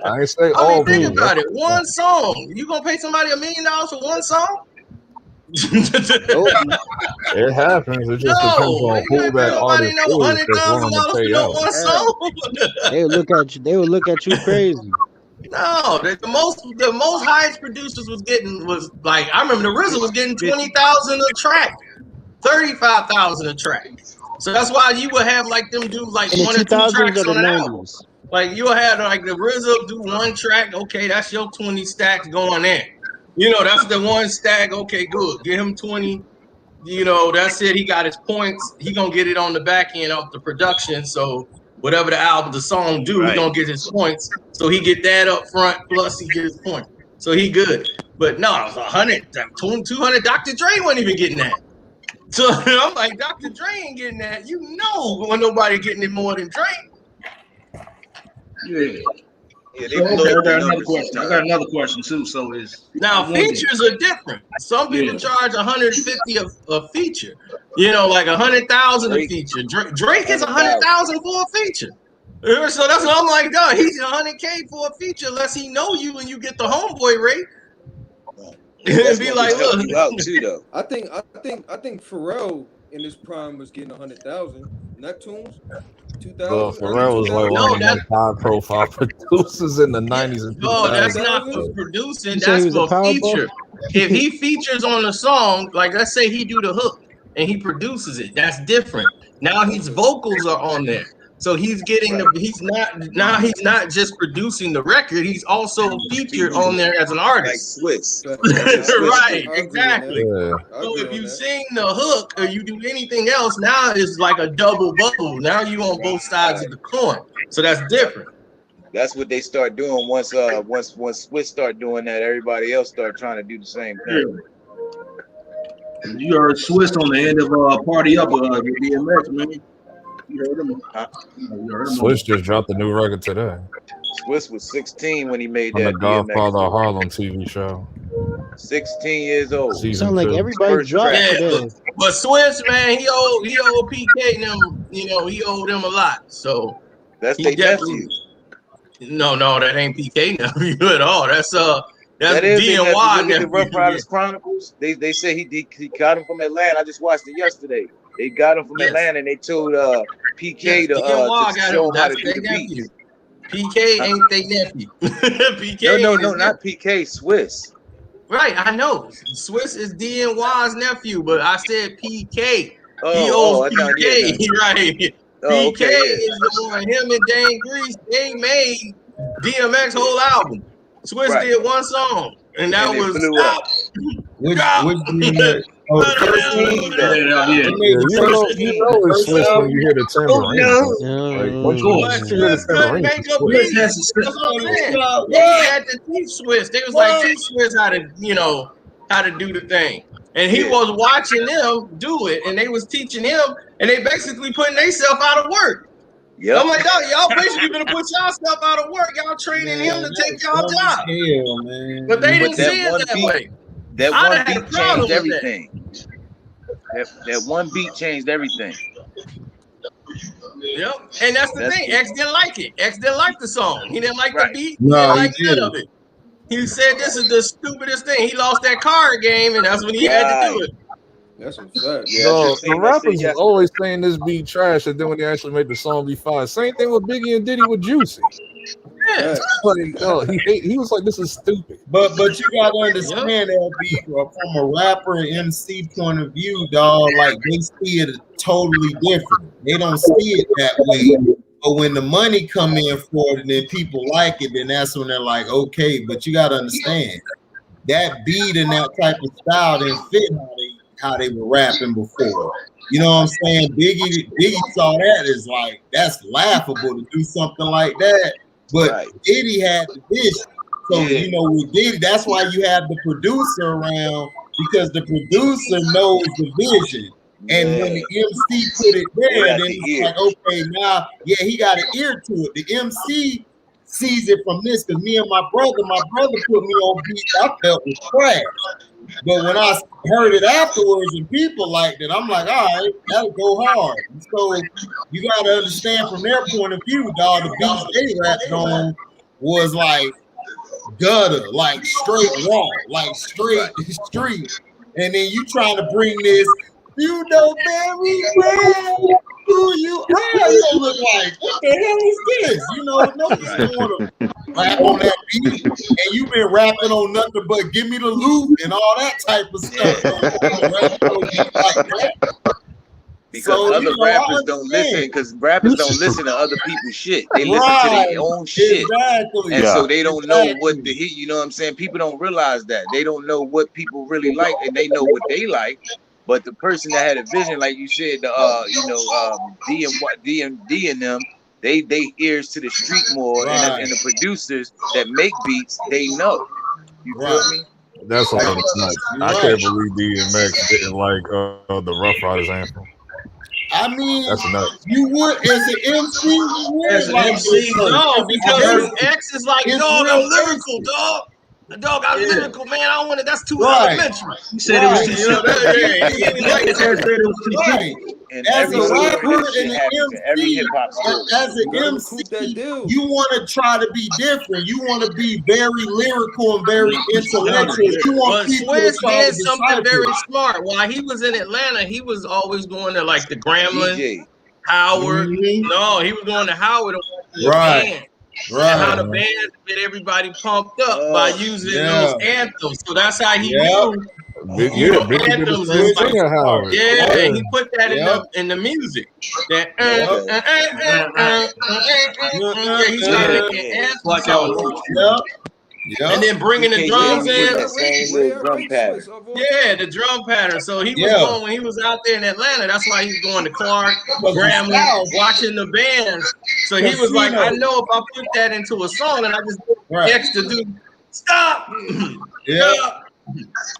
I ain't saying all. Think about it. One song. You gonna pay somebody $1 million for one song? It happens. It just depends on who that artist is that's willing to pay out. They would look at you crazy. No, the most highest producers was like I remember the RZA was getting 20,000 a track, 35,000 a track. So that's why you would have like them do like one or two tracks on an album. Like you'll have like the RZA do one track. Okay, that's your 20 stacks going in. That's the one stack. Okay, good. Get him 20. That's it. He got his points. He gonna get it on the back end of the production. So whatever the song do, he gonna get his points. So he get that up front, plus he get his point. So he good. But no, it was 100, 200. Dr. Dre wasn't even getting that. So I'm like, Dr. Dre ain't getting that. When nobody getting it more than Dre. Yeah. I got another question too. So now features are different. Some people charge 150 a feature. Like 100,000 a feature. Drake is 100,000 for a feature. So that's what I'm like, dog. He's $100K for a feature unless he know you and you get the homeboy rate. And be like, look. Out too, though. I think Pharrell in his prime was getting 100,000. Neptunes, 2,000. Pharrell was like one of the most high-profile producers in the 90s and 2000s. No, that's not for producing. That's for feature. If he features on a song, like let's say he do the hook and he produces it, that's different. Now his vocals are on there. So he's getting he's not just producing the record, he's also featured on there as an artist. Like Swiss. Right, exactly. Yeah. So if you sing the hook or you do anything else, now it's like a double bubble. Now you on both sides of the coin. So that's different. That's what they start doing once Swiss start doing that, everybody else start trying to do the same thing. You heard Swiss on the end of Party Up with DMX, man. You heard him. Swiss just dropped a new record today. Swiss was 16 when he made on that the Godfather of Harlem TV show. 16 years old. Sound like everybody dropped today. But Swiss, man, he owed PK and them, he owed them a lot. So that's their nephew. No, that ain't PK nephew at all. That's that is DNY nephew. Rough Riders Chronicles. They say he got him from Atlanta. I just watched it yesterday. They got him from Atlanta and they told PK to show him how to do the beats. PK ain't they nephew. PK no, not PK, Swiss. Right, I know. Swiss is DNY's nephew, but I said PK. He owes PK, right? PK is the one. Him and Dane Grease, they made DMX whole album. Swiss did one song, and that was Stop. You know it's Swiss when you hear the tambourine. They had to teach Swiss. They was like, teach Swiss how to do the thing. And he was watching them do it, and they was teaching him, and they basically putting themselves out of work. Yep. I'm like, y'all basically gonna put y'all stuff out of work. Y'all training him to take y'all job. But they didn't see it that way. That one beat changed everything. That one beat changed everything. Yep, and that's the thing. X didn't like it. X didn't like the song. He didn't like the beat. He No, didn't like none of it. He said this is the stupidest thing. He lost that card game, and that's when he had to do it. That's what's fact. No, the rappers is always saying this beat trash, and then when they actually make the song be fire. Same thing with Biggie and Diddy with Juicy. Yeah. He was like, this is stupid. But you gotta understand, LB, from a rapper and MC point of view, dog, like they see it totally different. They don't see it that way. But when the money come in for it and then people like it, then that's when they're like, okay, but you gotta understand that beat and that type of style didn't fit how they were rapping before. You know what I'm saying? Biggie saw that as like, that's laughable to do something like that. But Diddy had the vision. So, with Diddy, that's why you have the producer around, because the producer knows the vision. And when the MC put it there, then it's like, okay, now, he got an ear to it. The MC sees it from this, because me and my brother put me on beats I felt was trash. But when I heard it afterwards and people liked it, I'm like, all right, that'll go hard. So you got to understand from their point of view, dog, the beats they rapped on was like gutter, like straight raw, like straight street. And then you trying to bring this, you know very well who you are. You don't look like, what the hell is this? Nobody's going to rap on that beat, and you've been rapping on nothing but give me the loot and all that type of stuff. Because other rappers don't listen, because rappers don't listen to other people's shit. They listen to their own shit. Exactly. And so they don't know what the hit, you know what I'm saying? People don't realize that. They don't know what people really like, and they know what they like. But the person that had a vision, like you said, D and them, they ears to the street more, and the producers that make beats, they know. You feel me? That's what I'm nuts. I can't believe DMX didn't like the Rough Riders anthem. I mean, that's nuts. You would as an MC, no, because X is like, dog, I'm lyrical, dog. Dog, I'm lyrical, man. I don't want it. That's too Right. elementary. He said it was too You know, simple. he ain't like that. Right. And As every a little rapper weird and shit an happens in every MC, hip hop story. as an MC, you want to try to be different. You want to be very lyrical and very intellectual. You want But people to Swizz try to did something decipher. very smart. While he was in Atlanta, he was always going to like the Gremlin, DJ. Howard. No, he was going to Howard and watching the Right. band. And how the Right. band get everybody pumped up by using Yeah. those anthems. So that's how he Yeah. knew. Big, You yeah, know, Biggie did the anthems same is like, thing at Howard. yeah, and he put that Yep. in the music. That Yeah. he started making anthem Like songs. Yep. Yep. And then bringing the drums in. That same little drum pattern. Yeah, the drum pattern. So he was Yeah. going when he was out there in Atlanta. That's why he's going to Clark, But the Grambling, style- watching the bands. So he was like, I know if I put that into a song and I just Right. next to do stop. Yeah.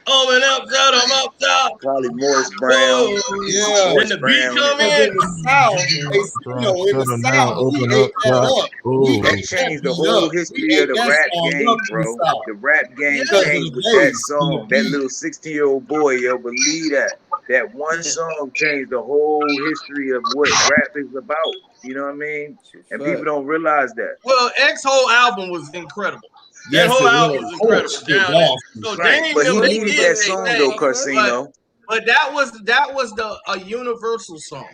Open up, shut 'em up, stop. Probably Morris Brown. Whoa. Yeah. When the beat come Because in in, the South, in the South, we ate that up. We That ate changed the that whole up. history We of ate the that rap song game, up in bro. the South. The rap game Because of changed the with that bass, song. the That beat. little 16-year-old boy, yo, believe that. That one song changed the whole history of what rap is about. You know what I mean? And people don't realize that. well, X whole album was incredible. That Yes, whole it album was. was incredible. Oh, Down shit, there. wow. So Right. Dame But he them, they needed did that their song thing. though, Casino. But that was a universal song.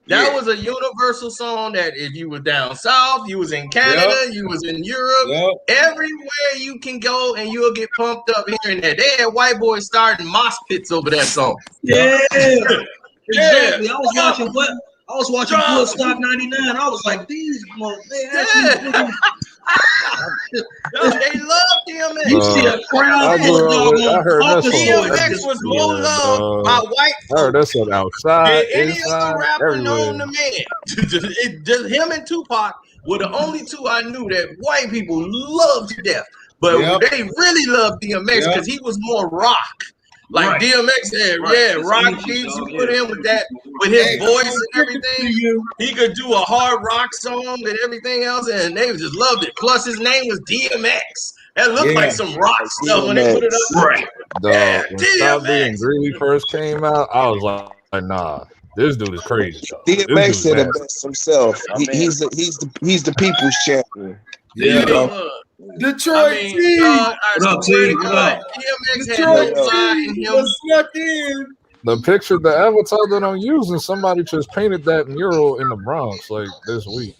That Yeah. was a universal song that if you were down south, you was in Canada, you was in Europe, everywhere you can go and you'll get pumped up hearing that. They had white boys starting mosh pits over that song. Yeah. Exactly. Yeah. I was watching Woodstock '99. I was like, these they actually They love DMX. You see a crowd I full of I heard that doggone song. DMX was more loved by white I heard that song outside, than any inside, other rapper known everywhere. to man. Just him and Tupac were the only two I knew that white people loved to death. But they really loved DMX because he was more rock. Like Right. DMX had, Right. yeah, That's rock easy, beats. dog, You put yeah. him with that, with his voice and everything. He could do a hard rock song and everything else, and they just loved it. Plus, his name was DMX. That looked like some rock stuff when they put it up. Right. Dog, when Stop Being Greedy first came out, I was like, nah, this dude is crazy. Dog. This DMX dude's said it nasty. best himself. He's the people's champion. Yeah. know? Detroit T. What up, T? What up? DMX had no pride in him. Snuck in. The picture, the avatar that I'm using, somebody just painted that mural in the Bronx like this week.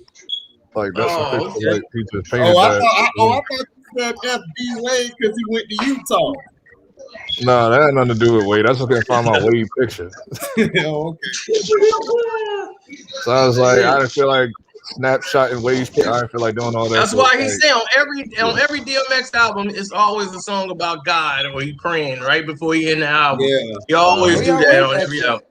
Like that's the picture. Like he just painted I that. thought you said FB Wade because he went to Utah. No, that had nothing to do with Wade. I just couldn't find my Wade picture. Okay. So I was like, I didn't feel like snapshotting Wade's picture. I didn't feel like doing all that. That's shit. why he Like, say on every DMX album, it's always a song about God or he praying right before he end the album. Yeah. He always We do got that rank on X every at. album.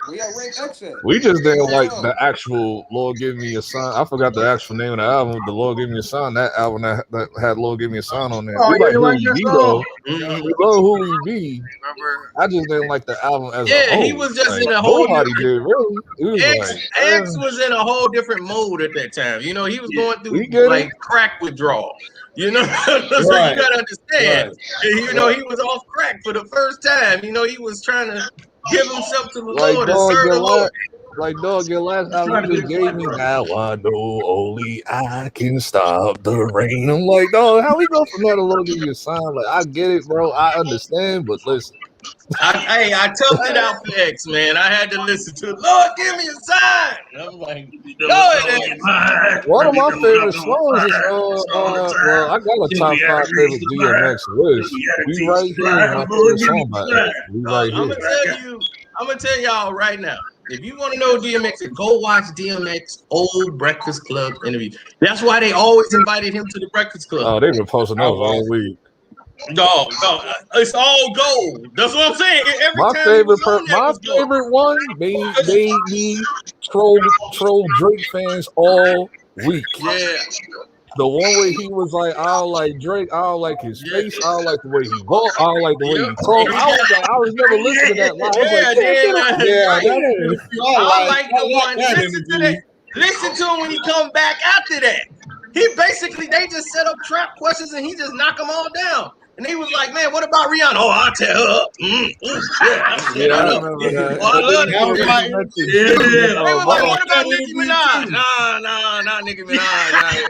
We got rank X at. we just didn't like the actual Lord Give Me a Sign. I forgot the actual name of the album. The Lord Give Me a Sign. That album that had Lord Give Me a Sign on there. Oh, We yeah, like you Who like We that Be song? though. Mhm. We love Who We Be. I just didn't like the album as a Yeah, whole. he was just Like, in a whole nobody different. did really. It was X, like X was in a whole different mode at that time. You know, he was going we through get like it. crack withdrawal. You know, so Right. you gotta understand. Right. You know, he was off crack for the first time. You know, he was trying to give himself to the Like Lord and dog, serve your the Lord. your last album just gave me now. I know only I can stop the rain. I'm like, dog, how we go from that to Lord Give Me a Sign? Like, I get it, bro. I understand, but listen. I toughed it out for X, man. I had to listen to it. Lord, give me a sign. I'm like, go ahead. One of my favorite songs is well, I got a top 5 favorite DMX list. We Right Here is my favorite song by X. We Right Here. I'm gonna tell y'all right now. If you want to know DMX, go watch DMX old Breakfast Club interview. That's why they always invited him to the Breakfast Club. Oh, they've been posting those all week. No, it's all gold. That's what I'm saying. Every My time favorite, he was on there, it my was gold. favorite one made me troll Drake fans all week. Yeah. The one where he was like, I don't like Drake, I don't like his face, I don't like the way he walk, I don't like the way he talk. I was never listening to that line. I was like, I like the one. Listen to him when he come back after that. they just set up trap questions and he just knocked them all down. And he was like, man, what about Rihanna? Oh, I'll tell her up. Yeah, I remember that. Oh, I love They was like, what about Nicki Minaj? Nah, not Nicki Minaj.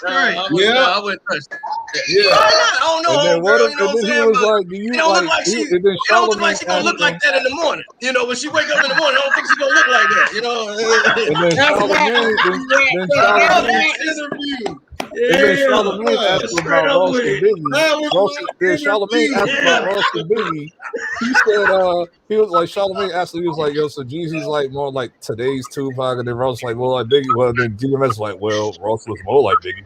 I wouldn't touch that. I don't know. And then Girl, you know and what I'm then he saying? was But like, "Do you it don't look like?" like she. And then It don't look like Charlamagne she gonna look asked like that in the morning. You know, when she wake up in the morning, I don't think she gonna look like that. You know. And then Charlamagne asked him about Ross and Biggie. Charlamagne asked about Ross and Biggie. He said, he was like, Charlamagne asked him, he was like, yo, so Jeezy's like more like today's Tupac, and then Ross like, well, like Biggie. Well, then DMX like, well, Ross was more like Biggie.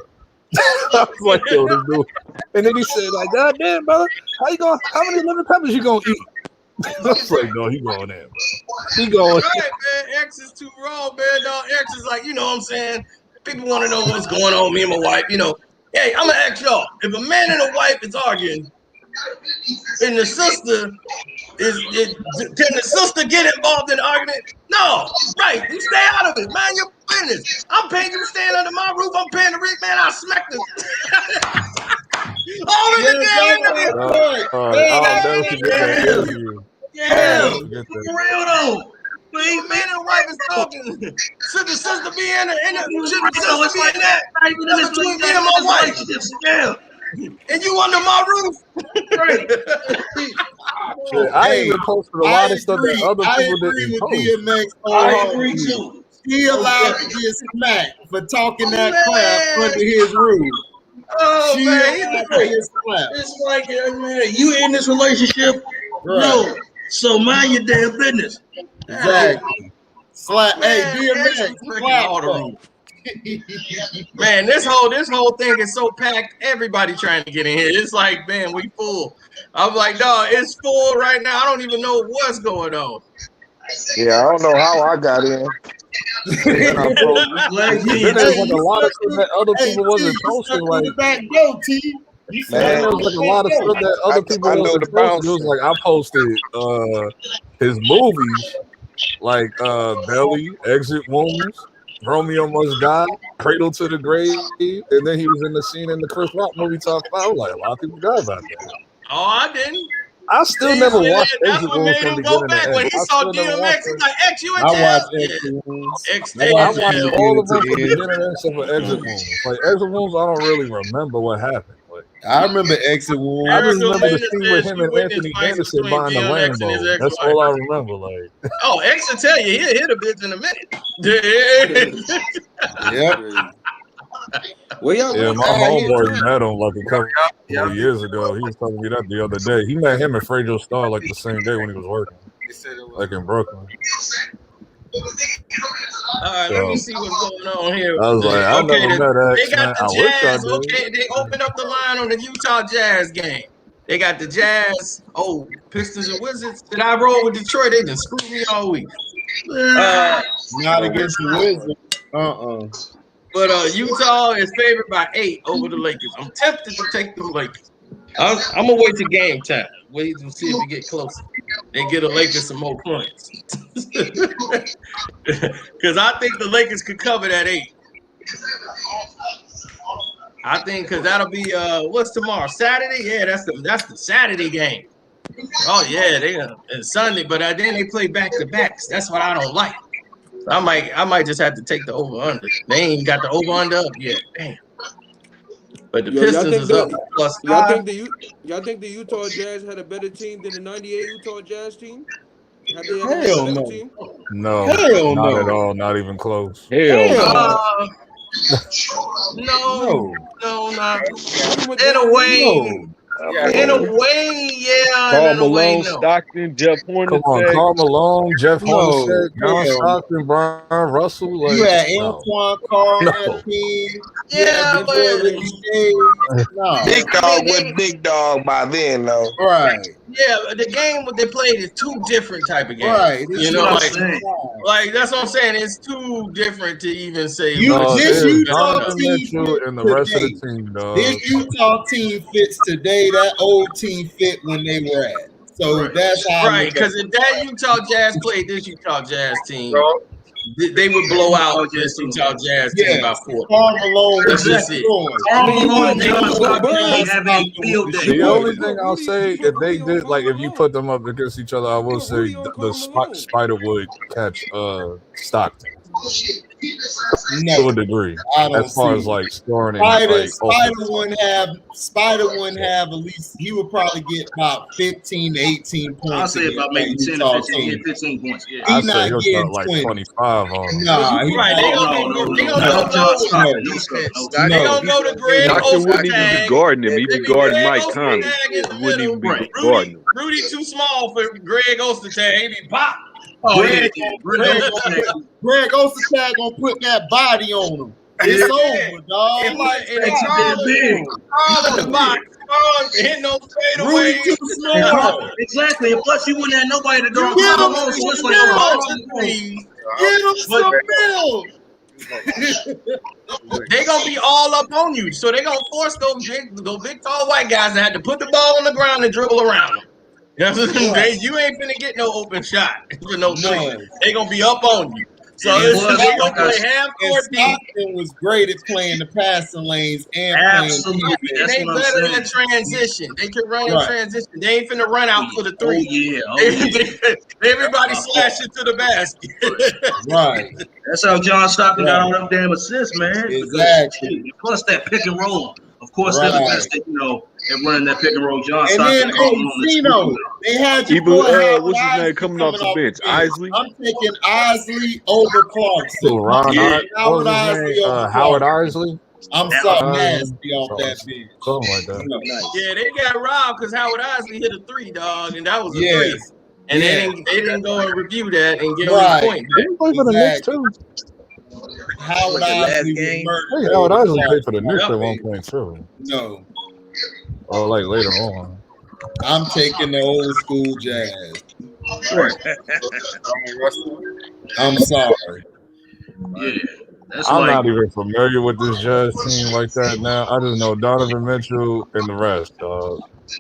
I was like, yo, this dude. And then he said, like, God damn, brother, how many lemon peppers you gonna eat? I was like, no, he going in, bro. He going. Right, man. X is too raw, man. Dog. X is like, you know what I'm saying? People want to know what's going on, me and my wife. You know, hey, I'm gonna ask y'all: if a man and a wife is arguing, and the sister can the sister get involved in the argument? No, right? You stay out of it, mind your business. I'm paying you to stand under my roof. I'm paying the rent, man. I'll smack this. Oh, in the game, I'll never forget that interview. Yeah, for real though. When man and wife is talking, should the sister be in that? That's between me and my wife. Yeah. And you under my roof. Shit, I even posted a lot of stuff that other people didn't post. I agree too. He allowed to get smacked for talking that crap under his roof. Oh man, it's like man, you in this relationship? Right. No, so mind your damn business. Exactly. Slap, hey, DMX, man, this whole thing is so packed. Everybody trying to get in here. It's like, man, we full. I'm like, dog, it's full right now. I don't even know what's going on. Yeah, I don't know how I got in. Then there's like a lot of stuff that other people wasn't posting. Like, back go, T. Man, there was like a lot of stuff that other people wasn't posting. It was like I posted his movies, like Belly, Exit Wounds, Romeo Must Die, Cradle to the Grave, and then he was in the scene in the Chris Rock movie Top 5. I was like, a lot of people got about that. Oh, I didn't. I still never watched Exit Wounds from go back when he saw DMX. He's like, X, you in jail? I watched all of them from beginning except for Exit Wounds. Like Exit Wounds, I don't really remember what happened. Like, I remember Exit Wounds. I just remember the scene with him and Anthony Anderson buying the Lambo. That's all I remember. Like, oh, X will tell you he'll hit a bitch in a minute. Yep. Well, yeah, my homeboy met him like a couple of years ago. He was telling me that the other day. He met him and Fredo Starr like the same day when he was working, like in Brooklyn. All right, let me see what's going on here. I was like, I never met X, they got man. I the wish I Jazz. did. Okay, they opened up the line on the Utah Jazz game. They got the Jazz. Oh, Pistons and Wizards. Did I roll with Detroit? They just screwed me all week. Not against the Wizards. But Utah is favored by 8 over the Lakers. I'm tempted to take the Lakers. I'm gonna wait till game time. Wait to see if we get closer. They get the Lakers some more points. Because I think the Lakers could cover that 8. I think because that'll be what's tomorrow? Saturday? Yeah, that's the Saturday game. Oh yeah, it's Sunday, but then they play back to backs. That's what I don't like. So I might just have to take the over under. They ain't got the over under up yet. Damn. But the Pistons is up plus 5. Y'all think the Utah Jazz had a better team than the '98 Utah Jazz team? Hell no. Team? No, Hell not no. at all. Not even close. Hell no, not in a way. In a way, yeah. Karl in a way, Malone, no. Stockton, Jeff Hornacek. Come on, Karl Malone, Jeff No. Hornacek, John Yeah. Stockton, Brian Russell. Like, You had no. Antoine Carr on No. that team. Yeah, but no. Big Dog was Big Dog by then, though. Right. yeah, the game what they played is 2 different type of games. Right. You know, like that's what I'm saying. It's too different to even say. This Utah Donovan team Mitchell and the rest of the team, dog. This Utah team fits today. That old team fit when they were at. So that's how. Right, because if that Utah Jazz played this Utah Jazz team, they would blow out this Utah Jazz team by 4. Karl Malone. That's just it. The only thing I'll say, if they did, like, if you put them up against each other, I will say the Spider would catch Stockton. To a degree, as far as like scoring. Spider wouldn't have at least. He would probably get about 15 to 18 points. I'll say about maybe 10 to 15 points. Yeah. I'd say he'll start like 25 on. Nah, they gonna go to Greg Stockton wouldn't even be guarding him. He'd be guarding Mike Conley. He wouldn't even be guarding him. Rudy too small for Greg Ostertag. He be pop. Greg Ostertag gonna put that body on him. It's over, dog. All in the box. Hit no fade away. Exactly. And plus, you wouldn't have nobody to go. Get him some milk. They gonna be all up on you, so they gonna force those big tall white guys to have to put the ball on the ground and dribble around them. You ain't finna get no open shot for no three. They gonna be up on you. So they gonna play half court deep. Stockton was great at playing the passing lanes and absolutely. Playing. They better in transition. They can run in transition. They ain't finna run out for the three. Everybody slashing to the basket. Right. That's how John Stockton got all them damn assists, man. Exactly. Plus that pick and roll. Of course, they're the best at, at running that pick and roll. John Stockton. And then, they had you. What's his name coming off the bench? Isley. I'm taking Isley over Clarkson. Howard Isley. I'm so nasty off that bitch. Something like that. Yeah, they got robbed because Howard Isley hit a 3, dog, and that was a 3. And they didn't go and review that and get on the point. They play for the Knicks too. Howard Isley played for the Knicks at one point too. No. Oh, like later on. I'm taking the old school Jazz. I'm sorry. Yeah. I'm not even familiar with this Jazz team like that now. I just know Donovan Mitchell and the rest, dog.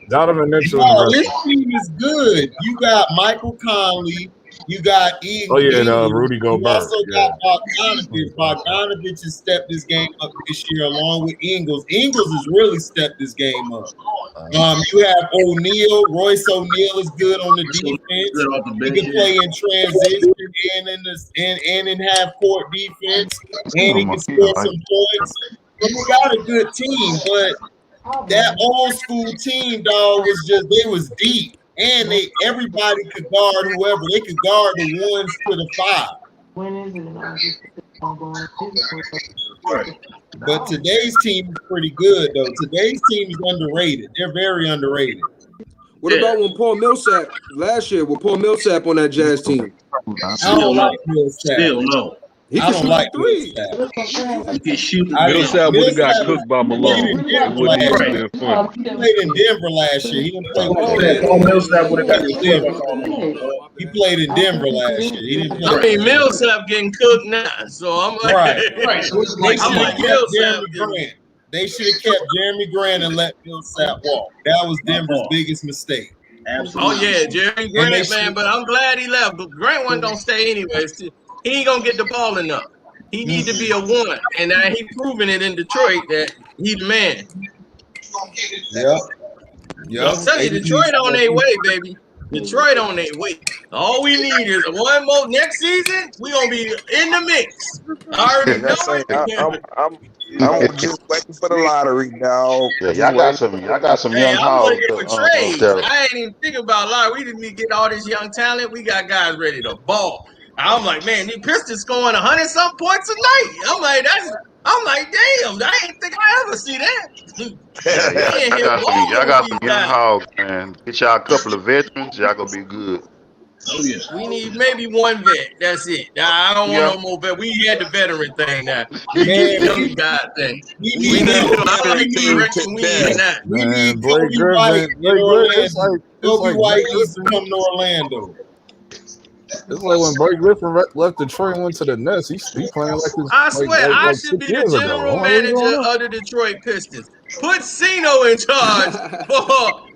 Donovan Mitchell and the rest. This team is good. You got Michael Conley. You got Rudy Gobert. You also got Bogdanovich. Bogdanovich has stepped this game up this year along with Ingles. Ingles has really stepped this game up. You have O'Neal. Royce O'Neal is good on the defense. He can play in transition and in half court defense, and he can score some points. But we got a good team, but that old school team, dog, they was deep. And everybody could guard whoever. They could guard the 1s to the 5. But today's team is pretty good, though. Today's team is underrated. They're very underrated. What about when Paul Millsap last year? With Paul Millsap on that Jazz team? I don't like Millsap. Still no. He can shoot like 3. Millsap would have got cooked by Malone. It wouldn't even been fun. He played in Denver last year. He didn't play Millsap would have got He played in Denver last year. He didn't play. I mean, Millsap getting cooked now, so I'm like, They should have kept Jeremy Grant and let Millsap walk. That was Denver's biggest mistake. Absolutely. Oh yeah, Jeremy Grant, man. But I'm glad he left. But Grant wasn't gonna stay anyways. He ain't gonna get the ball enough. He need to be a 1, and he proving it in Detroit that he's the man. Yep. I'm telling you, Detroit on their way, baby. Detroit on their way. All we need is one more next season. We gonna be in the mix. I already know it. I'm just waiting for the lottery, dog. Yeah, y'all got some young hogs. I'm looking for trades. I ain't even thinking about lottery. We didn't get all this young talent. We got guys ready to ball. I'm like, man, these Pistons scoring 100-some points a night. I'm like, damn, I ain't think I ever see that. Y'all got some young hogs, man. Get y'all a couple of veterans, y'all gonna be good. Oh yeah. We need maybe 1 vet. That's it. I don't want no more vet. We had the veteran thing now. We need the young guy thing. We need that. We need Kobe White in Orlando. Kobe White needs to come to Orlando. It's like when Blake Griffin left Detroit and went to the Nets. He's playing like his. I swear, I should be the general manager of the Detroit Pistons. Put Cino in charge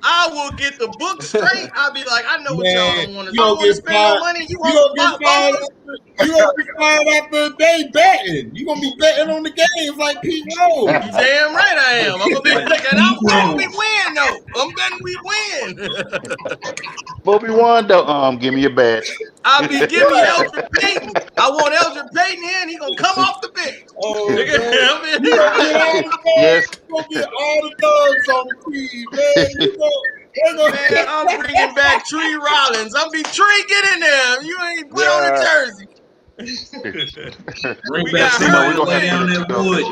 I will get the book straight. I'll be like, I know what y'all don't want to do. You don't want to get spend no fired. money. You You gonna get fired. You gonna be fired after a day betting. You gonna be betting on the games like Pete Rose. You damn right I am. I'm gonna be like, and I'm betting we win though. I'm betting we win. Bobby Wanda, give me your badge. I'll be giving Eldrick Payton. I want Eldrick Payton in. He gonna come off the bench. Oh, Nigga, Yes. You gonna get all the thugs on the team, man. Man, I'm bringing back Tree Rollins. I'm be Tree, get in there. You ain't put on the jersey. Bring We back got somebody to hurt. lay down that wood.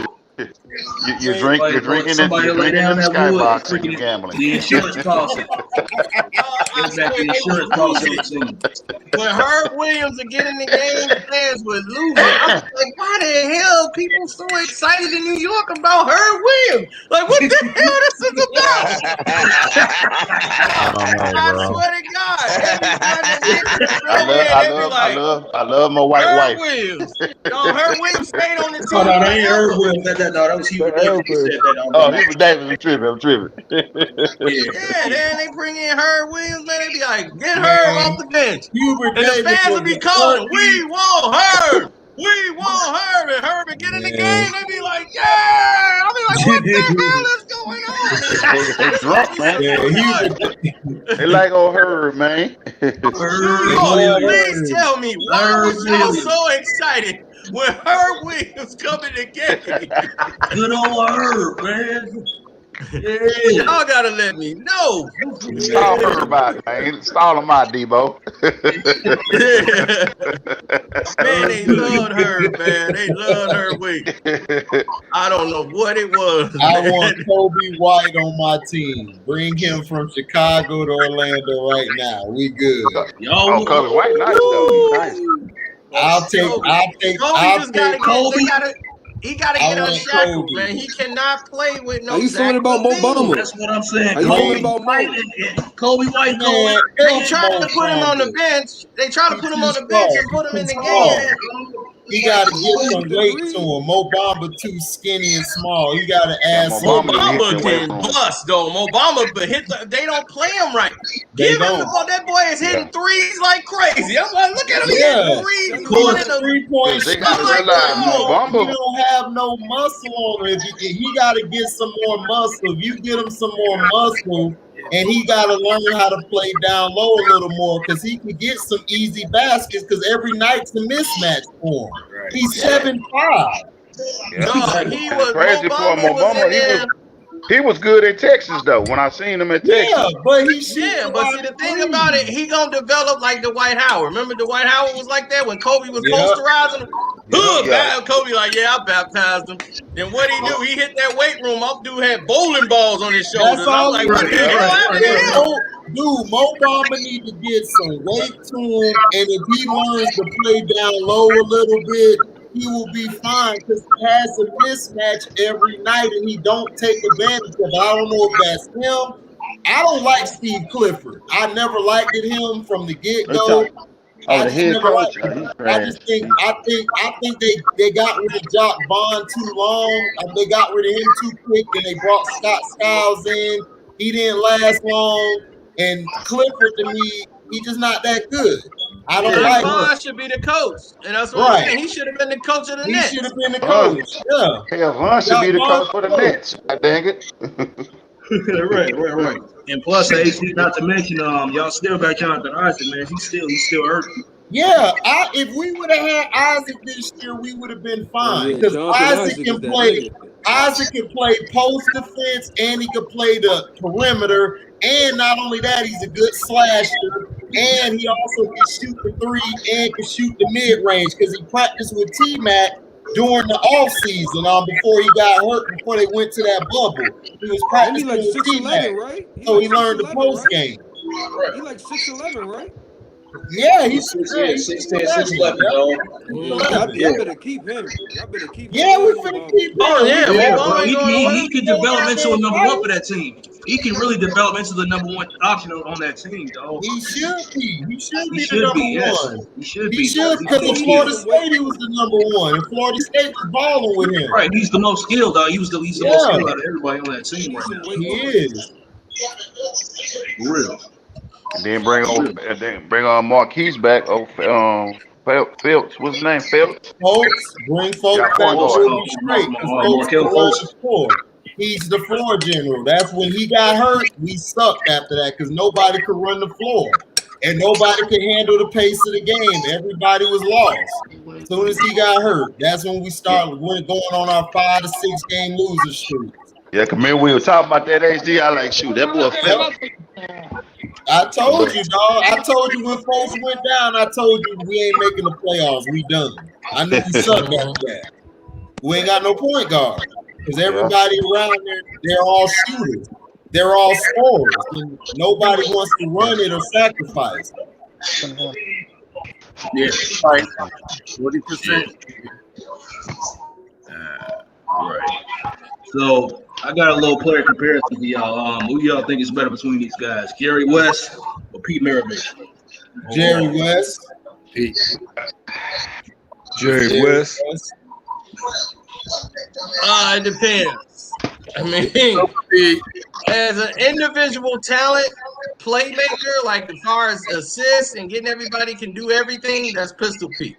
You're drinking Somebody to lay down in the that wood. skybox and you're gambling. The insurance policy. Give back the insurance policy. When Herb Williams would get in the game, the fans would lose it. I was like, why the hell people so excited in New York about Herb Williams? Like, what the hell this is about? I swear to God. I love my white Herb wife. Williams. No, Herb Williams stayed on the team. Oh, no, that ain't Herb Williams. That was Hubert Davis. He said that. Oh, he was Davis. I'm tripping. Yeah, then they bring in Herb Williams, man. They be like, get Herb off the bench. Hubert And the Davis fans will was be the calling, we want Herb. We want Herb. And Herb would get in the game. They be like, yeah. I'll be like, what the hell is going on? They drunk, man. They like old Herb, man. Please tell me, why was y'all so excited when Herb Williams come in the game? Good old Herb, man. Yeah. Y'all gotta let me know. Stall Herb out, man. Stall him out, Debo. Man, they loved her, man. They loved her week. I don't know what it was. I want Kobe White on my team. Bring him from Chicago to Orlando right now. We good. Oh, Kobe White, nice though. Nice. I'll take Kobe. He gotta get unshackled, man. He cannot play with no. Are you feeling about Mo Bamba? That's what I'm saying. Kobe White, Kobe White. They tried to put him on the bench. They tried to put him on the bench and put him in the game. He got to get some weight to him. Mo Bamba too skinny and small. You got to add some. Mo Bamba can bust though. Mo Bamba, but they don't play him right. Give him the ball. That boy is hitting threes like crazy. I'm like, look at him hitting threes. He's going in the 3-point They shot. gotta realize Mo Bamba. You don't have no muscle on him. He got to get some more muscle. If you get him some more muscle, and he got to learn how to play down low a little more because he can get some easy baskets because every night's a mismatch for him. He's 7'5". No, he was crazy for Mo Bamba. He was good at Texas though. When I seen him at Texas, but see the thing about it, he gonna develop like Dwight Howard. Remember Dwight Howard was like that when Kobe was posterizing him. Kobe like, yeah, I baptized him. Then what he do? He hit that weight room. Up dude had bowling balls on his shoulders. I'm like, what the hell happened to him? Dude, Mo Bamba need to get some weight to him, and if he learns to play down low a little bit, he will be fine because he has a mismatch every night and he don't take advantage of it. I don't know if that's him. I don't like Steve Clifford. I never liked him from the get-go. Oh, the head coach. I think they got rid of Jock Bond too long. They got rid of him too quick, and they brought Scott Skiles in. He didn't last long. And Clifford, to me, he's just not that good. I don't like him. Vaughn should be the coach, and that's what I'm saying. He should have been the coach of the Nets. He should have been the coach. Yeah. Hell, Vaughn should be the coach for the Nets. Dang it. Right. And plus, AC, not to mention, y'all still got Jonathan Isaac, man. He's still hurt. Yeah, if we would have had Isaac this year, we would have been fine because Isaac can play. Isaac can play post defense and he can play the perimeter. And not only that, he's a good slasher. And he also can shoot the three and can shoot the mid range because he practiced with T-Mac during the offseason before he got hurt, before they went to that bubble. He was practicing like with 6'11", T-Mac. right? So he learned the post game. He like 6'11", right? Yeah, he's 6'10", 6'11", dog. Y'all better keep him. Yeah, we finna keep him. Oh, yeah, bro. He can develop into a number one for that team. He can really develop into the number one option on that team, dog. He should be. He should be the should number be, yes. one. He should be. He should, because in Florida State, he was the number one. And Florida State was balling with him. Right, he's the most skilled, dog. He's the most skilled out of everybody on that team right now. He is. For real. And then bring on Marquise back. Phelps. What's his name? Phelps. Bring folks back. We'll be straight. He's the floor general. That's when he got hurt. We sucked after that because nobody could run the floor and nobody could handle the pace of the game. Everybody was lost. As soon as he got hurt, that's when we started. We're going on our 5 to 6 game loser streak. Yeah, come here. We were talking about that HD. I like shoot that boy Phelps. I told you, dog. I told you when folks went down. I told you we ain't making the playoffs. We done. I knew we sucked after that. We ain't got no point guard. Because everybody around there, they're all shooters. They're all scorers. And nobody wants to run it or sacrifice. Yeah, right. 40%. Right. So I got a little player comparison for y'all. Who y'all think is better between these guys, Jerry West or Pete Maravich? Jerry West. Jerry West. It depends. I mean, as an individual talent, playmaker, like as far as assists and getting everybody can do everything, that's Pistol Pete.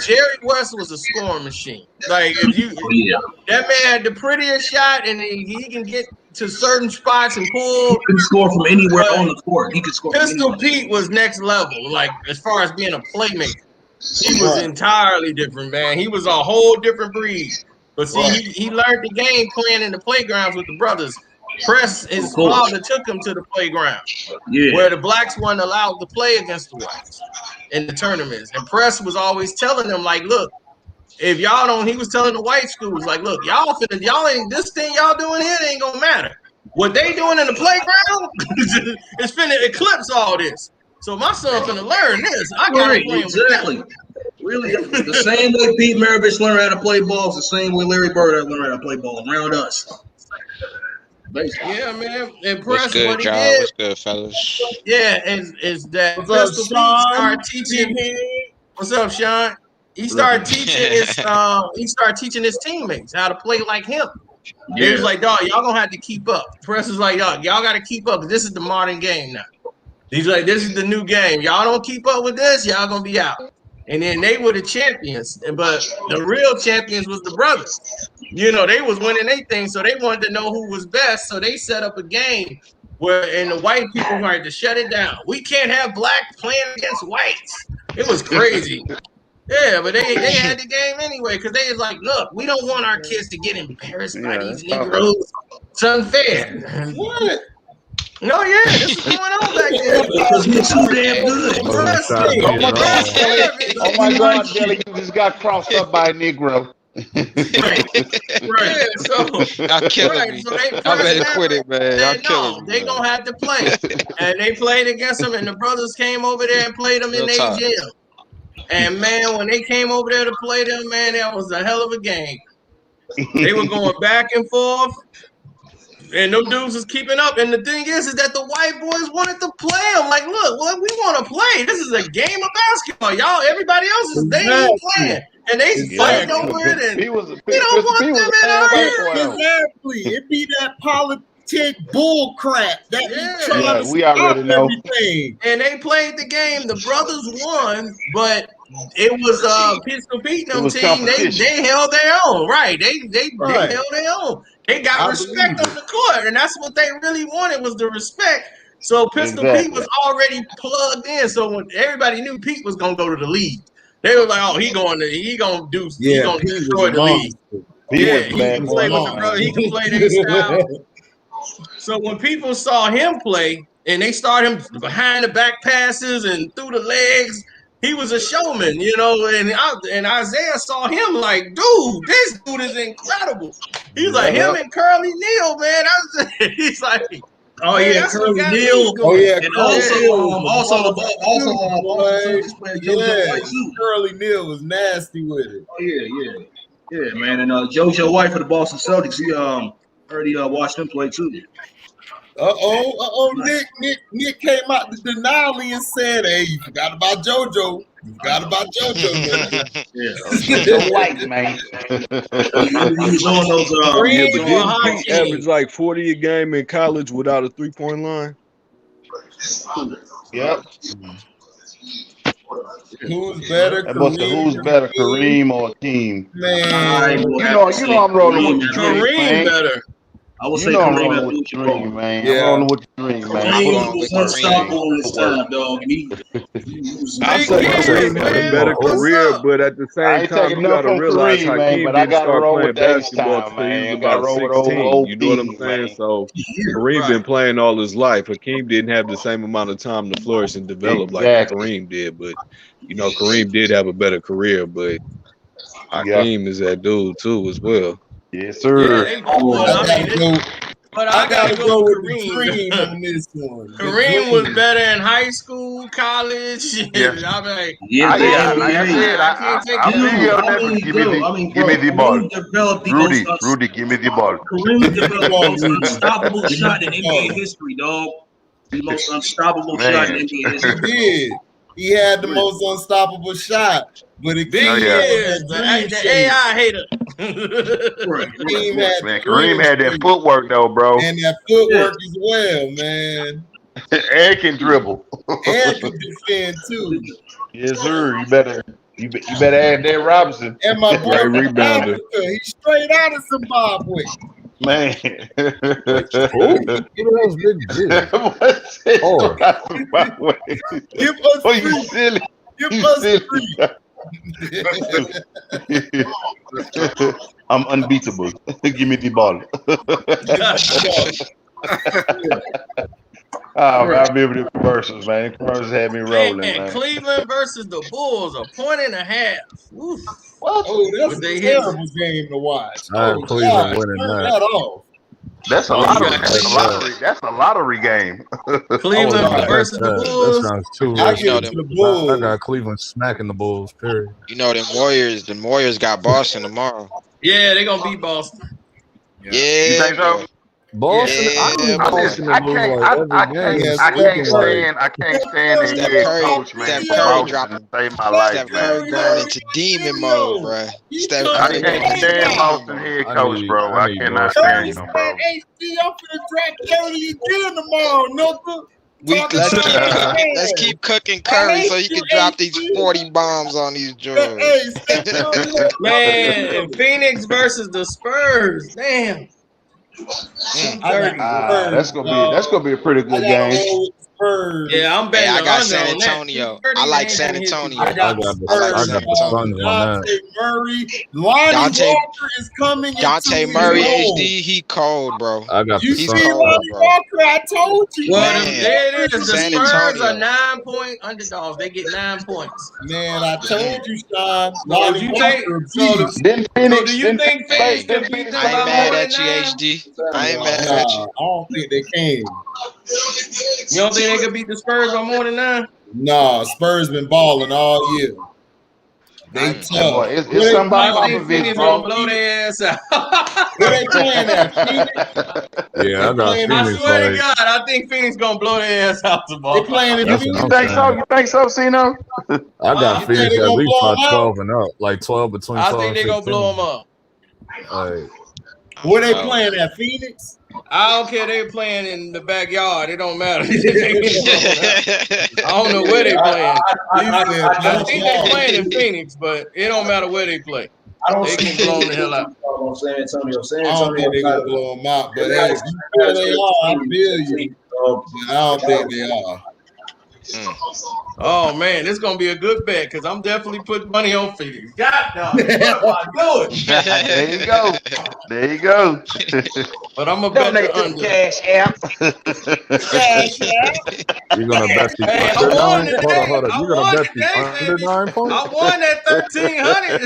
Jerry West was a scoring machine. Like that man had the prettiest shot, and he can get to certain spots and pull. He can score from anywhere on the court. He could score. Pistol Pete was next level. Like as far as being a playmaker, he was entirely different, man. He was a whole different breed. But see, he learned the game playing in the playgrounds with the brothers. Press, his father took him to the playground where the blacks weren't allowed to play against the whites in the tournaments. And Press was always telling them, like, look, if y'all don't, he was telling the white schools, like, look, y'all ain't this thing y'all doing here, it ain't gonna matter. What they doing in the playground is finna eclipse all this. So my son finna learn this. I gotta play exactly. Really, the same way Pete Maravich learned how to play ball is the same way Larry Bird learned how to play ball around us. Basically. Yeah, man. Impressed What's good, what he y'all? did. What's good, fellas? Yeah, is that Pistol Pete started teaching. What's up, Sean? He started teaching his teammates how to play like him. Yeah. He was like, dog, y'all gonna have to keep up. Press is like, y'all gotta keep up. This is the modern game now. He's like, this is the new game. Y'all don't keep up with this, y'all gonna be out. And then they were the champions, but the real champions was the brothers. You know, they was winning their thing, so they wanted to know who was best. So they set up a game where, and the white people wanted to shut it down. We can't have black playing against whites. It was crazy. Yeah, but they had the game anyway because they was like, look, we don't want our kids to get embarrassed by these Negroes. It's unfair. What? No, yeah, this is going on back there. Because we're too damn good. Oh my God, Jelly, you just got crossed up by a Negro. Right. Yeah, so Y'all killing me. So I'm ready to quit it, man. Y'all killing me. They gonna have to play. And they played against them, and the brothers came over there and played them in their gym. And man, when they came over there to play them, man, that was a hell of a game. They were going back and forth. And them dudes was keeping up. And the thing is that the white boys wanted to play them. Like, look, we want to play. This is a game of basketball. Y'all, everybody else is they ain't playing. And they fighting over it. And we don't want them in our ear. Exactly. It be that politic bull crap. That we already know. Everything. And they played the game. The brothers won, but it was Pistol Pete and them team. They held their own. Right. They held their own. They got respect on the court, and that's what they really wanted was the respect. So Pistol Pete was already plugged in. So when everybody knew Pete was gonna go to the league, they were like, "Oh, he gonna destroy the league." He can play with the brother. He can play their style. So when people saw him play, and they started him behind the back passes and through the legs. He was a showman, you know, and Isaiah saw him like, dude, this dude is incredible. He's like him and Curly Neal, man. He's like, oh yeah, Curly Neal. Oh yeah, and also Curly Neal was nasty with it. Oh yeah, man. And JoJo White for the Boston Celtics. He heard he watched him play too. Nick came out the denali and said, "Hey, you forgot about JoJo. You forgot about JoJo." JoJo White, man. He's on those. Yeah, but didn't Pete average like 40 a game in college without a 3-point line? Yep. Who's better? Who's better, Kareem or Hakeem? Man, you know I'm rolling with the dream, man. better. I would say I'm Kareem rolling with the dream, man. Yeah. I'm rolling with the dream, man. Kareem was unstoppable in his time, dog. I say Kareem had a better career, but at the same time, you gotta realize Hakeem didn't start playing basketball until he was about 16. You know what I'm saying? So Kareem been playing all his life. Hakeem didn't have the same amount of time to flourish and develop like Kareem did, but you know, Kareem did have a better career, but Hakeem is that dude too as well. Yes, sir. But I gotta go with Kareem on this one. Kareem was better in high school, college. Yeah. I'm like, Like I said, I give me the ball. Rudy, give me the ball. Kareem developed the most unstoppable shot in NBA history, dog. The most unstoppable shot in NBA history. He did. He had the most unstoppable shot, but it the AI hater. Kareem had that footwork though, bro. And that footwork as well, man. And can dribble. And can defend too. Yes, sir. You better add that Robinson. And my boy rebounder. He's straight out of Zimbabwe. Man. Give us oh, you silly. Give you us silly. I'm unbeatable. Give me the ball. I'll be able to commercials, man. Commercials had me rolling, man. Cleveland versus the Bulls, 1.5. Oof. What? Oh, that's a terrible game to watch. Cleveland winning that. That's a lottery. That's a lottery game. Cleveland versus the Bulls. That sounds too I give it to the Bulls. I got Cleveland smacking the Bulls. Period. You know them Warriors. The Warriors got Boston tomorrow. Yeah, they're gonna beat Boston. Yeah. You think so? Boston, I can't stand NBA coach, man. Steph Curry dropping. Save my life, Steph Curry going into demon mode, bro. Steph Curry. I can't stand Boston head coach, bro. I cannot stand him, bro. I'm finna drop 30 again tomorrow, Knuckle. Let's keep cooking Curry so he can drop these 40 bombs on these joints. Man, Phoenix versus the Spurs. Damn. That's gonna be a pretty good game. Yeah, I'm betting. I got San Antonio. I like San Antonio. I got the Suns on that. Murray, Lonnie Walker is coming. Dante Murray HD, he cold, bro. I got you the see Lonnie Walker? I told you. Well, man. there it is. The San Spurs Antonio. are 9-point underdogs. They get 9 points. Man, I told you, Sean. So do you think? Do you think Phoenix can beat them? I ain't mad at you, HD. I ain't mad at you. I don't think they can. You don't think they could beat the Spurs by more than 9? Nah, Spurs been balling all year. They tough. It's somebody off of Phoenix gonna blow their ass out. Where they playing at? Yeah, I got I Phoenix. swear to God, I think Phoenix gonna blow their ass out tomorrow. They playing in That's Phoenix. what I'm saying. You think so, Cino? I got You think Phoenix they at gonna least blow by 'em out? 12 and up, like 12 between 12 I think they gonna blow them up. Like, Where they playing at? Phoenix? I don't care. They're playing in the backyard. It don't matter. I don't know where they playing. I think they're playing in Phoenix, but it don't matter where they play. They can blow the hell out. San Antonio. I don't think they gonna blow them out, but hey, if you feel they are, I feel you. But I don't think they are. Oh man, this gonna be a good bet because I'm definitely putting money on Phoenix. God dog, what am I doing? There you go. There you go. But I'm gonna bet the under. Cash app. you're gonna bet the Hey, I under won 9? today. Hold on. I You're gonna won bet the today, under baby. 9 points? I won that 1,300.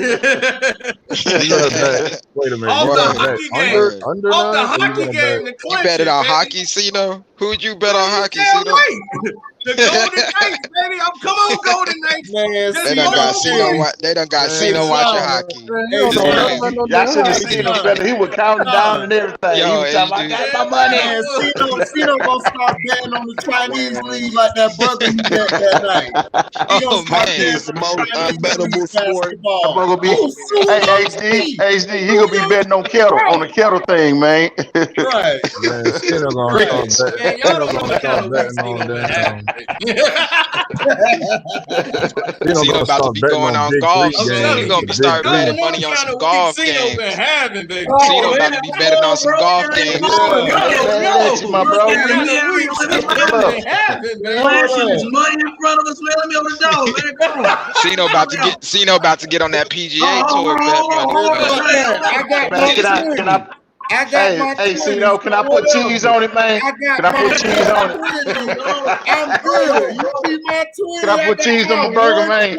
You're gonna bet. Wait a minute. Off You're the gonna bet hockey game. under Off the 9? Or hockey you gonna game, bet? the You bet it on hockey, Cino? Who'd you bet on hockey, Cino? Right. The Golden Knights, baby. Come on, Golden Knights. Man, they done got Cino watching hockey. Y'all should have seen him, fella. He was counting down and everything. Yo, He was talking, I got my money. Man, Cino gonna start betting on the Chinese league like that brother he bet that night. Oh man, It's the most unbettable sport. I'm gonna be, hey, HD, he gonna be betting on the kettle thing, man. Right. Man, Cino gonna start betting on that. Cino about to be going on golf. He's gonna be start betting money on some golf games. Cino about to be betting on some golf games. My bro. Flashing his money in front of us, man. Let me open the door, man. Come on. Cino about to get on that PGA tour. Hey, Cino, can I put cheese on it, man? Can I put cheese on it? I'm good. You see my twin? Can I put cheese on my burger, man?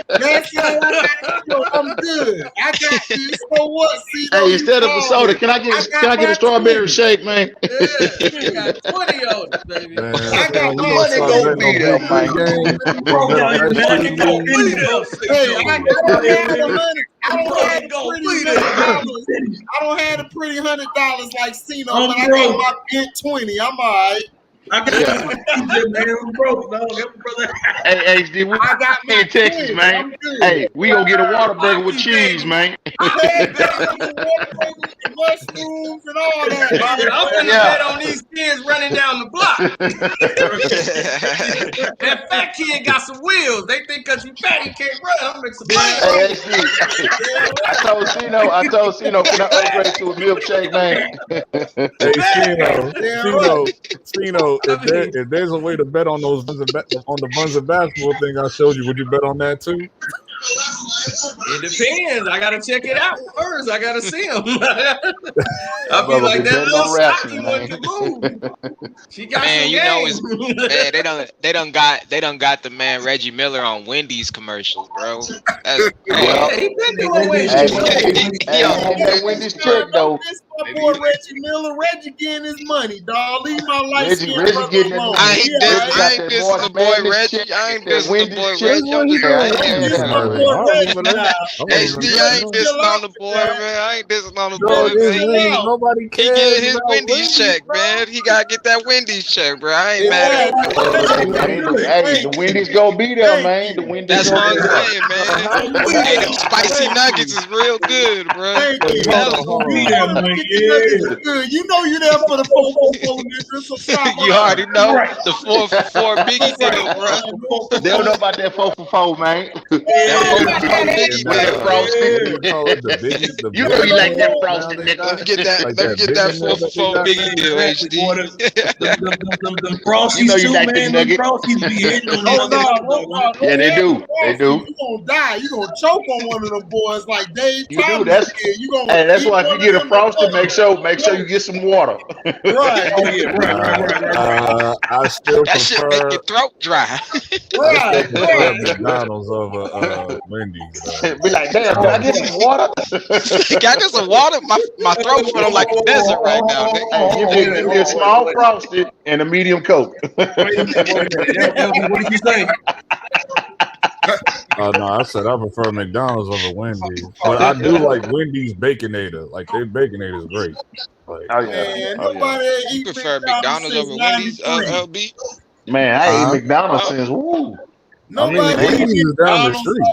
That's all I got. I'm good. I got this. So what, Cino? Hey, instead of a soda, can I get a strawberry shake, man? You got 20 on it, baby. Man, I got you money gonna gonna be there, man. Hey, I don't have the pretty $100 like Cino, but I got my big 20. I'm all right. I got man. I'm broke, dog. Brother. Hey, HD, we in Texas, man. Hey, we gonna get a Whataburger with cheese, man. Mushrooms and all that. I'm gonna bet on these kids running down the block. That fat kid got some wheels. They think because you fat, he can't run. I'm make some money. Hey, I told Cino, can I upgrade to a milkshake, man? Hey, Cino, if there's a way to bet on those on the Bunza basketball thing I showed you, would you bet on that too? It depends. I gotta check it out first. I gotta see them. I'll be like that little stocky one to move. She got man, some you know games. it's they done got the man Reggie Miller on Wendy's commercials, bro. That's He been doing Hey, Wendy's check though. My boy Reggie Miller. Reggie getting his money, dog. Leave my light Reggie skin getting brother it. alone. I ain't dissing the boy Reggie. I ain't dissing the boy Reggie. I'm just HD, I ain't dissing on the boy, man. I ain't dissing on the boy, man. Nobody He cares. get his Wendy's check, man. He gotta get that Wendy's check, bro. I ain't mad at him. Hey, the Wendy's gonna be there, man. The Wendy's That's what gonna I'm be there. saying, man. Hey, them spicy nuggets is real good, bro. You know you there for the 444 niggas. So You already know the 4 for 4 Biggie deal, bro. They don't know about that 4 for 4, man. That 4 for 4 Biggie deal, You know you like that frosted, nigga. Let me get that 4 for 4 Biggie deal, HD. Them frosties, You know you too, like man. the nugget. Them frosties be hitting on Yeah, they do. They do. You gonna die. You gonna choke on one of them boys like Dave You do. Thomas That's did. You gonna hey, that's eat why if one you get of a them frosted, make sure you get some water. Right. Oh yeah, right. I still That shit make prefer your throat dry. McDonald's over Wendy's. Be like, damn, can I get some water? Can I get some water? My throat feeling like a desert right now, nigga. Hey, give me a small frosted and a medium Coke. What did you say? No, I said I prefer McDonald's over Wendy's, but I do like Wendy's Baconator. Like their Baconator is great. Like, Man, nobody You prefer McDonald's over Wendy's, LB? Man, I ate McDonald's since woo. I mean, Wendy's is down the street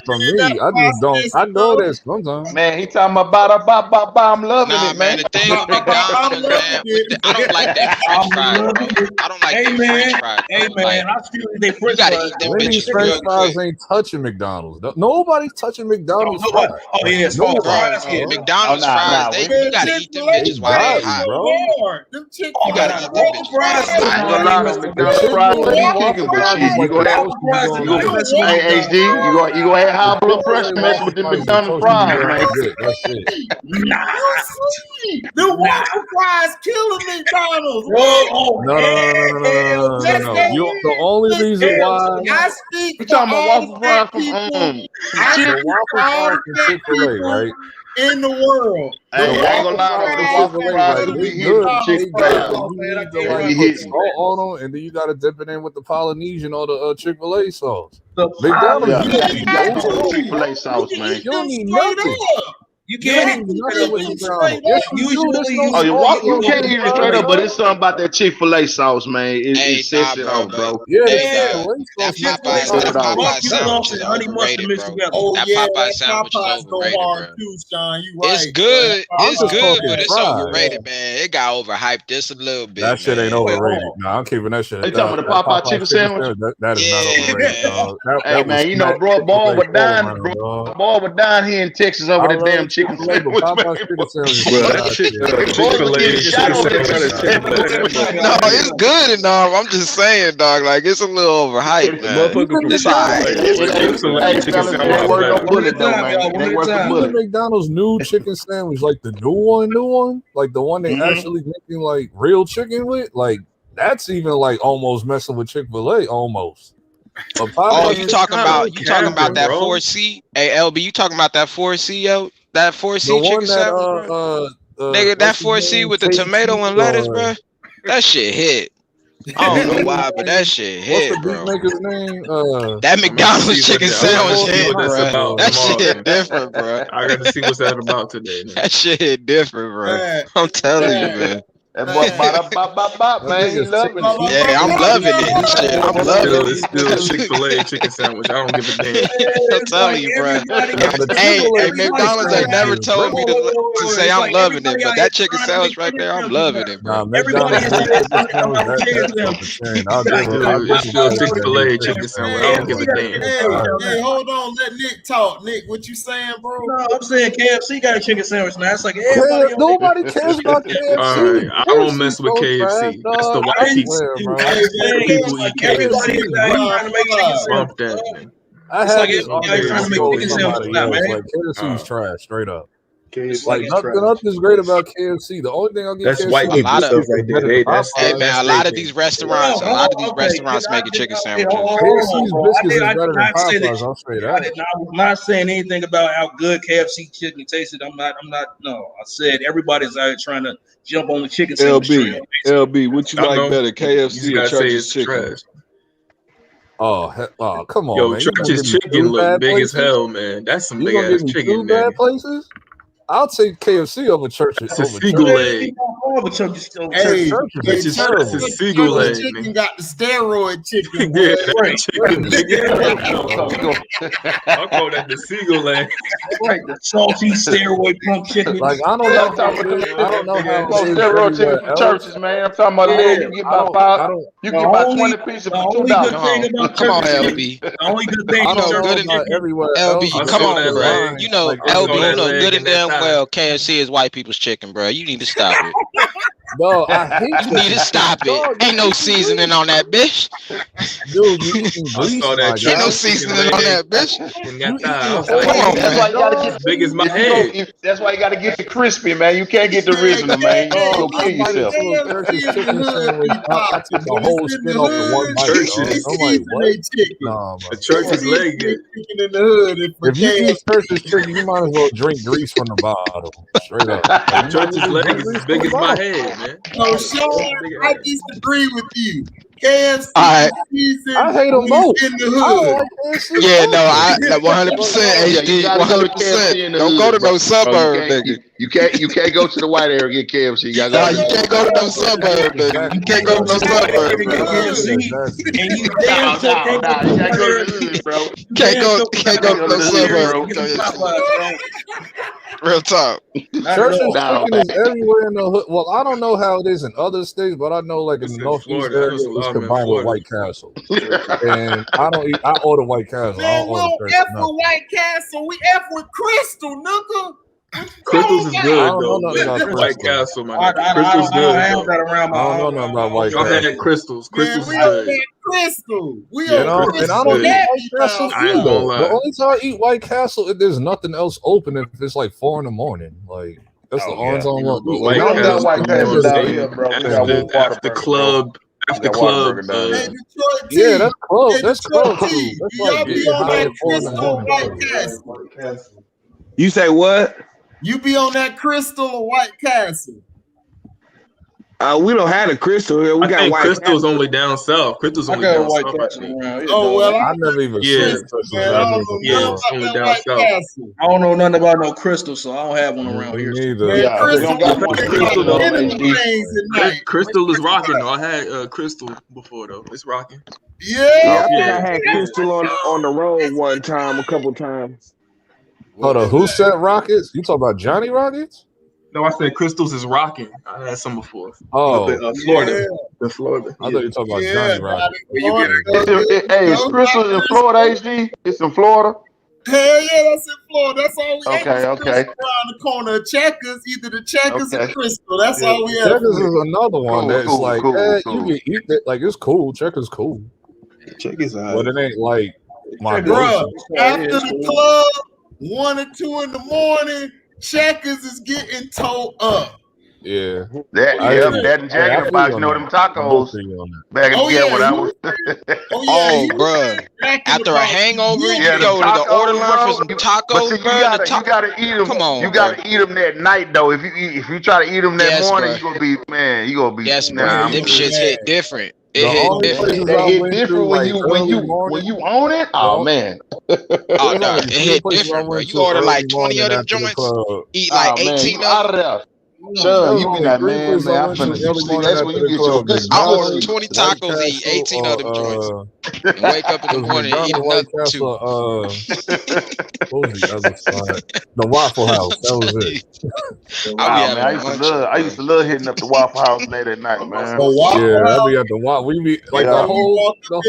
from me. I go there sometimes. Man, he talking about I'm loving Nah, it, man. man. The thing with McDonald's, man, I don't like that French fries, bro. I don't like that French fries. Hey man, I still eat they French gotta fries. eat them Wendy's bitches French real fries quick. ain't touching McDonald's. Nobody's touching McDonald's fries. Oh yeah, small fries. Yeah. McDonald's fries, you gotta eat them bitches while they hot, bro. You gotta eat them bitches. Hey, HD, you gonna have high blood pressure messing with the McDonald's fries, man. That's it. The waffle fries killing McDonald's. No. The only reason why I speak You talking about all waffle fries people. from the waffle fries from Chick-fil-A, right? in the world. Hey, I ain't gonna lie, the waffle fries do be hitting Chick-fil-A. You need to like put salt on them, and then you gotta dip it in with the Polynesian or the Chick-fil-A sauce. McDonald's, Chick-fil-A sauce, man. You don't need nothing. You can't eat it with straight up. You can't eat it straight up, but it's something about that Chick-fil-A sauce, man. It sets it off, bro. Yeah, that Popeye sandwich is overrated, bro. That Popeye sandwich is overrated, bro. It's good. It's good, but it's overrated, man. It got overhyped just a little bit. That shit ain't overrated. No, I'm keeping that shit. They talking about the Popeye chicken sandwich? That is not overrated, dog. Hey, man, you know, bro, boy was down here in Texas over that damn chicken sandwich. No, it's good and all. I'm just saying, dog. Like it's a little overhyped, man. It's alright. McDonald's new chicken sandwich, like the new one, like the one they actually making like real chicken with, like that's even like almost messing with Chick-fil-A almost. Oh, you talking about that 4C? Hey, LB, you talking about that 4C, yo? That 4C chicken sandwich, nigga, that 4C with the tomato and lettuce, bro. That shit hit. I don't know why, but that shit hit, bro. What's the beef maker's name? That McDonald's chicken sandwich hit, bro. That shit hit different, bro. I got to see what's that about today, man. That shit hit different, bro. I'm telling you, man. That boy, man, he loving it. Yeah, I'm loving it. Shit, I'm loving it. It's still Chick-fil-A chicken sandwich. I don't give a damn. I'm telling you, bro. Hey, McDonald's ain't never told me to say I'm loving it, but that chicken sandwich right there, I'm loving it, bro. It's still Chick-fil-A chicken sandwich. I don't give a damn. Hey, hold on. Let Nick talk. Nick, what you saying, bro? No, I'm saying KFC got a chicken sandwich now. It's like nobody cares about KFC. I don't mess with KFC. That's the white people eat KFC. Bump that, man. I had this trying to make chicken sandwiches now, man. KFC's trash, straight up. Like nothing's great about KFC. The only thing I'll get KFC white people stuff right there. Hey man, a lot of these restaurants making chicken sandwiches. KFC's biscuits is better than Popeyes. I'll say that. I was not saying anything about how good KFC chicken tasted. I'm not. No, I said everybody's out here trying to jump on the chicken sandwich. LB, what you like better, KFC or Church's chicken? Oh, come on, yo, man. Church's chicken look big as hell, man. That's some big ass chicken, man. Bad places? I'll take KFC over Church's. It's a seagull egg. Hey, it's a seagull egg. Chicken got the steroid chicken. Yeah, that chicken. I'll call that the seagull egg. Right, the salty steroid pump chicken. Like I don't know how steroid chicken from Church's, man. I'm talking about leg. You get about 5. You get about 20 pieces for $2. Come on, LB. The only good thing everywhere. LB, come on, bro. You know, LB, you know good and damn well KFC is white people's chicken, bro. You need to stop it. No, I hate you need to stop it. Ain't no seasoning on that bitch. Dude, you eating grease, ain't no seasoning on that bitch. Come on, that's why you gotta get big as my head. That's why you gotta get the crispy, man. You can't get the original, man. You'll kill yourself. I took the whole skin off the one bite. I'm like, what? Nah, the Church's leg. If you eat Church's chicken, you might as well drink grease from the bottom. Straight up. The Church's leg is as big as my head. No, Sean, I disagree with you. KFC, I hate them both. In the hood. Yeah, no, I 100% HD, 100%. Don't go to no suburb, nigga. You can't go to the white area and get KFC. You can't go to no suburb, nigga. You can't go to no suburb, bro. Can't go to no suburb. Real talk. Church's chicken is everywhere in the hood. Well, I don't know how it is in other states, but I know like in the Northeast area, it's combined with White Castle. And I order White Castle. Man, we don't F with White Castle. We F with Crystal, nigga. Crystals is good though. White Castle, my nigga. Crystals good. I don't know nothing about White Castle. Y'all had Crystals. Crystals is good. Crystal. And I don't eat White Castle either. The only time I eat White Castle, if there's nothing else open, if it's like 4 a.m. Like that's the odds on what. White Castle out here, bro. After club. After club. Yeah, that's club. That's club too. That's like getting high at 4 a.m. You say what? You be on that Crystal or White Castle? We don't have a Crystal here. We got White Crystal's Castle. only down south. Crystal's only down south. I think. Oh well, I never even seen Crystals. It's only down south. I don't know nothing about no Crystal, so I don't have one around here. Yeah, Crystal, Crystal is rocking though. I had Crystal before though. It's rocking. I think I had Crystal on the road one time, a couple times. Hold on, who said Rockets? You talking about Johnny Rockets? No, I said Crystals is rocking. I had some before. Oh, Florida. In Florida. I thought you were talking about Johnny Rockets. Hey, is Crystal in Florida, HD? It's in Florida? Hell yeah, that's in Florida. That's all we Okay, have. okay. Around the corner of Checkers, either the Checkers or Crystal. That's all we have. Checkers is another one that's cool, like, cool. you can eat it. Like, it's cool. Checkers cool. Checkers out. But it ain't like my Bro, go-to. after the club, 1 or 2 in the morning, Checkers is getting towed up. Yeah. That and Jack in the Box, you know them tacos back in the when I was. Oh, bro. After a hangover, you go to the order line for some tacos, You bro. gotta eat them. Come on, you gotta eat them that night though. If you try to eat them that morning, bro. you gonna be. Yes, bro. Them shits hit different. It hit different. They hit different when you own it. Oh man. Oh no, it hit different, bro. You order like 20 of them joints, eat like 18 of them. Son, you be like, man, I'm finna see. That's when you get your good. I order 20 tacos, eat 18 of them joints, and wake up in the morning and eat another 2. What was the other spot? The Waffle House. That was it. I used to love hitting up the Waffle House late at night, man. Yeah, that be at the Waffle. We be like the whole Waffle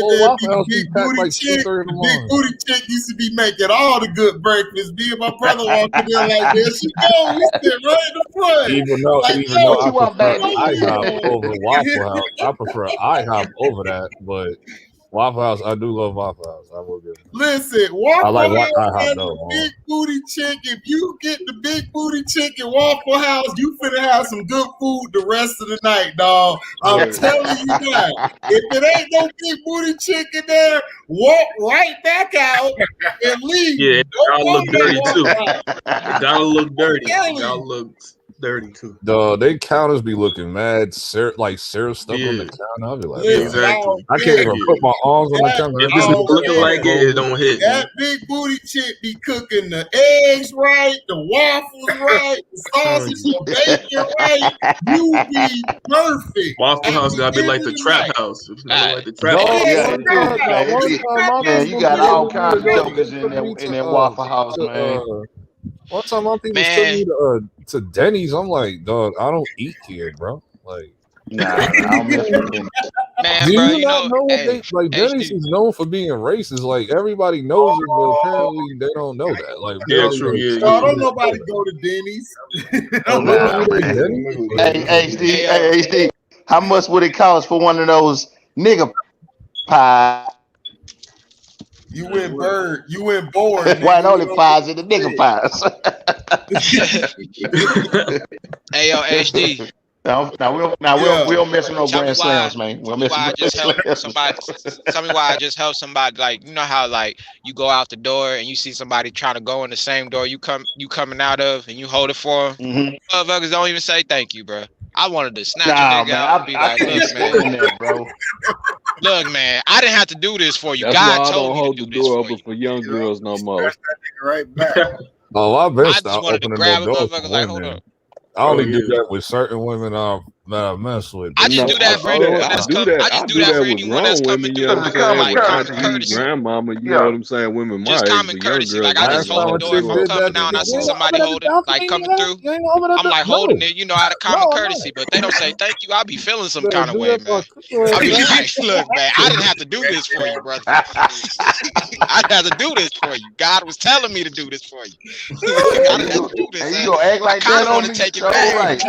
House be packed like 2:30 in the morning. Big booty chick used to be making all the good breakfast. Me and my brother walking in like, there she go. We sit right in the front. Even though I prefer IHOP over Waffle House, I prefer IHOP over that. But Waffle House, I do love Waffle House. I will give it. Listen, I like Waffle House IHOP and though. the big booty chick. If you get the big booty chick at Waffle House, you finna have some good food the rest of the night, dog. I'm telling you that. If it ain't no big booty chick in there, walk right back out and leave. Yeah, y'all look dirty too. Y'all look dirty. Y'all look dirty too. They counters be looking mad, syrup stuck on the counter. I'll be like, exactly. I can't even put my arms on the counter. If it's looking like it don't hit. That big booty chick be cooking the eggs right, the waffles right, the sausage, the bacon right. You be perfect. Waffle House gotta be like the trap house. It's not like the trap house. Man, you got all kinds of jokers in that Waffle House, man. One time my people took me to Denny's. I'm like, dog, I don't eat here, bro. Like, nah, I don't mess with them. Man, do bro, you not know what hey, like Denny's is known for being racist? Like everybody knows it, but apparently they don't know that. Like, true. Don't nobody go to Denny's. Hey, Steve, how much would it cost for one of those nigga pie? You went bird. You went bored. White only pies and the nigga pies. Hey, yo, HD. We don't mess with no grand slams, man. Tell me why I just help somebody. Like, you know how like you go out the door and you see somebody trying to go in the same door you coming out of, and you hold it for them. Motherfuckers don't even say thank you, bro. I wanted to snatch a nigga out and be like, look, man, bro. Look, man, I didn't have to do this for you. That's God why I told don't me hold to the do this door for open for young girls no more. Right back. Oh, I've been I just stopped wanted to opening grab the a door motherfucker for like, hold women. up. I only do that with certain women that I mess with. I just do that for anyone that's coming. I just do that for anyone that's coming through. Like common courtesy. Grandmama, you know what I'm saying? Women my Just age, common but young courtesy. girls. Like I just hold the door if I'm coming down. I see somebody holding, like coming through. I'm like holding it, you know, out of common courtesy. But they don't say thank you. I be feeling some kind of way, man. I be like, look, man, I didn't have to do this for you, brother. I didn't have to do this for you. God was telling me to do this for you. I didn't have to do this. And you gonna act like that on me? Take it back.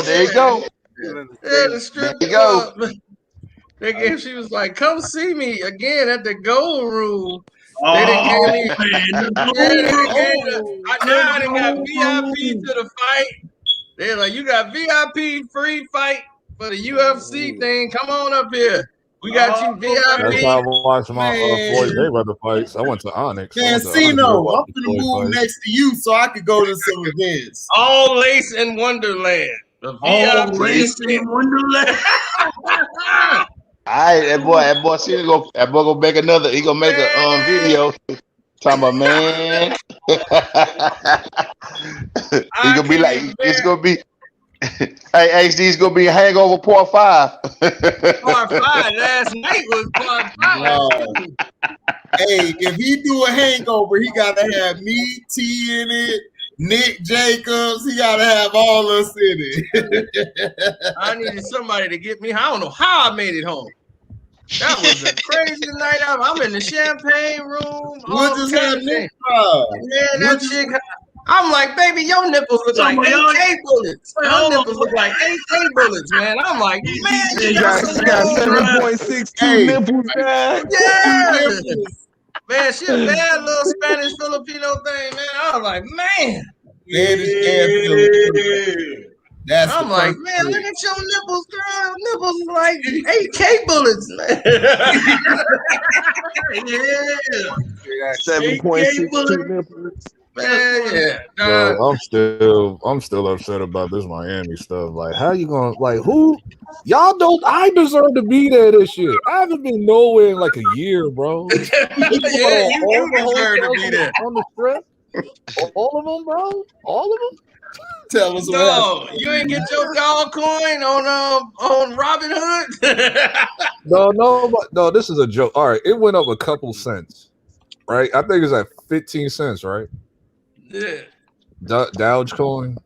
There you go. Yeah, the strip club. She was like, "Come see me again at the Gold Room." They done gave me. I done got VIP to the fight. They're like, "You got VIP free fight for the UFC thing. Come on up here." We got you VIP. That's how I watched my Floyd Mayweather fights. I went to Onyx. Casino, I'm gonna move next to you so I could go to some events. All lace in Wonderland. All lace in Wonderland. All right, that boy, gonna make another. He gonna make a video. Talking about, man. He gonna be like, it's gonna be. Hey, HD, it's gonna be a hangover part 5. Part 5 last night was part 5. Hey, if he do a hangover, he gotta have me, T in it, Nick Jacobs. He gotta have all us in it. I needed somebody to get me. I don't know how I made it home. That was a crazy night. I'm in the champagne room. What just happened? Man, that chick. I'm like, baby, your nipples look like 8K bullets. Your nipples look like 8K bullets, man. I'm like, man, you got 7.62 nipples, man. Yeah. Man, she a bad little Spanish Filipino thing, man. I was like, man. I'm like, man, look at your nipples, girl. Nipples is like 8K bullets, man. Yeah. 7.62 nipples. Man, yeah. Bro, I'm still upset about this Miami stuff. Like, how you gonna who? Y'all don't. I deserve to be there this year. I haven't been nowhere in like a year, bro. Yeah, you deserve to be there on the strip. All of them, bro. All of them. Tell us no, you ain't get your dog coin on Robin Hood. No. This is a joke. All right, it went up a couple cents, right? I think it's at 15 cents, right? Yeah. Dogecoin.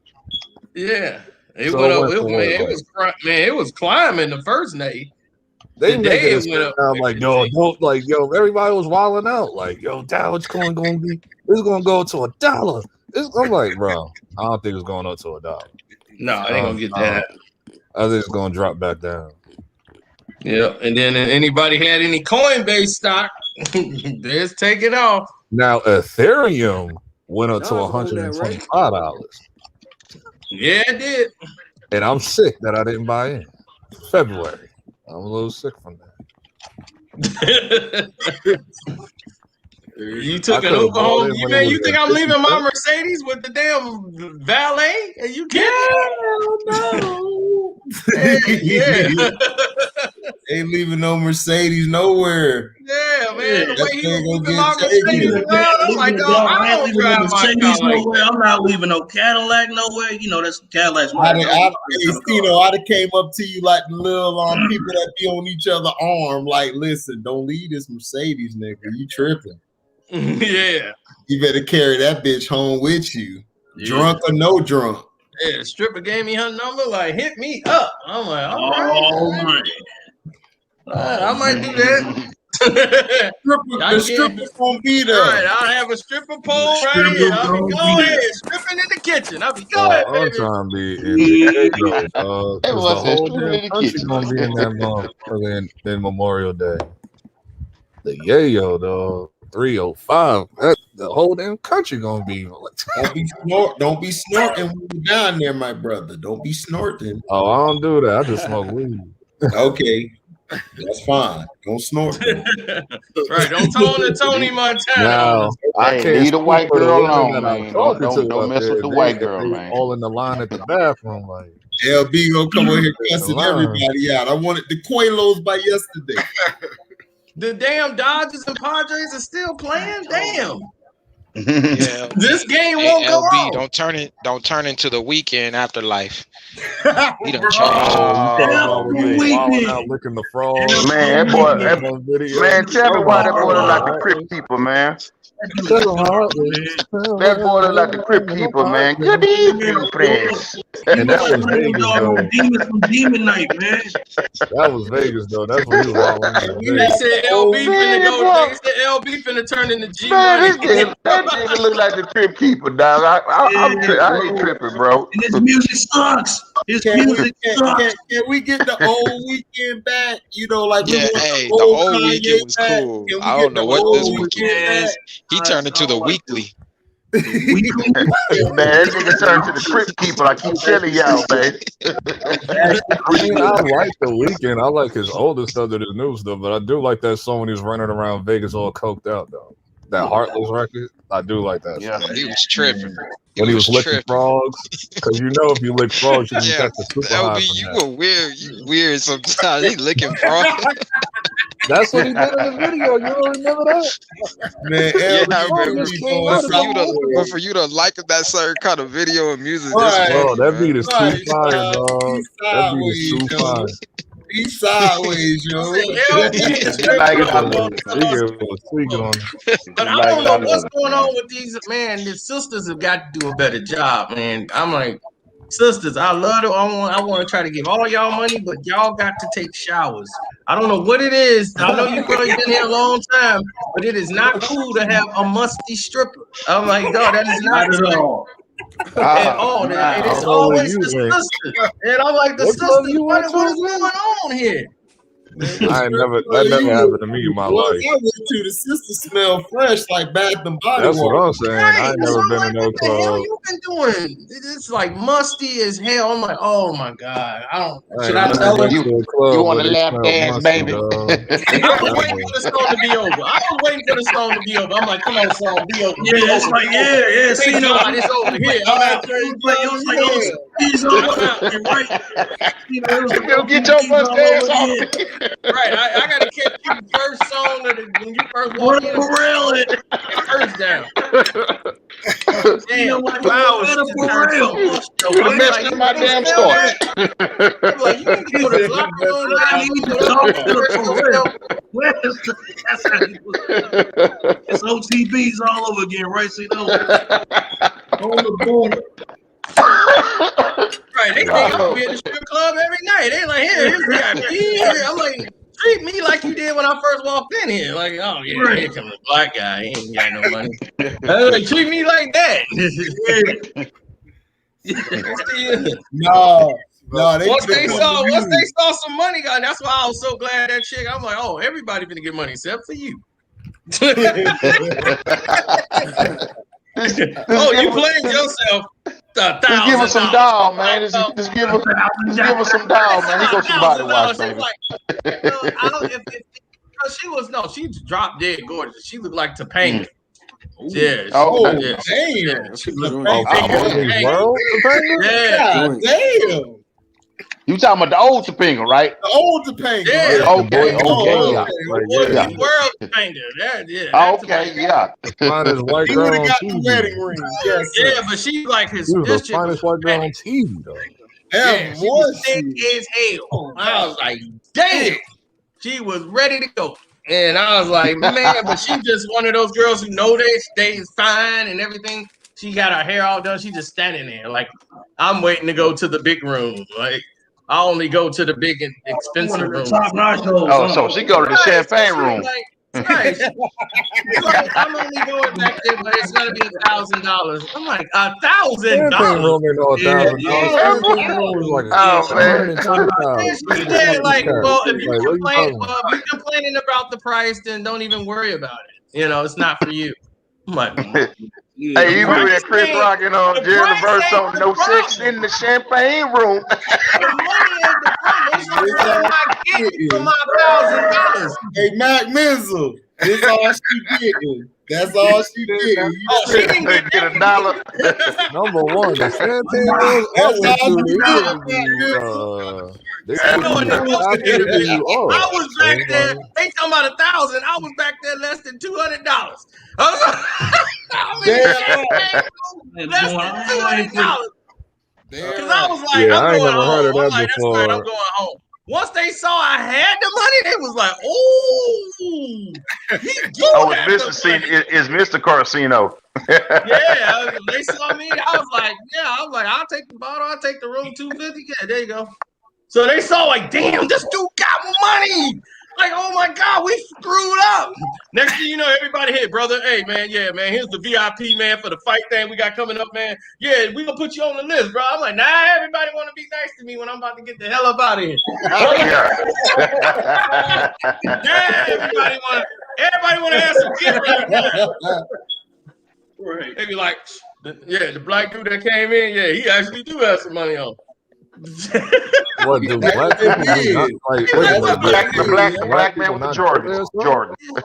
Yeah. It went up. It was climbing the first day. They made it went up. Like, yo, everybody was wilding out. Like, yo, Dogecoin it's gonna go to $1. I'm like, bro, I don't think it's going up to $1. No, I ain't gonna get that. I think it's gonna drop back down. Yeah, and then anybody had any Coinbase stock, let's take it off. Now Ethereum went up to $125. Yeah, it did. And I'm sick that I didn't buy in February. I'm a little sick from that. You took an Uber home. You think I'm leaving my Mercedes with the damn valet? Are you kidding? No. Yeah. Ain't leaving no Mercedes nowhere. Yeah, man. The way he was moving my Mercedes around, I'm like, dog, I don't drive my Mercedes car nowhere. I'm not leaving no Cadillac nowhere. You know, that's Cadillac's. I'd have came up to you like the little people that be on each other's arm. Like, listen, don't leave this Mercedes, nigga. You tripping. Yeah. You better carry that bitch home with you. Yeah. Drunk or no drunk. Yeah, the stripper gave me her number, like, hit me up. I'm like, all right. I might do that. The stripper's gonna be there. All right, I'll have a stripper pole right here. I'll be going stripping in the kitchen. I'll be going, I'm trying to be in the whole damn country gonna be in that month in Memorial Day. The yayo, dog. 305. The whole damn country gonna be. Don't be snorting when you're down there, my brother. Don't be snorting. Oh, I don't do that. I just smoke weed. Okay, that's fine. Don't snort. Right? Don't tone to Tony Montana. Now, I can't leave the white girl alone, man. Don't mess with the white girl, man. All in the line at the bathroom, like LB gonna come over here cussing everybody out. I wanted the Quaaludes by yesterday. The damn Dodgers and Padres are still playing. Damn. Yeah. This game won't go on. Don't turn into the weekend afterlife. He done changed. Out licking the frog. Man, that boy, man, tell me why that boy look like the Crip Keeper, man. That boy look like the Crip Keeper, man. Good evening, friends. And that was Vegas, though. Demons from Demon Night, man. That was Vegas, though. That's what he was all They said LB finna go. They said LB finna turn into G. Man, that nigga look like the Crip Keeper, dog. I ain't tripping, bro. And his music sucks. Can we get the old weekend back? You know, like the old weekend was cool. I don't know what this weekend is. He turned into the weekly. Man, that nigga turned to the crypt keeper. I keep telling y'all, man. I mean, I like The Weeknd. I like his older stuff than his new stuff, but I do like that song when he was running around Vegas all coked out, though. That Heartless record, I do like that. Yeah, song. he was tripping. When he was licking frogs, because you know if you lick frogs, you Yeah, got the super high. LB, you were weird. You weird sometimes. He licking frogs. That's what he did in the video. You don't remember that? Man, Yeah, I LB remember. just came out of nowhere. But for you to like that certain kind of video and music, Right. Bro, that beat is too Right, fire, dog. That beat is too sideways, fire. He's sideways, yo. But I don't know what's going on with these, man. The sisters have got to do a better job, man. I'm like, sisters, I love it. I want to try to give all y'all money, but y'all got to take showers. I don't know what it is. I know you've probably been here a long time, but it is not cool to have a musty stripper. I'm like, dog, that is not at all. At all. And it's always the sisters. And I'm like, the sisters, what is going on here? I ain't never that never happened to me in my life. I went to the sister smell fresh like Bath and Body That's what I'm Works. saying. I ain't never been in no What the hell club. you been doing? It's like musty as hell. I'm like, oh my god. I don't. I Should ain't I never tell her? been to a club You want where to they lap smell dance, musty, baby? dog. I was waiting for the song to be over. I was waiting for the song to be over. I'm like, come on, song, be over. Yeah, it's like, yeah, see, Thank no, God it's over here. I'm out. He's all out, right? You know, it was You get your mustache off. Right, I gotta catch you first song of when you first walk in. First down. Damn, You done messed up my damn start. Like, you need to go to the locker room. It's OTBs all over again, right? See, no, on the border. Right, they think I'm gonna be at the strip club every night. They like, here's VIP. Here. I'm like, treat me like you did when I first walked in here. Like, oh yeah, here comes a black guy. He ain't got no money. Like, treat me like that. No, they once they saw some money, God, that's why I was so glad that chick. I'm like, oh, everybody finna get money except for you. Oh, you playing yourself. Just give us some doll, man. Just give us some doll, man. He go some body wash, baby. She dropped dead gorgeous. She looked like Topanga. Yeah. Oh, yeah. Damn. She looked God damn. You talking about the old Topanga, right? The old Topanga. Yeah. Okay. World Topanga. Yeah. Oh, okay, yeah. Finest white He girl would on have got the TV. wedding ring. Yes, sir. Yeah, but she like his. She was This the chick was finest white girl on TV, though. yeah, she was thick as hell. I was like, damn. She was ready to go. And I was like, man, but she just one of those girls who know they is fine and everything. She got her hair all done. She just standing there like, I'm waiting to go to the big room. Like, I only go to the big and expensive room. Oh, so she go to the champagne room. Nice. Like, I'm only going back there, but it's gonna be $1,000. I'm like, $1,000. Champagne room ain't no $1,000. Champagne room is like She said, like, well, if you Like, what are you complain, talking well, if you're complaining about the price, then don't even worry about it. You know, it's not for you. I'm like, Hey, you remember that Chris Rock and Jerry LeVert song, no sex in the champagne room. the money is the problem. It's what I get for my $1,000. Hey, Mac Mizzle. This all she getting. That's all she getting. Oh, she didn't get $1. Number one, the champagne room. That's all I was back there. They talking about $1,000. I was back there less than $200. I was less than $200. Because I was like, Yeah, I'm I ain't going never heard of home. I'm that like, that's right, I'm before. going home. Once they saw I had the money, they was like, "Oh, It's Mr. Carcino. yeah." They saw me. I was like, I'll take the bottle. I'll take the room 250. Yeah, there you go. So they saw like, damn, this dude got money. Like, oh my God, we screwed up. Next thing you know, everybody hit, brother. Hey, man, yeah, man, here's the VIP, man, for the fight thing we got coming up, man. Yeah, we gonna put you on the list, bro. I'm like, nah, everybody want to be nice to me when I'm about to get the hell up out of here. Everybody want to have some kids right now. Right. They be like, the black dude that came in, he actually do have some money on. What do black people do not like? The black man with the Jordan.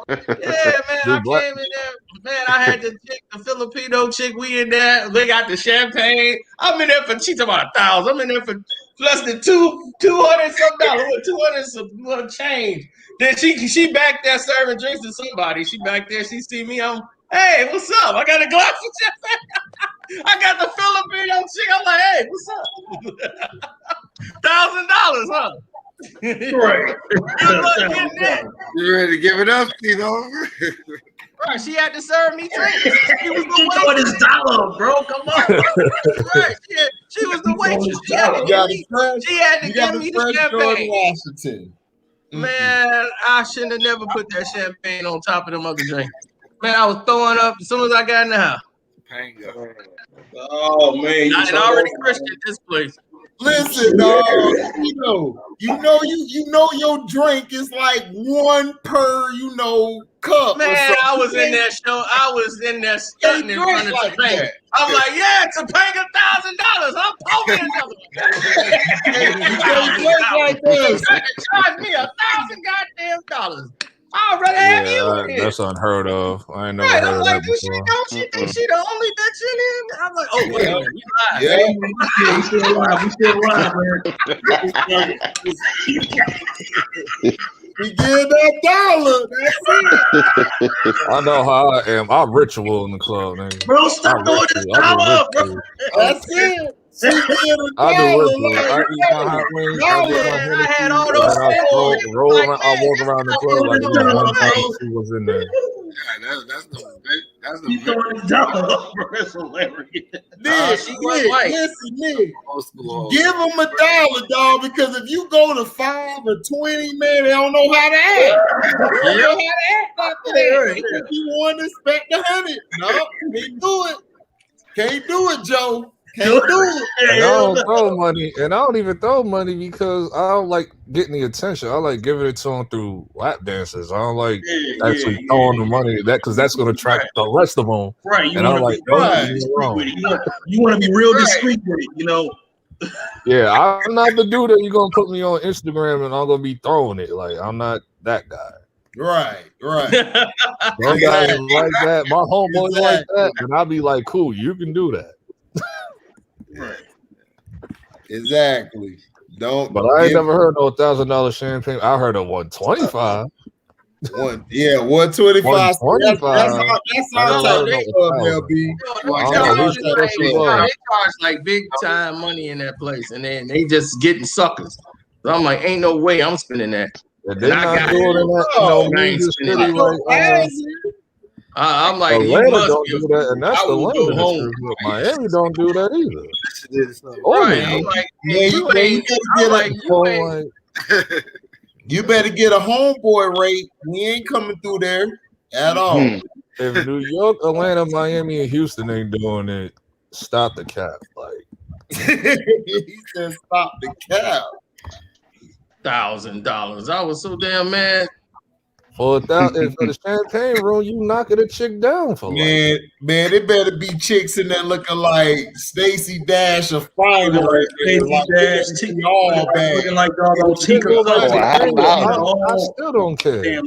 Yeah, man, I came in there. Man, I had the chick, the Filipino chick. We in there. They got the champagne. I'm in there for. She's about $1,000. I'm in there for less than $200 some change. Then she back there serving drinks to somebody. She back there. She see me. Hey, what's up? I got a glass of champagne. I got the Filipino chick. I'm like, hey, what's up? $1,000, huh? Right. You ready to give it up, Tito? Right, she had to serve me drinks. She was the He throwing his dollar, bro. Come on. Right, she was the waitress. She had to give me the champagne. Washington. Man, I shouldn't have never put that champagne on top of them other drinks. Man, I was throwing up as soon as I got in the house. Oh man, I had already Christian this place. Listen, dog. You know your drink is like one per cup. Man, I was in there stunting in front of Topanga. I'm like, yeah, Topanga $1,000. I'm pouring another one. Charge me $1,000 goddamn dollars. I already have you in. That's unheard of. I ain't never Right, heard I'm of like, that she before. don't she think she the only bitch in here? I'm like, oh, wait a minute, we still alive, man. We get that dollar. That's it. I know how I am. I'm ritual in the club, nigga. Bro, stop throwing this dollar, bro. That's it. I do ritual. I eat my hot wings. I had all those roll around. I walk around the club like one to see what's in there. That's the He's throwing his dollar up, bro. That's hilarious. Nick, give them $1, dog, because if you go to 5 or 20, man, they don't know how to act. They don't know how to act after that. If you want to expect 100, no, can't do it. Can't do it, Joe. Can't do it. And I don't throw money, and I don't even throw money because I don't like getting the attention. I like giving it to them through lap dances. I don't like actually throwing the money because that's going to attract the rest of them. Right. You and I'm like, you want to be real discreet with it, Yeah, I'm not the dude that you're going to put me on Instagram and I'm going to be throwing it. Like, I'm not that guy. Right. Some guys like that. My homeboys like that, and I'll be like, cool, you can do that. Right. Exactly. Don't. But I ain't never heard no $1,000 champagne. I heard of 125. 125. 125. That's all type of LB. They charge like big time money in that place, and then they just getting suckers. So I'm like, ain't no way I'm spending that. They're not doing that. I'm like, Atlanta don't do that, and that's the London. Miami don't do that either. Right. I'm like, you better get a homeboy rate. We ain't coming through there at all. If New York, Atlanta, Miami, and Houston ain't doing it, stop the cap. Like he said, stop the cap. $1,000. I was so damn mad. For the champagne room, you knocking a chick down for man. It better be chicks in there looking like Stacey Dash or Finer. Stacey Dash, all bad, looking like those Tika. I still don't care.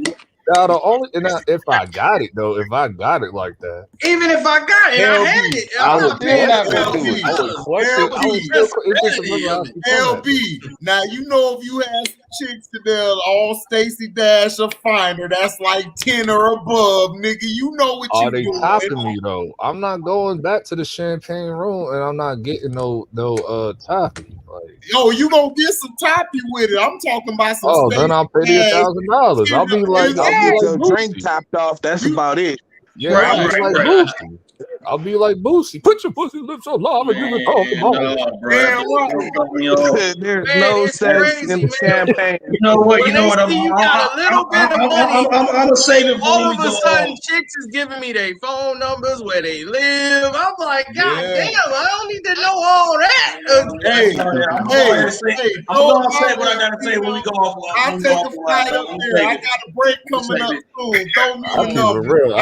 Now the only if I got it like that. Even if I got it, I had it. I would pay that LB. Now you know if you have chicks to there all Stacey Dash or Finer, that's like 10 or above, nigga. You know what you doing. Are they topping me though? I'm not going back to the champagne room and I'm not getting no toppy. Like, yo, you gonna get some toppy with it. I'm talking about some. Oh, then I'll pay you $1,000. I'll be like, I'll get your drink topped off. That's about it. Yeah, Boosie. I'll be like Boosie. Put your pussy lips on loud and you can talk about. There's no sex in champagne. You know what? You got a little bit of money. I'm gonna save it for all of a sudden, chicks is giving me their phone numbers, where they live. I'm like, God damn, I don't need to know all that. I'm gonna say what I gotta say when we go off. I'll take a flight up there. I got a break coming up soon. Throw me a number. I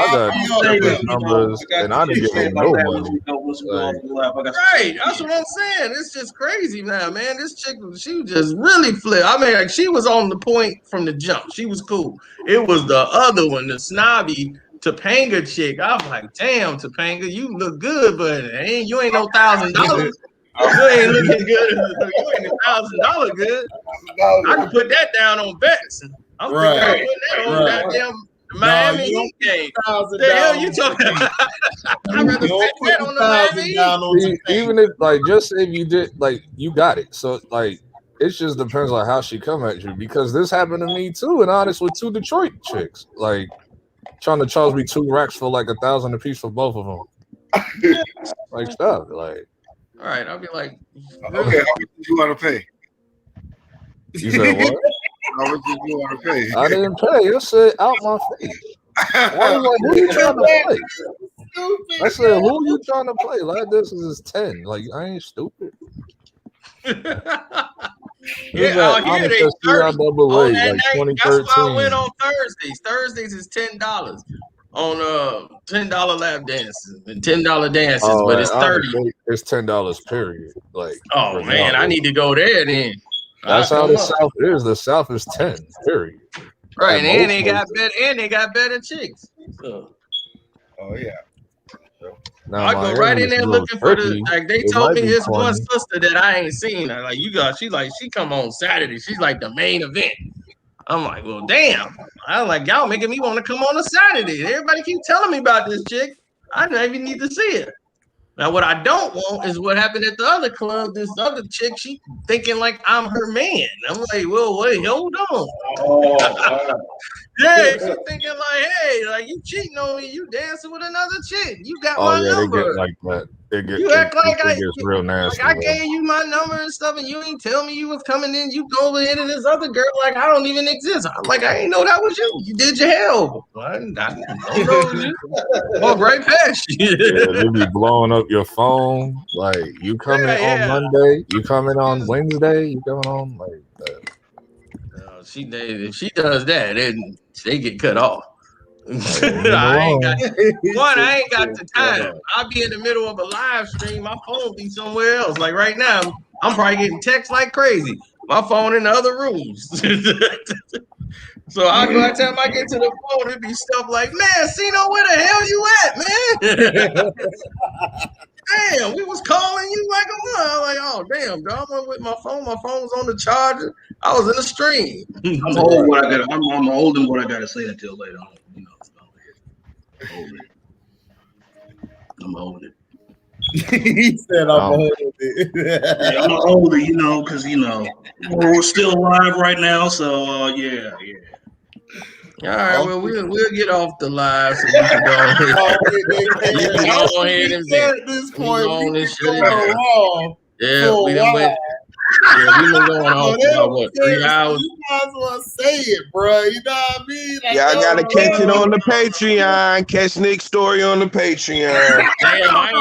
got numbers, and I didn't get say no money. Right, that's what I'm saying. It's just crazy now, man. This chick, she just really flipped. I mean, like, she was on the point from the jump. She was cool. It was the other one, the snobby Topanga chick. I was like, damn, Topanga, you look good, but you ain't no $1,000. You ain't looking good. You ain't $1,000 good. I can put that down on bets. I'm thinking about putting that on goddamn Miami Heat game. The hell you talking about? I'd rather bet that on the Miami Heat. Even if, like, just say if you did, like, you got it. So, like, it just depends on how she come at you. Because this happened to me, too, and honest, with 2 Detroit chicks. Like, trying to charge me 2 racks for, like, $1,000 a piece for both of them. Like, stuff. Like, all right, I'll be like, okay, how much did you want to pay? You said what? How much did you want to pay? I didn't pay. It said out my face. I was like, who you trying to play? I said, who you trying to play? Like, this is 10. Like, I ain't stupid. Yeah, out here they 30 on that like night. That's why I went on Thursdays. Thursdays is $10 on $10 lap dances and $10 dances, but it's 30. It's $10 period. Like, oh man, I need to go there then. That's how the South is. The South is 10 period. Right, and they got better, and they got better chicks. So. Oh yeah. Now, I go right in there looking for the, like, they told me his one sister that I ain't seen. Like, she come on Saturday. She's like the main event. I'm like, well, damn. I'm like, y'all making me want to come on a Saturday. Everybody keep telling me about this chick. I don't even need to see it. Now, what I don't want is what happened at the other club. This other chick, she thinking like I'm her man. I'm like, well, wait, hold on. Oh, yeah, she thinking like, hey, like you cheating on me, you dancing with another chick. You got my number. They get like that. You act like it gets real nasty. Like I gave you my number and stuff, and you ain't tell me you was coming in. You go over here to this other girl like I don't even exist. I'm like, I ain't know that was you. You did your hair over. I don't know. Walk right past you. Yeah, they be blowing up your phone. Like you coming on Monday, you coming on Wednesday, you coming on like that. If she does that, then they get cut off. I ain't got the time. I'll be in the middle of a live stream. My phone be somewhere else. Like right now, I'm probably getting texts like crazy. My phone in the other rooms. So by the time I get to the phone, it be stuff like, man, Cino, where the hell you at, man? Damn, we was calling you like a one. I was like, oh damn, dog. I went with my phone. My phone was on the charger. I was in the stream. I'm holding what I got. I'm holding what I got to say until later on. You know, I'm holding it. He said, "I'm holding it." Yeah, I'm holding it, you know, because you know we're still alive right now. So yeah. All right, well, we'll get off the live so you can go ahead. You can go ahead and at this point, we done went. Yeah, we been going on for about, what, 3 hours? You might as well say it, bro. You know what I mean? Like, y'all gotta catch it on the Patreon. Catch Nick's story on the Patreon. Damn, I ain't